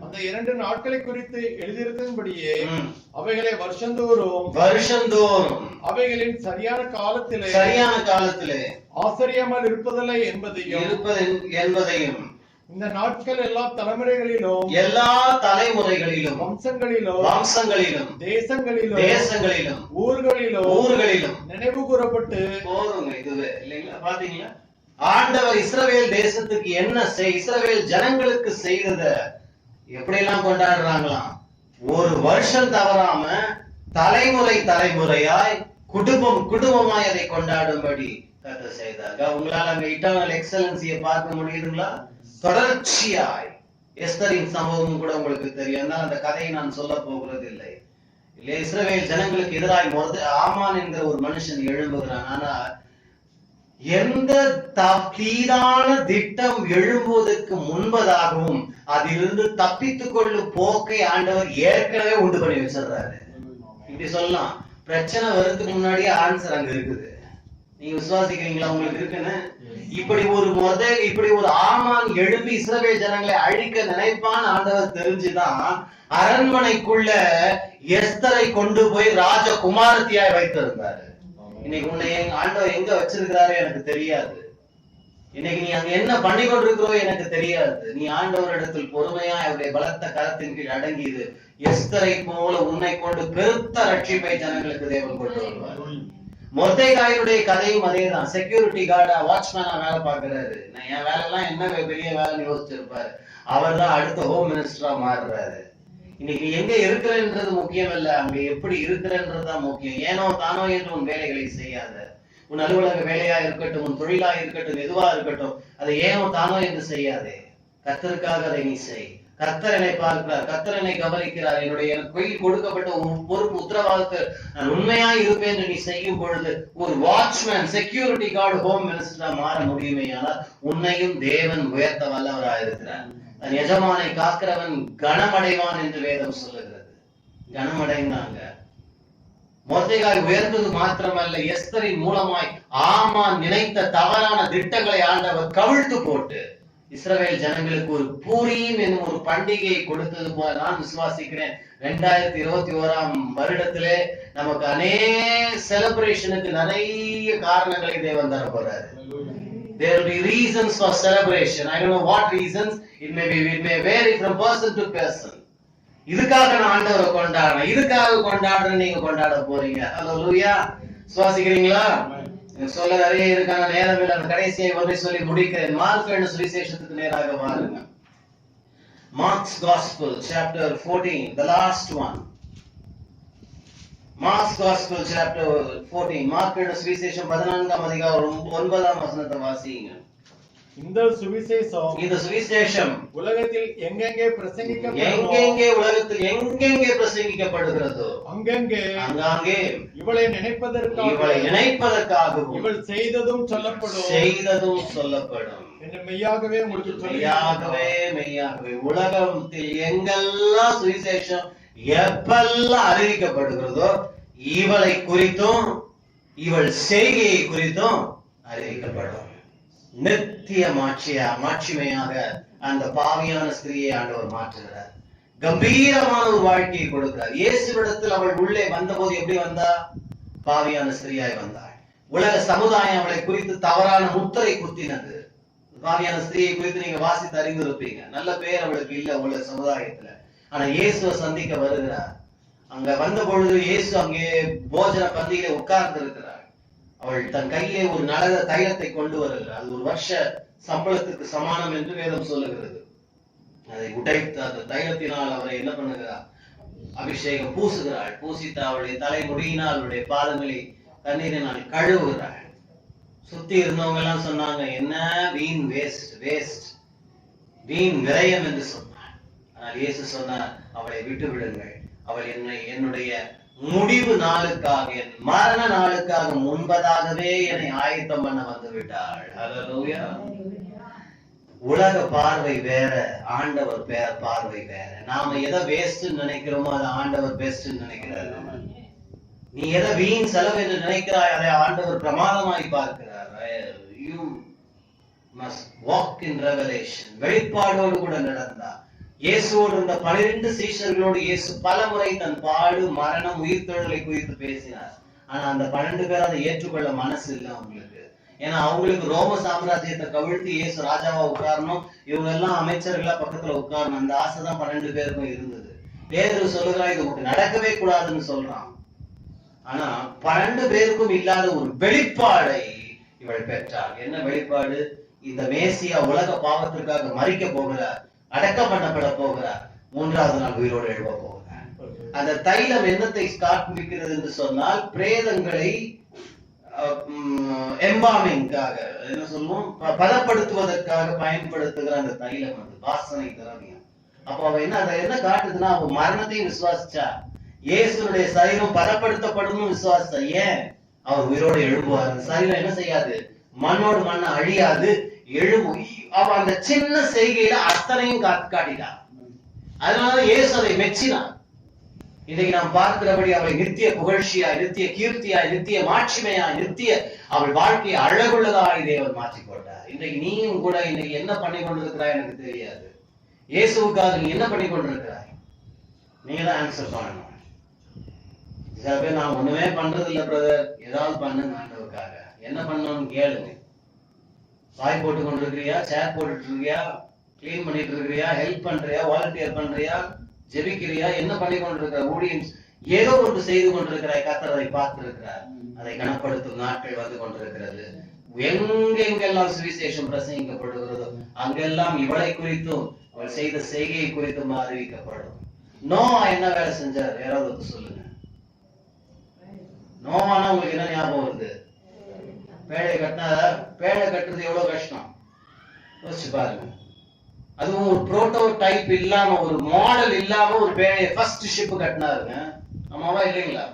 அந்த 2 நாட்களை குறித்து எழுதியிருந்தபடியே அவைகளை வருஷந்தோறும் அவைகளின் சரியான காலத்திலே ஆச்சரியமால் இருப்பதில்லை என்பதையும் இந்த நாட்கள் எல்லா தலைமுறைகளிலும் வம்சங்களிலும் தேசங்களிலும் ஊர்களிலும் நினைவு கூறப்பட்டு போதுங்க. இதுவே இல்லைங்களா? பாத்தீங்களா, ஆண்டவர் இஸ்ரவேல் தேசத்துக்கு இஸ்ரவேல் ஜனங்களுக்கு செய்தத எப்படி எல்லாம் கொண்டாடுறாங்களாம். ஒரு வருஷம் தவறாம தலைமுறையாய் குடும்பமாய் அதை கொண்டாடும்படி கர்த்தர் செய்தார். உங்களால அங்க இட்டர்னல் எக்ஸலன்சியை பார்க்க முடியுதுங்களா? தொடர்ச்சியாய் எஸ்தரின் சம்பவம் கூட உங்களுக்கு தெரியும். அந்த கதையை நான் சொல்ல போகிறது இல்லை. இஸ்ரவேல் ஜனங்களுக்கு எதிராய் ஆமான் என்கிற ஒரு மனுஷன் எழும்புகிறான். ஆனா எந்த தீரான திட்டம் எழும்புவதற்கு முன்பதாகவும் அதிலிருந்து தப்பித்துக் கொள்ளும் போக்கை ஆண்டவர் ஏற்கனவே உண்டு பண்ணி வச்சிடுறாரு. இப்படி சொல்லலாம், பிரச்சனை வரதுக்கு முன்னாடியே ஆன்சர் அங்க இருக்குது. நீங்க விசுவாசிக்கிறீங்களா உங்களுக்கு இருக்குன்னு? இப்படி ஒரு ஆமான் எழுப்பி இஸ்ரவேல் ஜனங்களை அழிக்க நினைப்பான் ஆண்டவர் தெரிஞ்சுதான் அரண்மனைக்குள்ள எஸ்தரை கொண்டு போய் ராஜகுமாரத்தியாய் வைத்திருந்தாரு. இன்னைக்கு உன்னை ஆண்டவர் எங்க வச்சிருக்கிறாரு எனக்கு தெரியாது. இன்னைக்கு நீ அங்க என்ன பண்ணி கொண்டிருக்கிறோ எனக்கு தெரியாது. நீ ஆண்டவரிடத்தில் பொறுமையா அவருடைய பலத்த கரத்தின் கீழ் அடங்கியது. எஸ்தரை போல உன்னை கொண்டு பெருத்த ரட்சிப்பை ஜனங்களுக்கு தேவன் கொண்டு வருவார். மொர்தெகாயுடைய கதையும் அதேதான். செக்யூரிட்டி கார்டா வாட்ச்மேனா வேலை பார்க்கிறாரு. என் வேலை எல்லாம் என்ன பெரிய வேலைன்னு யோசிச்சிருப்பாரு. அவர் தான் அடுத்த ஹோம் மினிஸ்டரா மாறுறாரு. இன்னைக்கு எங்க இருக்கிறன்றது முக்கியம் இல்ல, அங்க எப்படி இருக்கிறன்றதுதான் முக்கியம். ஏனோ தானோ என்று உன் வேலைகளை செய்யாத. உன் அலுவலக வேலையா இருக்கட்டும், உன் தொழிலா இருக்கட்டும், எதுவா இருக்கட்டும், அதை ஏனோ தானோ என்று செய்யாதே. கர்த்தருக்காக அதை நீ செய். கர்த்தர் என்னை பார்க்கிறார், கர்த்தர் என்னை கவனிக்கிறார், எனக்கு கையில் கொடுக்கப்பட்ட பொறுப்பு உத்தரவாதத்தை நான் உண்மையா இருப்பேன் என்று நீ செய்யும் பொழுது ஒரு வாட்ச்மேன், செக்யூரிட்டி கார்டு, ஹோம் மினிஸ்டரா மாற முடியுமே. ஆனால் உன்னையும் தேவன் உயர்த்த வல்லவராயிருக்கிறார். தன் எஜமானை காக்கிறவன் கனமடைவான் என்று வேதம் சொல்லுகிறது. கனமடைந்தாங்க. மொர்தெகாய் உயர்ந்தது மாத்திரமல்ல, எஸ்தரின் மூலமாய் ஆமான் நினைத்த தவறான திட்டங்களை ஆண்டவர் கவிழ்த்து போட்டு இஸ்ரவேல் ஜனங்களுக்கு ஒரு பூரீம் என்னும் ஒரு பண்டிகையை கொடுத்தது போல நான் விசுவாசிக்கிறேன். 2021ஆம் வருடத்திலே நமக்கு அநேக செலிப்ரேஷனுக்கு நிறைய காரணங்களை தேவன் தர போறாரு. There will be reasons for celebration. I don't know what reasons. It may vary from person to person. இதுக்காக நான் ஆண்டவரை கொண்டாடுறேன், இதுக்காக கொண்டாடுறேன், நீங்க கொண்டாட போறீங்க. ஹல்லேலூயா. விசுவாசிக்கிறீங்களா? சொல்ல நிறைய இருக்கான நேரம் இல்லை. அந்த கடைசியை ஒன்றை சொல்லி முடிக்கிறேன். மார்க் எழுதின சுவிசேஷத்துக்கு நேராக வாருங்க. Mark's Gospel, chapter 14, the last one. Mark's Gospel, chapter 14. Mark எழுதின சுவிசேஷம் 14ஆம் அதிகாரம் 9ஆம் வசனத்தை வாசிங்க. இந்த சுவிசேஷம் உலகத்தில் எங்கெங்கே பிரசங்கிக்கப்படுகிறதோ அங்கங்கே இவளை நினைப்பதற்காகவும் இவள் செய்ததும் சொல்லப்படும் என்று மெய்யாகவே உலகத்தில் எங்கெல்லாம் சுவிசேஷம் எப்பெல்லாம் அறிவிக்கப்படுகிறதோ இவளை குறித்தும் இவள் செய்கையை குறித்தும் அறிவிக்கப்படும். நித்திய மாட்சிமையாக அந்த பாவியான ஸ்திரியை ஆண்டவர் மாற்றுகிறார். கம்பீரமான ஒரு வாழ்க்கையை கொடுக்கிறார். இயேசுவிடத்தில் அவள் உள்ளே வந்தபோது எப்படி வந்தா? பாவியான ஸ்திரீயாய் வந்தாள். உலக சமுதாயம் அவளை குறித்து தவறான முத்திரை குத்தினது. பாவியான ஸ்திரீயை குறித்து நீங்க வாசித்து அறிந்திருப்பீங்க. நல்ல பேர் அவளுக்கு இல்ல உலக சமுதாயத்துல. ஆனா இயேசுவை சந்திக்க வருகிறார். அங்க வந்த பொழுது இயேசு அங்கே போஜன பந்தியில உட்கார்ந்து இருக்கிறார். அவள் தன் கையிலே ஒரு நலக தைலத்தை கொண்டு வருகிறார். அது ஒரு வருஷ சம்பளத்துக்கு சமானம் என்று வேதம் சொல்லுகிறது. அதை உடைத்து அந்த தைலத்தினால் அவரை என்ன பண்ணுகிறார்? அபிஷேகம் பூசுகிறாள். பூசித்து அவளுடைய தலைமுடியினால் அவளுடைய பாதங்களை தண்ணீரினால் கழுவுகிறாள். சுத்தி இருந்தவங்க எல்லாம் சொன்னாங்க, என்ன வீண் வேஸ்ட், வீண் விரயம் என்று சொன்னார். ஆனால் இயேசு சொன்னார், அவளை விட்டு விடுங்கள். அவள் என்னுடைய முடிவு நாளுக்காக, என் மரண நாளுக்காக முன்பதாகவே என்னை ஆயத்தம் பண்ண வந்து விட்டாள். ஹல்லேலூயா. உலக பார்வை வேற, ஆண்டவர் பார்வை வேற. நாம எதை வேஸ்ட் நினைக்கிறோமோ அதை ஆண்டவர் பெஸ்ட் நினைக்கிறார். நீ எதை வீண் செலவு என்று நினைக்கிறாய் அதை ஆண்டவர் பிரமாதமாய் பார்க்கிறார். You must walk in revelation. வெளிப்பாடோடு கூட நடந்தார். இயேசுவோடு இருந்த 12 சீஷர்களோடு இயேசு பல முறை தன் பாடு, மரணம், உயிர்த்தெழுதலை குறித்து பேசினார். ஆனா அந்த 12 பேர் அதை ஏற்றுக்கொள்ள மனசு இல்லை அவங்களுக்கு. ஏன்னா அவங்களுக்கு ரோம சாம்ராஜ்யத்தை கவிழ்த்து இயேசு ராஜாவா உட்காரணும், இவங்க எல்லாம் அமைச்சர்களா பக்கத்துல உட்காரணும், அந்த ஆசைதான் 12 பேருக்கும் இருந்தது. பேதுரு சொல்லுகிறான், இது உங்களுக்கு நடக்கவே கூடாதுன்னு சொல்றான். ஆனா 12 பேருக்கும் இல்லாத ஒரு வெளிப்பாடை இவள் பெற்றாள். என்ன வெளிப்பாடு? இந்த மேசியா உலக பாவத்திற்காக மரிக்க போகிறார், அடக்கம் பண்ணப்பட போகிறார், 3வது நாள் உயிரோடு எழுவ போகிறார். அந்த தைலம் என்னத்தை காண்பிக்கிறது என்று சொன்னால், பிரேதங்களை எம்பாமிங்காக என்ன சொல்லுவோம், பதப்படுத்துவதற்காக பயன்படுத்துகிற அந்த தைலம், அந்த வாசனை திரவியம். அப்ப அவ என்ன காட்டுதுன்னா, அவ மரணத்தையும் விசுவாசிச்சா, இயேசுடைய சரீரம் பதப்படுத்தப்படும் விசுவாசிச்சா. ஏன்? அவர் உயிரோடு எழுப்புவார். அந்த சரீரம் என்ன செய்யாது? மண்ணோடு மண்ண அழியாது, எழுவும். அவ அந்த சின்ன செய்கையில அத்தனையும் காட்டினார். அதனால இயேசு அதை மெச்சினார். இன்றைக்கு நாம் பார்க்கிறபடி அவளை நித்திய புகழ்ச்சியாய், நித்திய கீர்த்தியாய், நித்திய மாட்சிமையாய், நித்திய அவள் வாழ்க்கையை அழகுள்ளதாய் தேவன் மாற்றிக் கொண்டார். இன்றைக்கு நீயும் கூட இன்னைக்கு என்ன பண்ணி கொண்டிருக்கிறாய் எனக்கு தெரியாது. இயேசுவுக்காக நீ என்ன பண்ணி கொண்டிருக்கிறாய்? நீங்க தான் ஆன்சர் பண்ணணும். சில பேர் நான் ஒண்ணுமே பண்றது இல்ல பிரதர், ஏதாவது பண்ணுங்க ஆண்டவருக்காக. என்ன பண்ணணும்னு கேளுங்க. வாய் போட்டு கொண்டிருக்கிறியா, சேர் போட்டுட்டு இருக்கியா, கிளீன் பண்ணிட்டு இருக்கிறியா, ஹெல்ப் பண்றியா, வாலண்டியர் பண்றியா, ஜெபிக்கிறியா, என்ன பண்ணி கொண்டிருக்கிற? ஊழியம் ஏதோ ஒன்று செய்து கொண்டிருக்கிறாய். கர்த்தர் அதை பார்த்திருக்கிறார். அதை கனப்படுத்தும் நாட்கள் வந்து கொண்டிருக்கிறது. எங்கெங்கெல்லாம் சுவிசேஷம் பிரசங்கிக்கப்படுகிறதோ அங்கெல்லாம் இவளை குறித்தும் அவள் செய்த செய்கையை குறித்தும் அறிவிக்கப்படும். நோவா என்ன வேலை செஞ்சார்? யாராவது சொல்லுங்க. நோவானா உங்களுக்கு என்ன ஞாபகம் வருது? பேழை கட்டினாரா? பேழை கட்டுறது எவ்வளவு கஷ்டம் யோசிச்சு பாருங்க. அதுவும் ஒரு புரோட்டோ டைப் இல்லாம, ஒரு மாடல் இல்லாம ஒரு பேழையை ஃபர்ஸ்ட் ஷிப் கட்டினாருங்க. ஆமாவா இல்லைங்களா?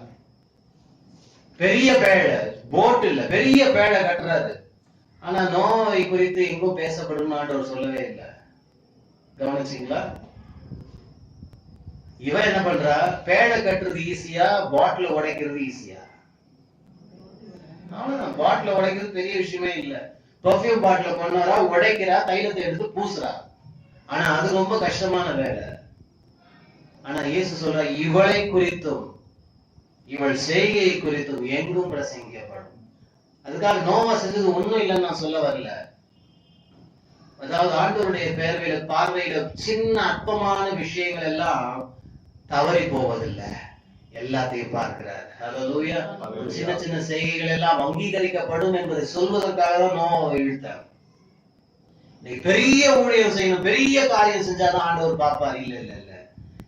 பெரிய பேழை, போட் இல்ல, பெரிய பேழை கட்டுறாரு. ஆனா நோவை குறித்து எங்கும் பேசப்படும் ஆண்டவர் சொல்லவே இல்லை. கவனிச்சீங்களா? இவன் என்ன பண்றா? பேழை கட்டுறது ஈஸியா, பாட்டில் உடைக்கிறது ஈஸியா? அவ்வளவுதான். பாட்டில் உடைக்கிறது பெரிய விஷயமே இல்ல. பெர்ஃபியூம் பாட்டில பண்ணாரா, உடைக்கிறா, தைலத்தை எடுத்து பூசுறா. ஆனா அது ரொம்ப கஷ்டமான வேலை. ஆனா இயேசு சொல்ற, இவளை குறித்தும் இவள் செய்கையை குறித்தும் எங்கும் பிரசங்கிக்கப்படும். அதுக்காக நோவா செஞ்சது ஒண்ணும் இல்லைன்னு நான் சொல்ல வரல. அதாவது ஆண்டவருடைய பார்வையில சின்ன அற்பமான விஷயங்கள் எல்லாம் தவறி போவதில்லை, எல்லாத்தையும் பார்க்கிறார். ஹல்லேலூயா. சின்ன சின்ன செய்கைகள் எல்லாம் அங்கீகரிக்கப்படும் என்பதை சொல்வதற்காக தான் நோவாவை இழுத்தார். பெரிய ஊழியம் செய்யணும், பெரிய காரியம் செஞ்சாதான் ஆண்டவர் பார்ப்பார். இல்ல இல்ல இல்ல,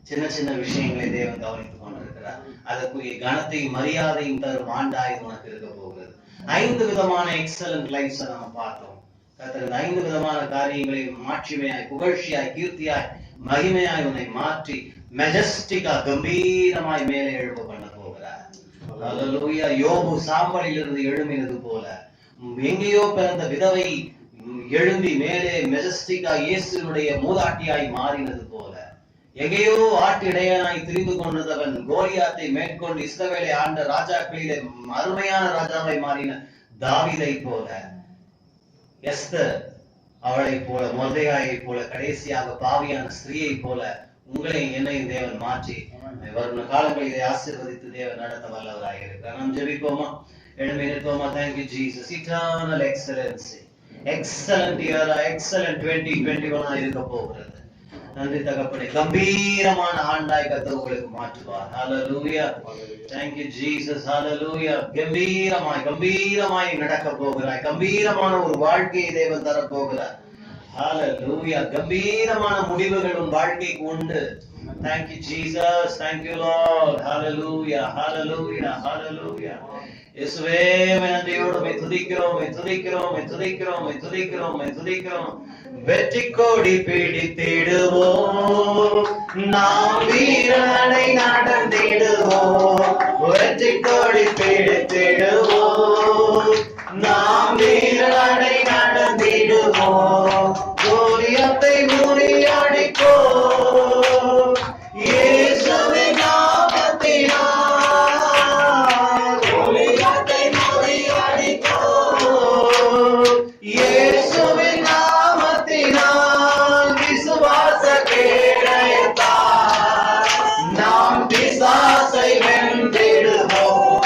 சின்ன சின்ன விஷயங்களை தேவன் கவனித்துக் கொண்டிருக்கிறார். அதற்குரிய கனத்தையும் மரியாதையும் தரும் ஆண்டாய் உனக்கு இருக்க போகிறது. 5 விதமான எக்ஸலன்ட் லைஃப்ஸ் நம்ம பார்த்தோம். கர்த்தர் 5 விதமான காரியங்களை மாட்சிமையாய், புகழ்ச்சியாய், கீர்த்தியாய், மகிமையாய் உன்னை மாற்றி மெஜஸ்டிக்கா, கம்பீரமாய் மேலே எழுப்ப பண்ண போகிறார். ஹல்லேலூயா. யோபு சாம்பலில் இருந்து எழும்பினது போல, எங்கேயோ பிறந்த விதவை எழும்பி மேலே மெஜஸ்டிக்கா இயேசுனுடைய மூதாட்டியாய் மாறினது போல, எங்கேயோ ஆட்டு இடையனாய் திரிந்து கொண்டிருந்தவன் கோலியாத்தை மேற்கொண்டு இஸ்ரவேலை ஆண்ட ராஜாக்களிலே அருமையான ராஜாவை மாறின தாவீதை போல, எஸ்தர் அவளை போல, மொர்தெகாயை போல, கடைசியாக பாவியான ஸ்திரீயை போல உங்களை என்னை தேவன் மாற்றி வரும் காலங்களில் இதை ஆசீர்வதித்து தேவன் நடத்த வல்லவராக இருக்கிறார். நாம் ஜெபிப்போமா? எழும்பி நிற்போமா? Thank you Jesus. Eternal excellency, excellent year, excellent 2021 இருக்க போகிறது. நன்றி தகப்பனே, கம்பீரமான ஆண்டாய் கர்த்தர் உங்களுக்கு மாற்றுவார். ஹalleluya. Thank you Jesus. Hallelujah. கம்பீரமாய் நடக்க போகிறாய். கம்பீரமான ஒரு வாழ்க்கையை தேவன் தர போகிறார். ஹalleluya. கம்பீரமான முடிவுகள் உன் வாழ்க்கைக்கு உண்டு. Thank you Jesus. Thank you Lord. Hallelujah. Hallelujah. Hallelujah. இயேசுவே, நன்றியோடு உம்மை துதிக்கிறோம். வெற்றி கொடி பிடித்திடுவோம், நாம் வீரனை நடந்திடுவோம். வெற்றி கொடி பிடித்திடுவோம், நாம் வீரனை நடந்திடுவோம். கோலியத்தை முறியடிப்போம், இயேசுவின் நாமத்தினால். கோலியத்தை முறியடிப்போம், இயேசுவின் நாமத்தினால். விசுவாச கேடயத்தால் நாம் பிசாசை வென்றிடுவோம்.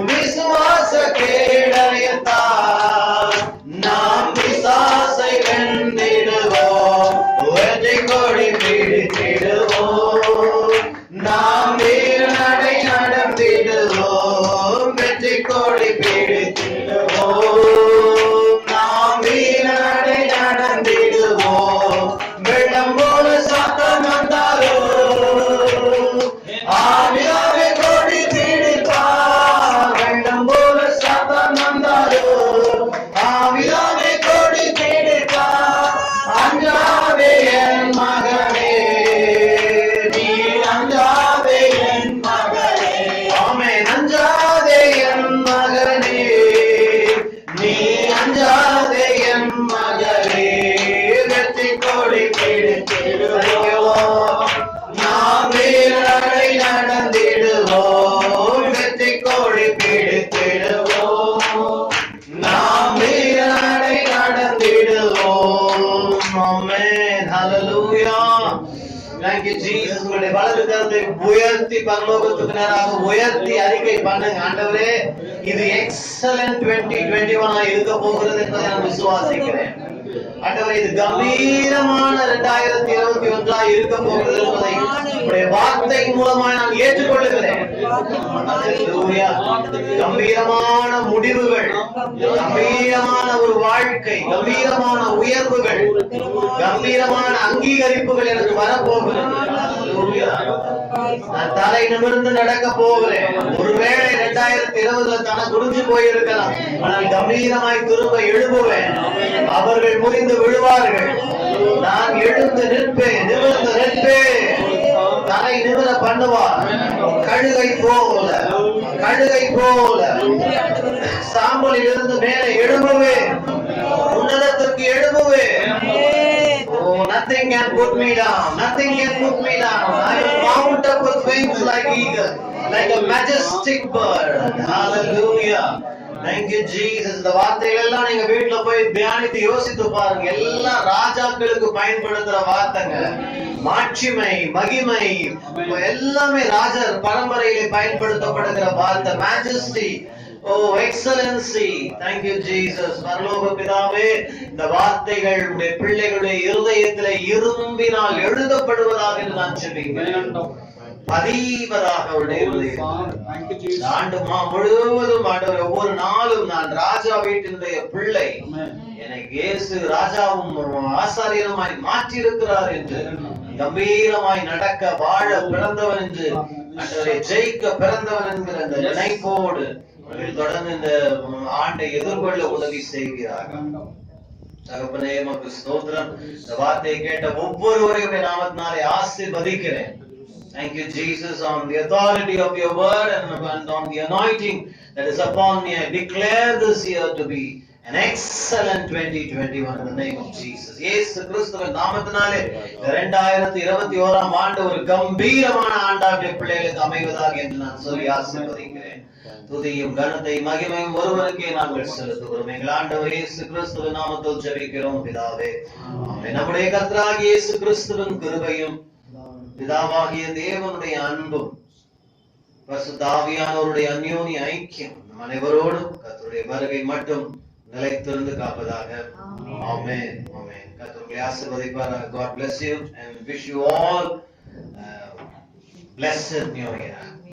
விசுவாச கேடயத்தால் நாம் பிசாசை வென்றிடுவோம். வெற்றி கொடி பிடித்திடுவோம், நாம் வீரநடை நடந்திடுவோம். வெற்றி கொடி பிடித்திடுவோம், நாம் வீரநடை நடந்திடுவோம். வெள்ளம் போல சத்தம் வந்தாரோ, ஆவியாவே கொடி பிடிப்பார். வெள்ளம் போல சத்தம் வந்தாரோ, ஆவியாவே கொடி பிடிப்பார். அஞ்சாதே என் மகனே, நீ அஞ்சாதே என் மகனே. ஆமென். அஞ்சாதே என் மகனே, நீ அஞ்சாதே என் மகனே. வெற்றி கொடி பிடித்திடுவோம், நாம் வீரனை நடந்திடுவோம். வெற்றி கொடி பிடித்திடுவோம், நாம் வீரனை நடந்திடுவோம். ஆமென். ஹalleluya. Thank you Jesus. உங்களுடைய வலது கரத்தை உயர்த்தி பரலோகத்துக்கு நேராக உயர்த்தி அறிக்கை பண்ணுங்க. ஆண்டவரே, இது எக்ஸலென்ட் 2021 இருக்க போகிறது என்பதை நான் விசுவாசிக்கிறேன். ஆண்டவரே, இது கம்பீரமான 2021 இருக்க போகிறது என்பதை உங்களுடைய வார்த்தை மூலமாக நான் ஏற்றுக்கொள்கிறேன். ஹalleluya. கம்பீரமான முடிவுகள், கம்பீரமான ஒரு வாழ்க்கை, கம்பீரமான உயர்வுகள், கம்பீரமான அங்கீகரிப்புகள் எனக்கு வரப்போகிறது. ஹalleluya. நான் தலை நிமிர்ந்து நடக்க போகிறேன். ஒருவேளை 2020 தன குடிஞ்சு போயிருக்கலாம், ஆனால் கம்பீரமாய் திரும்ப எழும்புவேன். அவர்கள் முறிந்து விழுவார்கள், நான் எழுந்து நிற்பேன், நிமிர்ந்து நிற்பேன். தலை நிமிர பண்ணுவார். கழுகை போல சாம்பலில் இருந்து மேலே எழும்புவேன், உன்னதத்திற்கு எழும்புவேன். Oh, nothing can put me down. Nothing can put me down. I will mount up with wings like eagle, like a majestic bird. Hallelujah. Thank you Jesus. இந்த வார்த்தைகள் எல்லாம் நீங்க வீட்டுல போய் தியானித்து யோசித்து பாருங்க. எல்லாம் ராஜாக்களுக்கு பயன்படுத்துற வார்த்தைங்க. மாட்சிமை, மகிமை எல்லாமே ராஜர் பரம்பரையிலே பயன்படுத்தப்படுகிற வார்த்தை. Majesty, Oh, excellency. Thank you Jesus. பரலோக பிதாவே, இந்த வார்த்தைகள் உடைய பிள்ளைகளுடைய இருதயத்திலே இரும்பினால் எழுதப்படுவதாக என்று நான் ஜெபிக்கிறேன். பதிவதாக அவருடைய இருதயத்தில் ஆண்டு முழுவதும் ஆண்டவர் ஒவ்வொரு நாளும் நான் ராஜா வீட்டினுடைய பிள்ளை, எனக்கு இயேசு ராஜாவும் ஆசாரியனுமாய் மாற்றி இருக்கிறார் என்று கம்பீரமாய் நடக்க வாழ பிறந்தவன் என்று ஆண்டவரை ஜெயிக்க பிறந்தவன் என்கிற அந்த நினைப்போடு தொடர்ந்து இந்த ஆண்டை எதிர்கொள்ள உதவி செய்கிறார்கள். தகப்பனே, உமக்கு ஸ்தோத்திரம். இந்த வார்த்தையை கேட்ட ஒவ்வொருவரையும் நாமத்தினாலே ஆசீர்வதிக்கிறேன். Thank you Jesus. On the authority of your word and on the anointing that is upon me, I declare this year to be an excellent 2021 in the name of Jesus. இயேசு கிறிஸ்துவின் நாமத்தினாலே 2021 ஆண்டு ஒரு கம்பீரமான ஆண்டாக பிள்ளைகளுக்கு அமைவதாக என்று நான் சொல்லி ஆசீர்வதிக்கிறேன். துதியும் கனத்தை மகிமையும் ஒருவருக்கே நாங்கள் செலுத்துகிறோம். எங்கள் ஆண்டவர் இயேசு கிறிஸ்துவின் நாமத்தில் ஜெபிக்கிறோம் பிதாவே. ஆமென். நம்முடைய கர்த்தராகிய இயேசு கிறிஸ்துவின் கிருபையும் பிதாவாகிய தேவனுடைய அன்பும் பரிசுத்த ஆவியானவருடைய அந்யோன்ய ஐக்கியம் நம் அனைவரோடும் கர்த்தருடைய வருகை மட்டும் நிலைத்திருந்து காப்பதாக. ஆமென். ஆமென். கர்த்தர் உங்களை ஆசீர்வதிப்பாராக. God bless you and wish you all blessed new year.